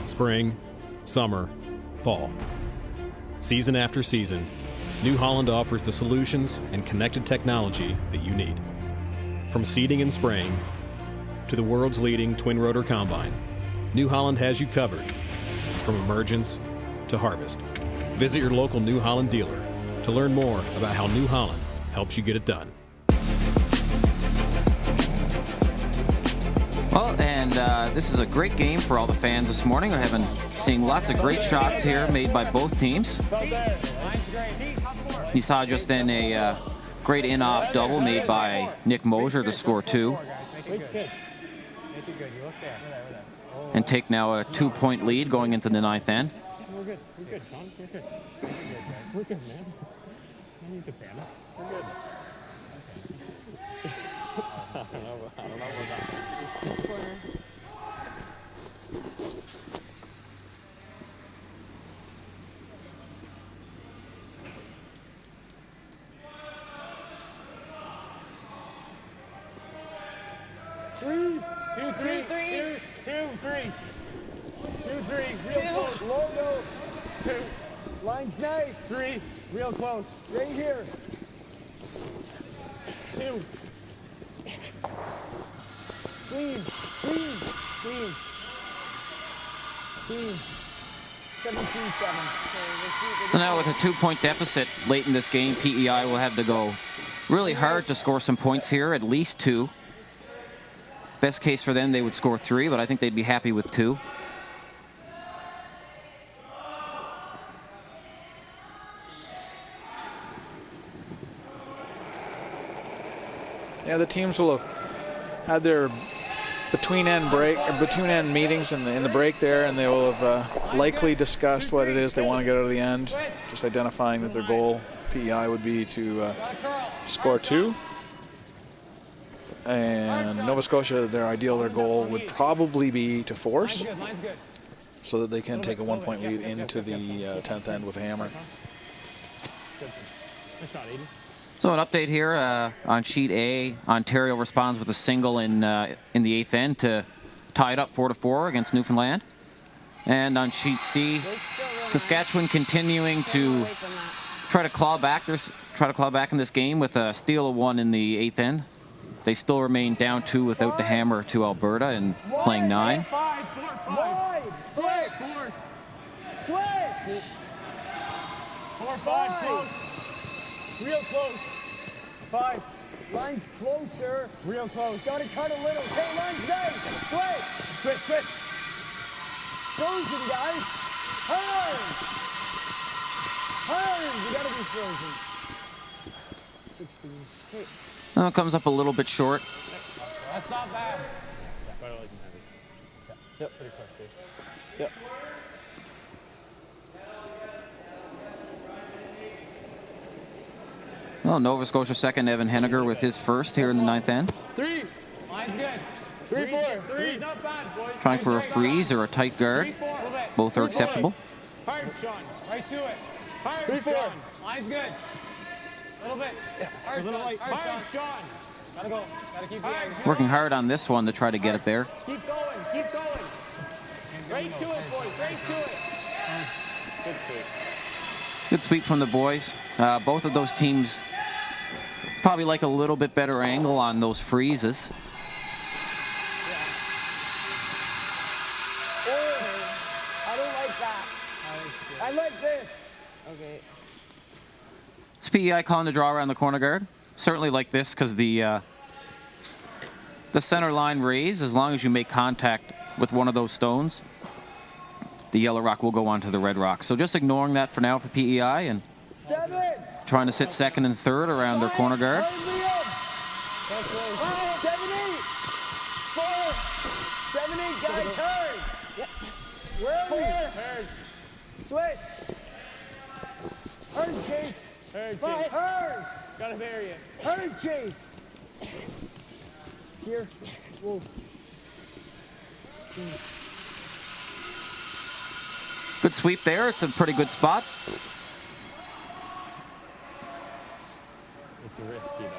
Spring, summer, fall. Season after season, New Holland offers the solutions and connected technology that you need. From seeding and spraying to the world's leading twin-rotor combine, New Holland has you covered from emergence to harvest. Visit your local New Holland dealer to learn more about how New Holland helps you get it done. Well, and this is a great game for all the fans this morning. We're seeing lots of great shots here made by both teams. You saw just then a great in-off double made by Nick Mosier to score 2. And take now a 2-point lead going into the 9th end. We're good, Sean. We're good. We're good, man. I need to ban it. We're good. I don't know about that. Real close. Logo. 2. Line's nice. 3. Real close. Right here. 2. Clean. 17-7. So now with a 2-point deficit late in this game, PEI will have to go really hard to score some points here, at least 2. Best case for them, they would score 3, but I think they'd be happy with 2. Yeah, the teams will have had their between end meetings in the break there, and they will have likely discussed what it is they want to get out of the end, just identifying that their goal PEI would be to score 2. And Nova Scotia, their goal would probably be to force, so that they can take a 1-point lead into the 10th end with a hammer. So an update here on sheet A. Ontario responds with a single in the 8th end to tie it up 4-4 against Newfoundland. And on sheet C, Saskatchewan continuing to try to claw back in this game with a steal of 1 in the 8th end. They still remain down 2 without the hammer to Alberta and playing 9. Wide. Switch. 4-5, close. Real close. 5. Line's closer. Real close. Gotta cut a little. Okay, line's nice. Switch. Frozen, guys. Hard. You gotta be frozen. 16. Hey. It comes up a little bit short. That's not bad. Yep, pretty close, dude. Yep. Well, Nova Scotia second, Evan Henniger with his first here in the 9th end. 3. Line's good. 3-4. 3. Not bad, boys. Trying for a freeze or a tight guard. Both are acceptable. Hard, Sean. Right to it. Hard, 3-4. Sean. Line's good. A little bit. Hard, Sean. Hard, Sean. Gotta go. Gotta keep going. Working hard on this one to try to get it there. Keep going. Right to it, boys. Right to it. Good sweep. Good sweep from the boys. Both of those teams probably like a little bit better angle on those freezes. I don't like that. I like this. Okay. Is PEI calling the draw around the corner guard? Certainly like this because the center line raise, as long as you make contact with one of those stones, the yellow rock will go onto the red rock. So just ignoring that for now for PEI and 7. trying to sit second and third around their corner guard. 7, 8. 4. 7, 8, guys. Hard. Yep. Where are we? Hard. Switch. Hard, Chase. Hard. Gotta bury it. Hard, Chase. Here. Whoa. Good sweep there. It's a pretty good spot. It's risky, though.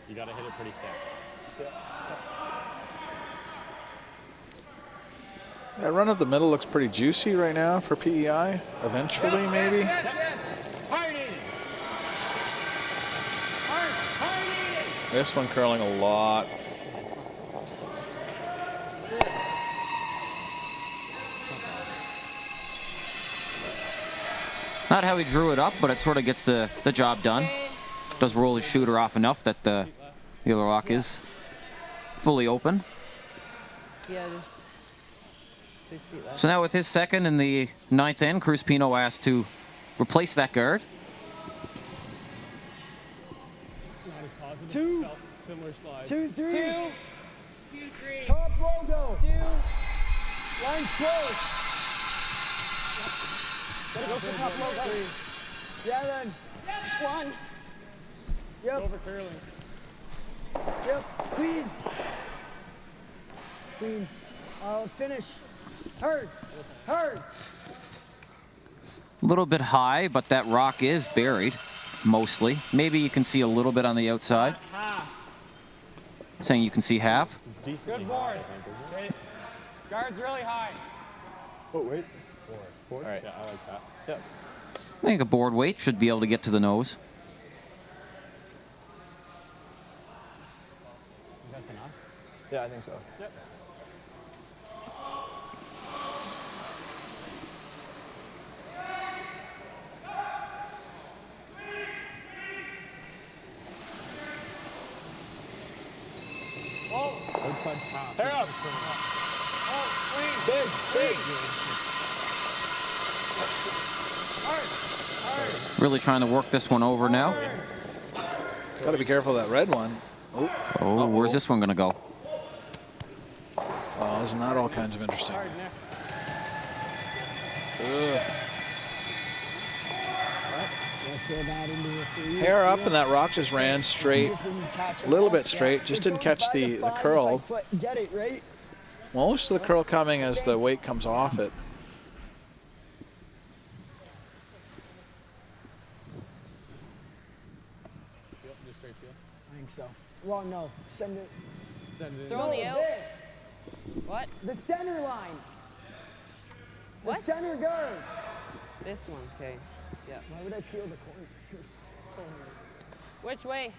You gotta hit it pretty thick. That run up the middle looks pretty juicy right now for PEI. Eventually, maybe. Yes. Hard eating. Hard eating. This one curling a lot. Not how he drew it up, but it sort of gets the job done. Does roll his shooter off enough that the yellow rock is fully open. Yeah, just 6 feet left. So now with his second in the 9th end, Cruz Pino asked to replace that guard. Two. Similar slide. 2, 3. 2, 3. Top logo. 2. Line's close. Gotta go for top logo. Yeah, then. 1. Yep. Over curling. Yep. Clean. Finish. Hard. A little bit high, but that rock is buried, mostly. Maybe you can see a little bit on the outside. Saying you can see half. Good board. Okay. Guard's really high. Oh, wait. 4. All right. Yeah, I like that. Yep. I think a board weight should be able to get to the nose. That's enough. Yeah, I think so. Yep. Hair up. Big. Really trying to work this one over now. Got to be careful of that red one. Oh, where's this one going to go? Oh, isn't that all kinds of interesting? Hard, Nick. Ugh. Hair up, and that rock just ran straight, a little bit straight, just didn't catch the curl. Get it, right? Most of the curl coming as the weight comes off it. I think so. Well, no. Send it. Throw in the out. This. What? The center line. What? The center guard. This one, okay. Yeah. Why would I peel the corner? Which way?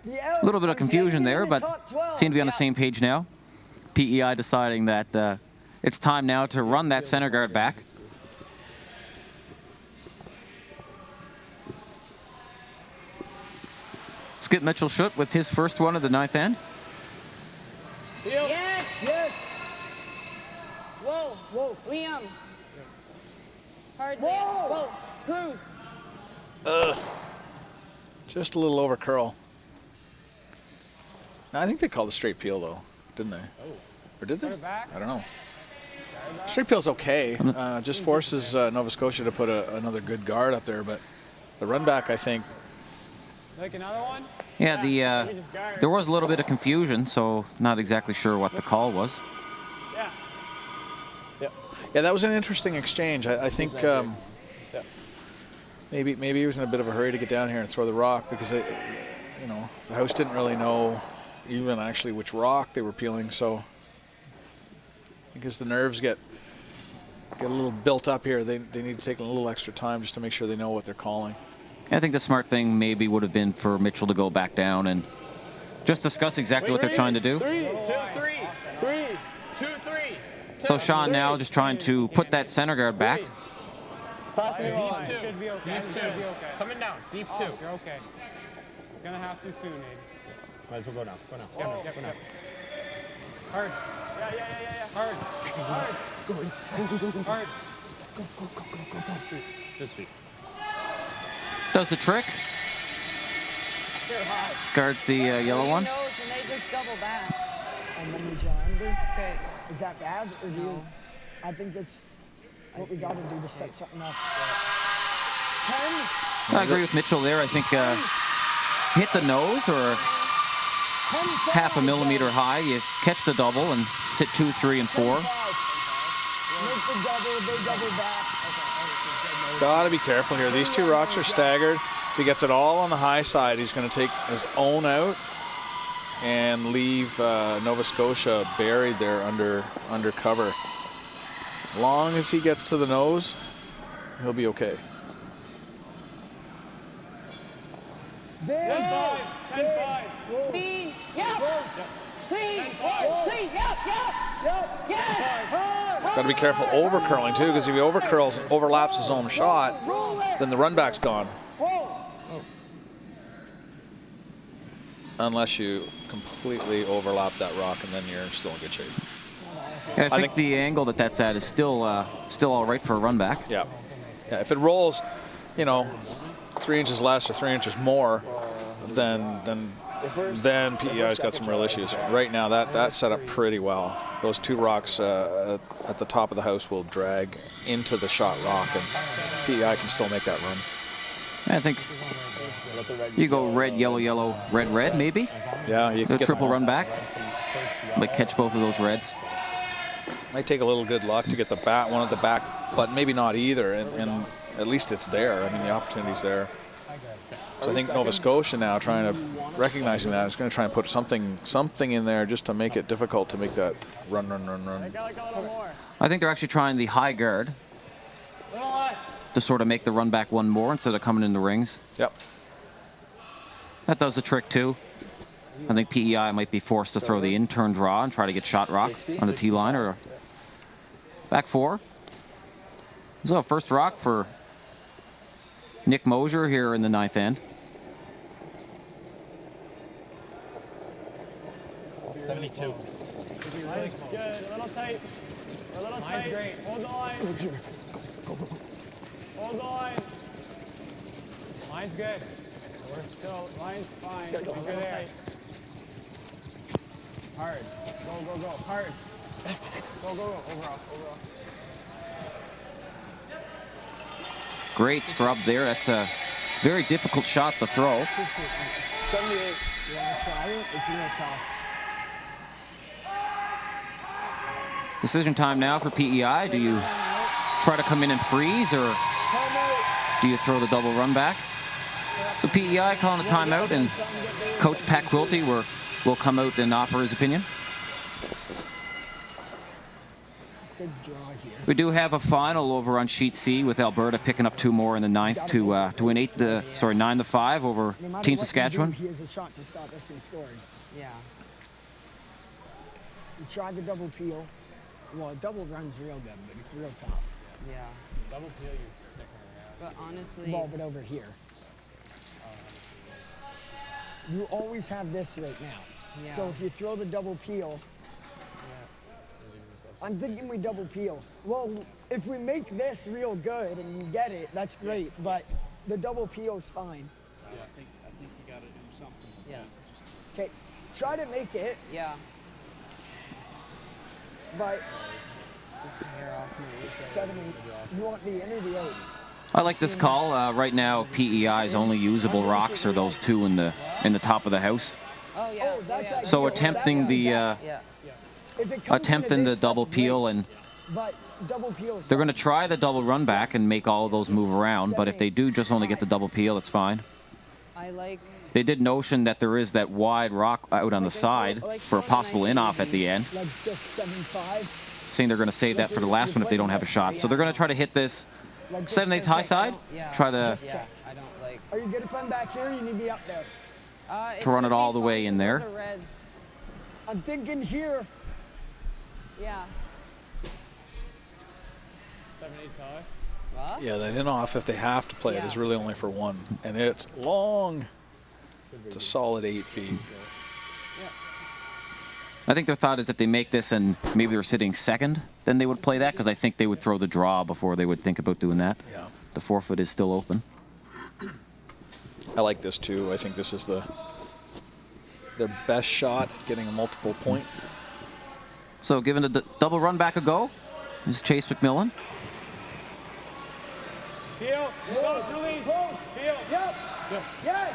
A little bit of confusion there, but seem to be on the same page now. PEI deciding that it's time now to run that center guard back. Skip Mitchell-Schutt with his first one of the ninth end. Yes! Yes. Whoa! Whoa. Liam! Hard, Whoa. Liam. Whoa! Cruz! Just a little over curl. I think they called a straight peel though, didn't they? Or did they? Put it back. I don't know. Straight peel's okay. Just forces Nova Scotia to put another good guard up there, but the run back, I think. Like another one? Yeah, there was a little bit of confusion, so not exactly sure what the call was. Yeah, that was an interesting exchange. I think maybe he was in a bit of a hurry to get down here and throw the rock because the house didn't really know even actually which rock they were peeling. So because the nerves get a little built up here, they need to take a little extra time just to make sure they know what they're calling. I think the smart thing maybe would have been for Mitchell to go back down and just discuss exactly what they're trying to do. 3, 2, 3. 3, 2, 3. So Sean now just trying to put that center guard back. Deep 2. Should be okay. Deep 2. Should be okay. Coming down. Deep 2. You're okay. You're gonna have to soon, Aiden. Might as well go now. Go now. Go now. Hard. Yeah. Hard. Hard. Go. This feet. Does the trick. Guards the yellow one. And they just double back. And then we go under. Okay. Is that bad, or do you? I think it's what we got to do to set something up. 10. I agree with Mitchell there. I think hit the nose or half a millimeter high. You catch the double and sit 2, 3, and 4. Make the double, they double back. Got to be careful here. These two rocks are staggered. If he gets it all on the high side, he's going to take his own out and leave Nova Scotia buried there under cover. As long as he gets to the nose, he'll be okay. 10-5. 10-5. Clean. Yep. Clean. Clean. Yep. Yes. Got to be careful over curling too, because if he overlaps his own shot, then the run back's gone. Unless you completely overlap that rock, and then you're still in good shape. Yeah, I think the angle that's at is still all right for a run back. Yeah. If it rolls, 3 inches less or 3 inches more, then PEI's got some real issues. Right now, that's set up pretty well. Those two rocks at the top of the house will drag into the shot rock, and PEI can still make that run. I think you go red, yellow, yellow, red, red, maybe. Yeah, you can a get triple run back. Like catch both of those reds. Might take a little good luck to get the one at the back, but maybe not either. And at least it's there. I mean, the opportunity's there. So I think Nova Scotia now recognizing that is going to try and put something in there just to make it difficult to make that run. I think they're actually trying the high guard to sort of make the run back one more instead of coming in the rings. Yep. That does the trick too. I think PEI might be forced to throw the in-turn draw and try to get shot rock on the tee line or back 4. So first rock for Nick Mosier here in the ninth end. 72. Nice. Good. A little tight. A little tight. Great. Hold the line. Hold the line. Line's good. We're still. Line's fine. You're good there. Hard. Go. Hard. Go. Overall. Great scrub there. That's Very difficult shot to throw. 78. You want to try it? It's real tough. Decision time now for PEI. Do you try to come in and freeze, or do you throw the double run back? So PEI calling a timeout, and Coach Pat Quilty will come out and offer his opinion. Good draw here. We do have a final over on sheet C with Alberta picking up 2 more in the 9th to win 9-5 over No matter Team what Saskatchewan. you do, he has a shot to stop us from scoring. Yeah. You try the double peel. Well, a double run's real good, but it's real tough. Yeah. Double peel, you're sticking around. But honestly, Well, but over here. You always have this right now. Yeah. So if you throw the double peel, I'm thinking we double peel. Well, if we make this real good and you get it, that's great, but the double peel's fine. Yeah, I think you gotta do something. yeah. Okay, try to make it, Yeah. but Hair off me. 7, 8. You want the in or the out? I like this call. Right now, PEI's only usable rocks are those 2 in the top of the house. Oh yeah. Oh, that's ideal. So attempting the Yeah. If it comes attempting in a the big, double that's peel, great, and but double peel. they're going to try the double run back and make all of those move around. But if they do just only get the double peel, it's fine. I like. They did notion that there is that wide rock out on the side for a possible in-off at the end, Like just 7-5. saying they're going to save that for the last one if they don't have a shot. So they're going to try to hit this Like 7/8 high side, Yeah. try to Yeah. I don't like. Are you good if I'm back here? You need me up there. It's to run it gonna all be the way fine in for there. the Reds. I'm thinking here. Yeah. 7/8 high. What? Yeah, that in-off, if they have to play it, is really only for 1. And it's long. It's a solid 8 feet. I think their thought is if they make this and maybe they're sitting second, then they would play that, because I think they would throw the draw before they would think about doing that. Yeah. The 4-foot is still open. I like this too. I think this is their best shot at getting a multiple point. So giving the double run back a go is Chase McMillan. Peel. Go, Julie. Close. Peel. Yep. Yep. Yes.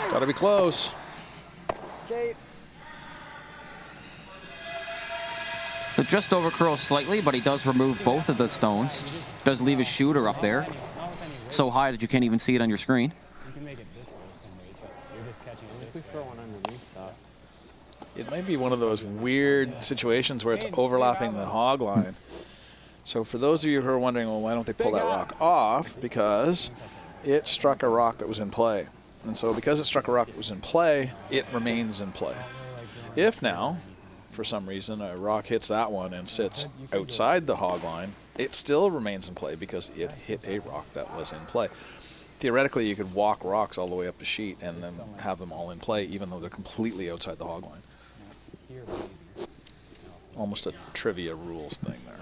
Got to be close. Okay. So just over curls slightly, but he does remove both of the stones. Does leave his shooter up there, so high that you can't even see it on your screen. You can make it this way somebody, but you're just catching it. If we throw one underneath that. It might be one of those weird situations where it's overlapping the hog line. So for those of you who are wondering, well, why don't they pull that rock off? Because it struck a rock that was in play. And so because it struck a rock that was in play, it remains in play. If now, for some reason, a rock hits that one and sits outside the hog line, it still remains in play because it hit a rock that was in play. Theoretically, you could walk rocks all the way up the sheet and then have them all in play, even though they're completely outside the hog line. Almost a trivia rules thing there.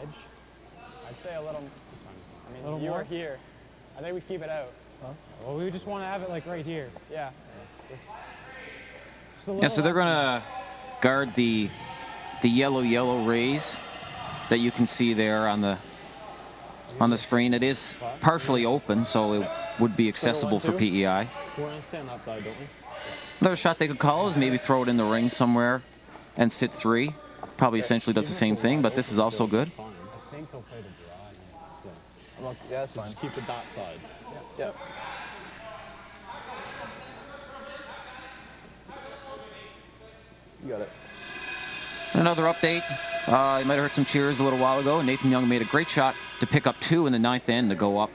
Edge? I'd say a little. I mean, you were here. I think we keep it out. Huh? Well, we just want to have it like right here. Yeah. Yeah, so they're going to guard the yellow rays that you can see there on the screen. It is partially open, so it would be accessible for PEI. We want to stand outside, don't we? Another shot they could call is maybe throw it in the ring somewhere and sit 3. Probably essentially does the same thing, but this is also good. I think he'll play the draw. Yeah, that's fine. Keep the dot side. Yep. You got it. Another update. You might have heard some cheers a little while ago. Nathan Young made a great shot to pick up 2 in the 9th end to go up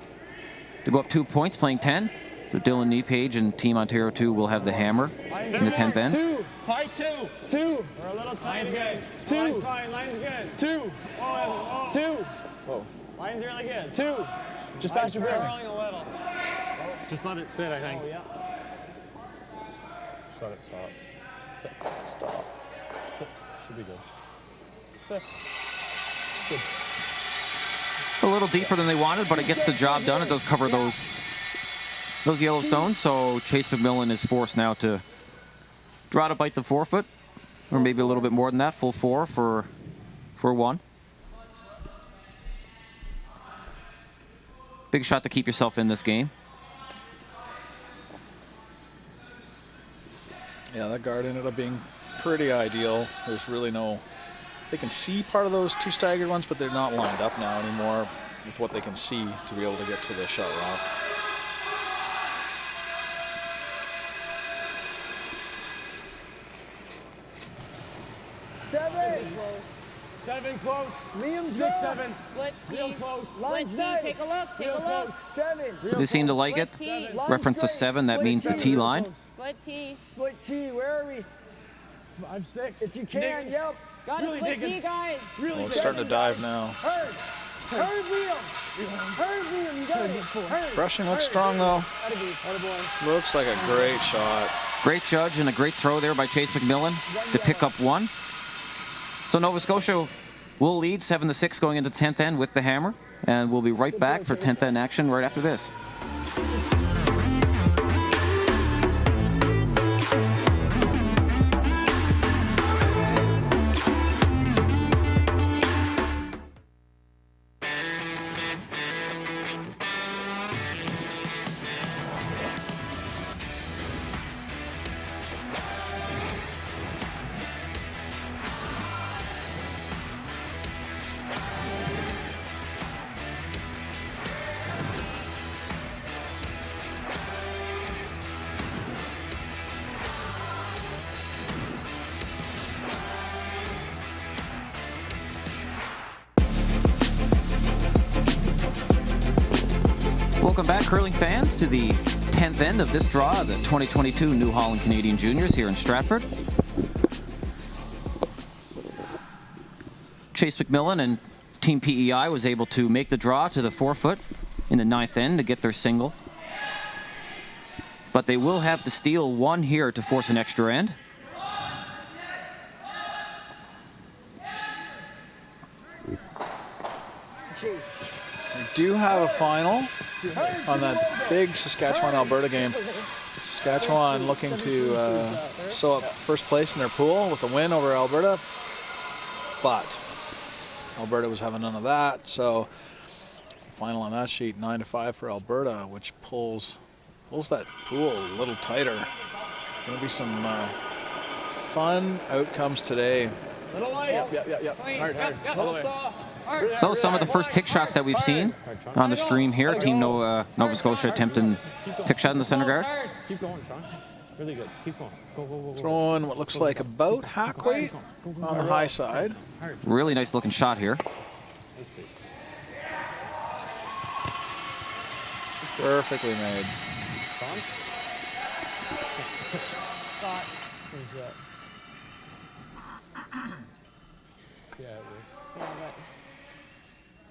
2 points, playing 10. So Dylan Nepage and Team Ontario 2 will have the hammer in the 10th end. 2. High 2. 2. We're a little tight again. 2. Line's fine. Line's good. 2. Oh, 2. Whoa. Line's really good. 2. Just pass your bearing. Curling a little. Just let it sit, I think. Oh, yeah. Just let it stop. Sit. Stop. Sit. Should be good. Sit. A little deeper than they wanted, but it gets the job done. It does cover those yellow stones, so Chase McMillan is forced now to draw to bite the 4-foot. or maybe a little bit more than that, full 4 for 1. Big shot to keep yourself in this game. Yeah, that guard ended up being pretty ideal. There's really no... They can see part of those 2 staggered ones, but they're not lined up now anymore with what they can see to be able to get to the shot rock. Seven close. Liam's 6-7. Split Real T. close. Split Line's T. nice. Take a look. Take Real a look. close. 7. They seem to like it. Split T. Reference to 7, that means the T line. Split T. Split T. Where are we? 5-6. If you can, yep. Got to split T, guys. Well, it's starting to dive now. Hurd, Liam. Hurd, Liam. You got it. Hurd. Brushing looks strong, though. Looks like a great shot. Great judge and a great throw there by Chase McMillan to pick up 1. So Nova Scotia will lead 7-6 going into 10th end with the hammer. And we'll be right back for 10th end action right after this. Welcome back, curling fans, to the 10th end of this draw, the 2022 New Holland Canadian Juniors here in Stratford. Chase McMillan and Team PEI was able to make the draw to the 4-foot in the 9th end to get their single. But they will have to steal 1 here to force an extra end. We do have a final on that big Saskatchewan-Alberta game. Saskatchewan looking to sew up first place in their pool with a win over Alberta, but Alberta was having none of that, so final on that sheet, 9-5 for Alberta, which pulls that pool a little tighter. Going to be some fun outcomes today. Little light. Yep. Hard. So some of the first tick shots that we've seen on the stream here. Team Nova Scotia attempting tick shot in the center guard. Keep going, Sean. Really good. Keep going. Go. Throwing what looks like about hack weight on the high side. Really nice looking shot here. Perfectly made. Yeah,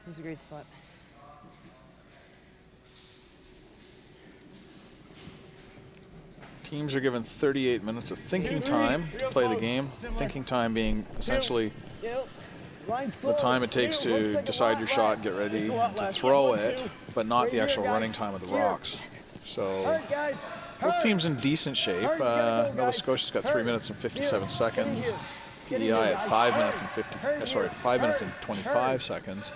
It was a great spot. Teams are given 38 minutes of thinking time to play the game. Thinking time being essentially the time it takes to decide your shot, get ready to throw it, but not the actual running time of the rocks. So both teams in decent shape. Nova Scotia's got 3 minutes and 57 seconds. PEI at 5 minutes and 25 seconds.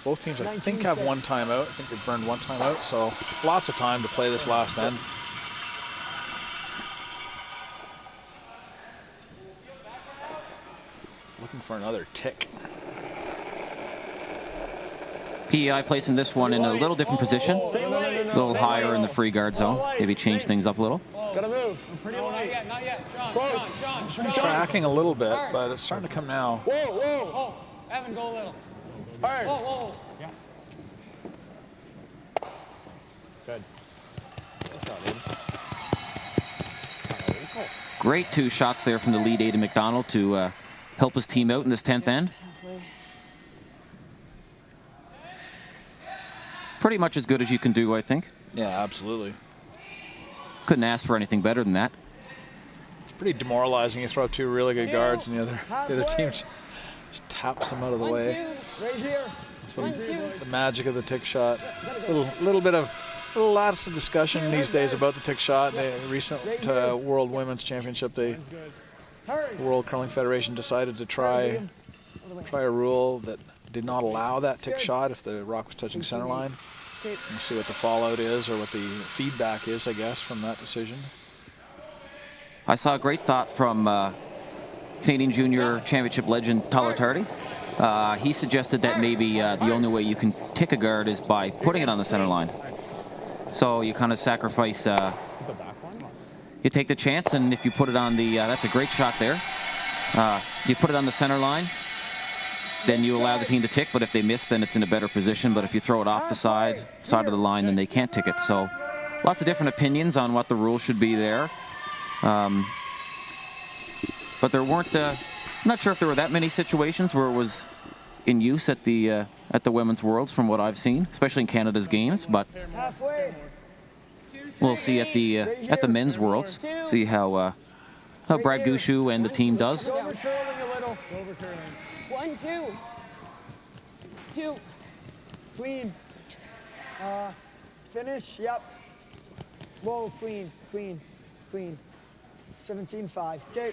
Both teams, I think, have 1 timeout. I think they've burned 1 timeout, so lots of time to play this last end. Looking for another tick. PEI placing this one in a little different position, a little higher in the free guard zone. Maybe change things up a little. Gotta move. Pretty low. Not yet. Sean. It's been tracking a little bit, but it's starting to come now. Whoa. Evan, go a little. Hard. Whoa. Yeah. Good. Great 2 shots there from the lead Aidan McDonald to help his team out in this 10th end. Pretty much as good as you can do, I think. Yeah, absolutely. Couldn't ask for anything better than that. It's pretty demoralizing. You throw up 2 really good guards, and the other team just taps them out of the way. Right here. It's the magic of the tick shot. Little lots of discussion these days about the tick shot. The recent World Women's Championship, they Hurd. the World Curling Federation decided to try a rule that did not allow that tick shot if the rock was touching center line. We'll see what the fallout is or what the feedback is, I guess, from that decision. I saw a great thought from Canadian Junior Championship legend Tyler Tardy. He suggested that maybe the only way you can tick a guard is by putting it on the center line. So you kind of sacrifice, you take the chance, and if you put it on the, that's a great shot there. If you put it on the center line, then you allow the team to tick, but if they miss, then it's in a better position. But if you throw it off the side of the line, then they can't tick it. So lots of different opinions on what the rule should be there. But there weren't, I'm not sure if there were that many situations where it was in use at the Women's Worlds from what I've seen, especially in Canada's games. But we'll see at the Men's Worlds, see how Brad Gushu and the team does. Over curling a little. Over curling. 1, 2. 2. Clean. Finish. Yep. Whoa, clean, clean, clean. 17-5. Okay.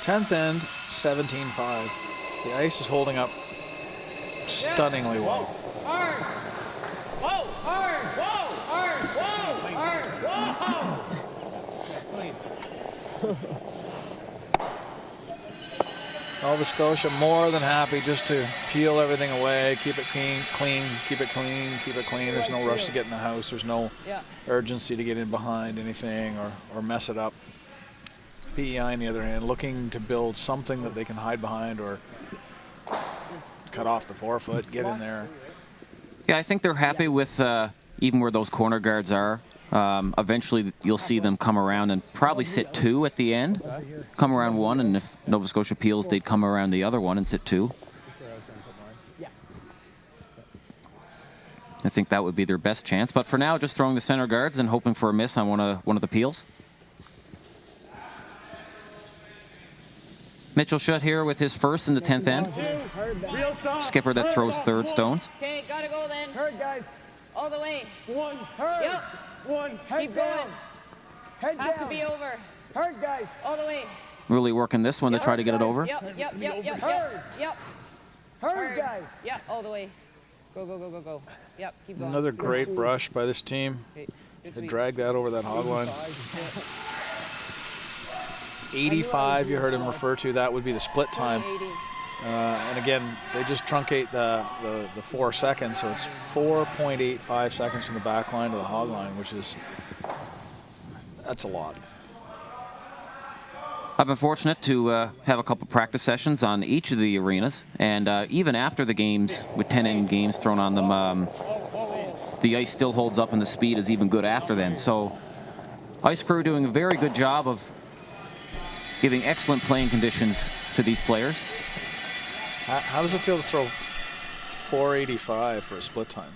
10th end, 17-5. The ice is holding up stunningly well. Hard. Whoa. Hard. Whoa. Hard. Whoa. Hard. Whoa. Nova Scotia more than happy just to peel everything away, keep it clean, keep it clean, keep it clean. There's no rush to get in the house. There's no urgency to get in behind anything or mess it up. PEI, on the other hand, looking to build something that they can hide behind or cut off the forefoot, get in there. Yeah, I think they're happy with even where those corner guards are. Eventually, you'll see them come around and probably sit 2 at the end. Come around 1, and if Nova Scotia peels, they'd come around the other one and sit 2. I think that would be their best chance. But for now, just throwing the center guards and hoping for a miss on one of the peels. Mitchell Schutt here with his first in the 10th end. Skipper that throws third stones. Okay, gotta go then. Hurd, guys. All the way. 1. Hurd. Yep. 1. Head Keep down. going. Head Has down. to be over. Hurd, guys. All the way. Really working this one to try to get it over. Yep. Hurd. Yep. Hurd, guys. Yep. All the way. Go, go, go, go, go. Yep. Keep going. Another great brush by this team. Okay. To drag that over that hog line. 85, you heard him refer to, that would be the split time. And again, they just truncate the 4 seconds, so it's 4.85 seconds from the back line to the hog line, which is, that's a lot. I've been fortunate to have a couple practice sessions on each of the arenas, and even after the games, with 10-inning games thrown on them, the ice still holds up and the speed is even good after then. So ice crew doing a very good job of giving excellent playing conditions to these players. How does it feel to throw 485 for a split time?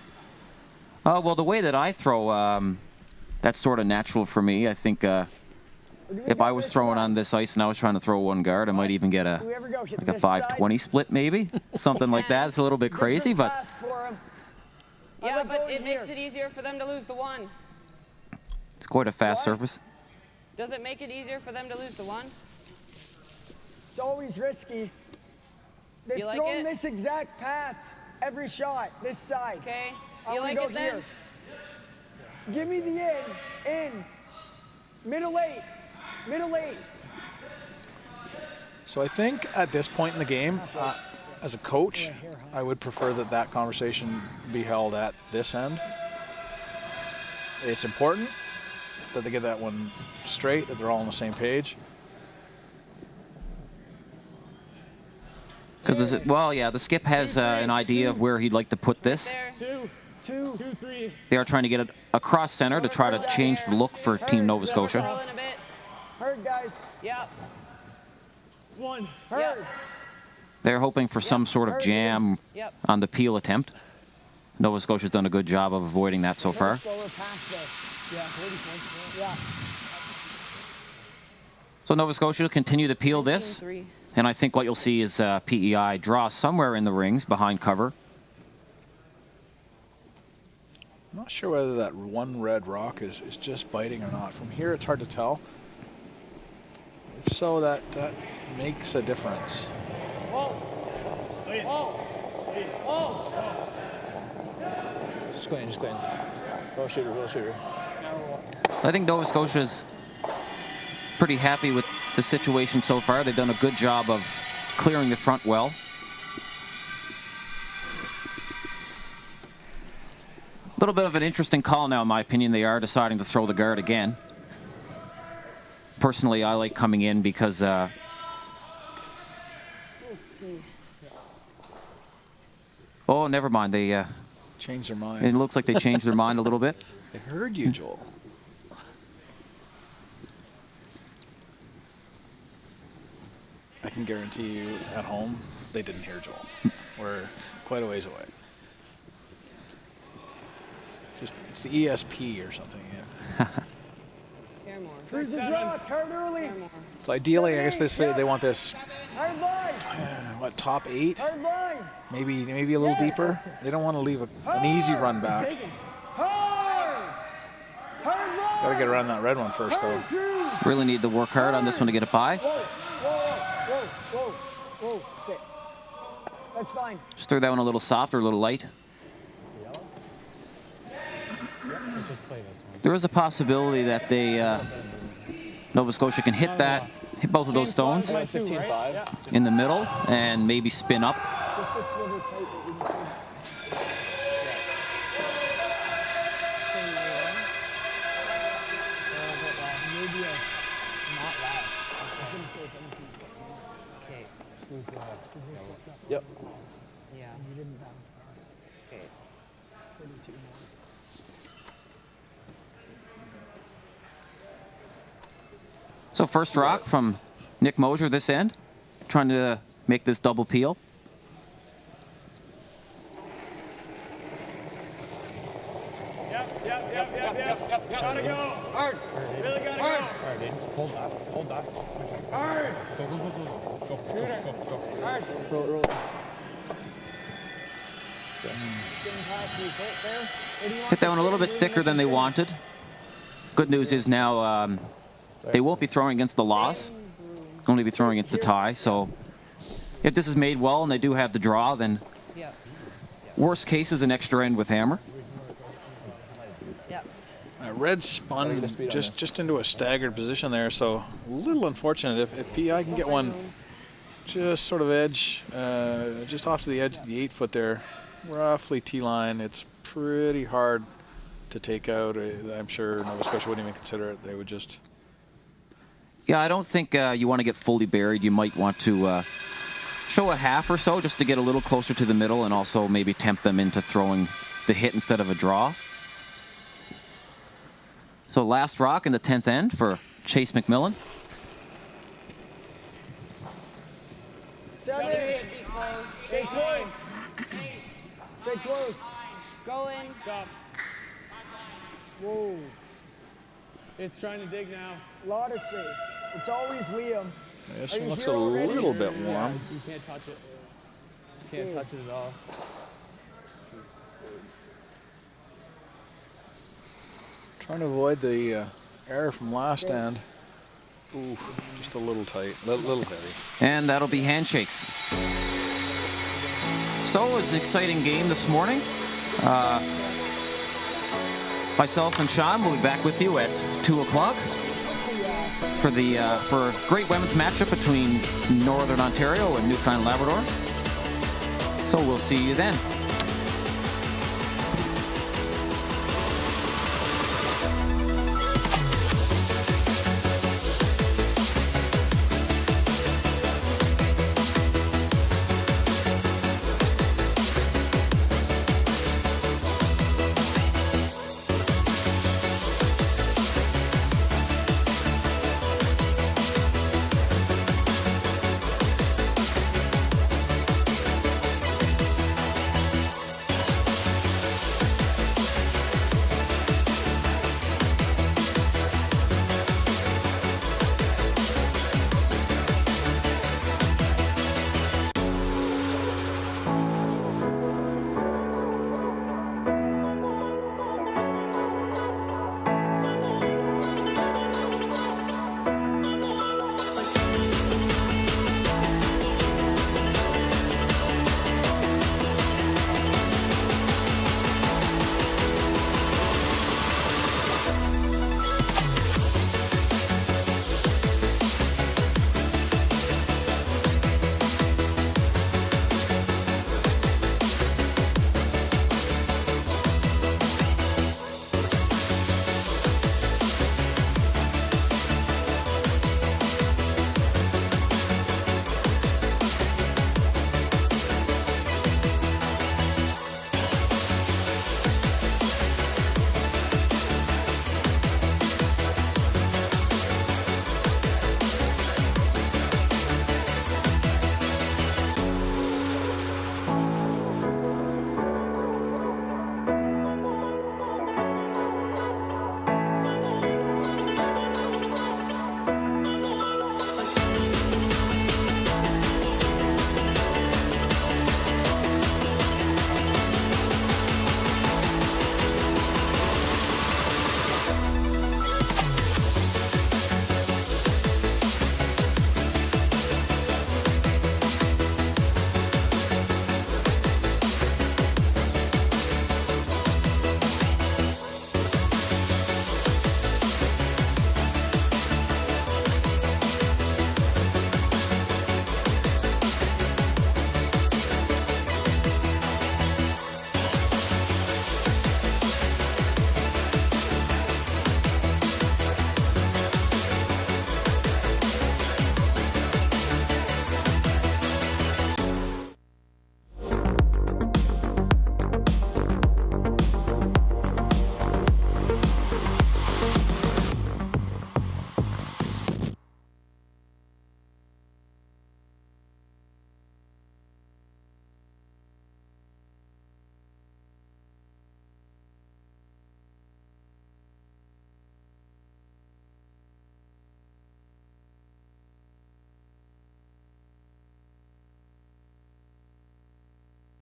Well, the way that I throw, that's sort of natural for me. I think if I was throwing on this ice and I was trying to throw one guard, I might even get a 520 split maybe, something like that. It's a little bit crazy, but Yeah, but it makes it easier for them to lose the 1. it's quite a fast surface. Does it make it easier for them to lose the 1? It's always risky. They've You like thrown it? this exact path every shot, this side. Okay. I You wanna like go it then? here. Give me the in. Middle 8. Middle 8. So I think at this point in the game, as a coach, I would prefer that conversation be held at this end. It's important that they get that one straight, that they're all on the same page. Because, well, yeah, the skip has an idea of where he'd like to put this. 2, 3. They are trying to get it across center to try to change the look for Team Nova Scotia. Hurd, guys. Yep. 1. Hurd. They're hoping for some sort of jam on the peel attempt. Nova Scotia's done a good job of avoiding that so far. So Nova Scotia will continue to peel this. And I think what you'll see is PEI draw somewhere in the rings behind cover. I'm not sure whether that one red rock is just biting or not. From here, it's hard to tell. If so, that makes a difference. Just go in, just go in. Roll shooter, roll shooter. I think Nova Scotia's pretty happy with the situation so far. They've done a good job of clearing the front well. A little bit of an interesting call now, in my opinion. They are deciding to throw the guard again. Personally, I like coming in because oh, never mind. They Change their mind. it looks like they changed their mind a little bit. They heard you, Joel. I can guarantee you at home, they didn't hear Joel. We're quite a ways away. Just, it's the ESP or something, yeah. Cruises rock, hard early. So ideally, I guess they want this, Hard line. what, top 8? Hard line. Maybe a little deeper. They don't want to leave an easy run back. Hard. Hard line. Got to get around that red one first, though. Cruise. Really need to work hard on this one to get it by. Whoa, whoa, whoa, whoa, whoa, sit. That's fine. Just throw that one a little softer, a little light. There is a possibility that Nova Scotia can hit both of those stones 15-5. in the middle and maybe spin up. Just a sliver tight. Yep. Yeah. So first rock from Nick Mosier this end, trying to make this double peel. Yep. Gotta go. Hard. Really gotta go. Hard, dude. Hold back. Hard. Go. Hard. Roll. Hit that one a little bit thicker than they wanted. Good news is now they won't be throwing against the loss, only be throwing against the tie. So if this is made well and they do have the draw, then worst case is an extra end with hammer. Red spun just into a staggered position there, so a little unfortunate. If PI can get one just sort of edge, just off to the edge of the 8-foot there, roughly T-line, it's pretty hard to take out. I'm sure Nova Scotia wouldn't even consider it. They would just... Yeah, I don't think you want to get fully buried. You might want to show a half or so just to get a little closer to the middle and also maybe tempt them into throwing the hit instead of a draw. So last rock in the 10th end for Chase McMillan. 7. Stay close. Stay close. Go in. Stop. Whoa. It's trying to dig now. Lot of stay. It's always Liam. This Are one you looks here a already? little bit warm. You can't touch it. You can't touch it at all. Trying to avoid the error from last end. Ooh, just a little tight, little heavy. And that'll be handshakes. So it was an exciting game this morning. Myself and Sean will be back with you at 2 o'clock for a great women's matchup between Northern Ontario and Newfoundland Labrador. So we'll see you then.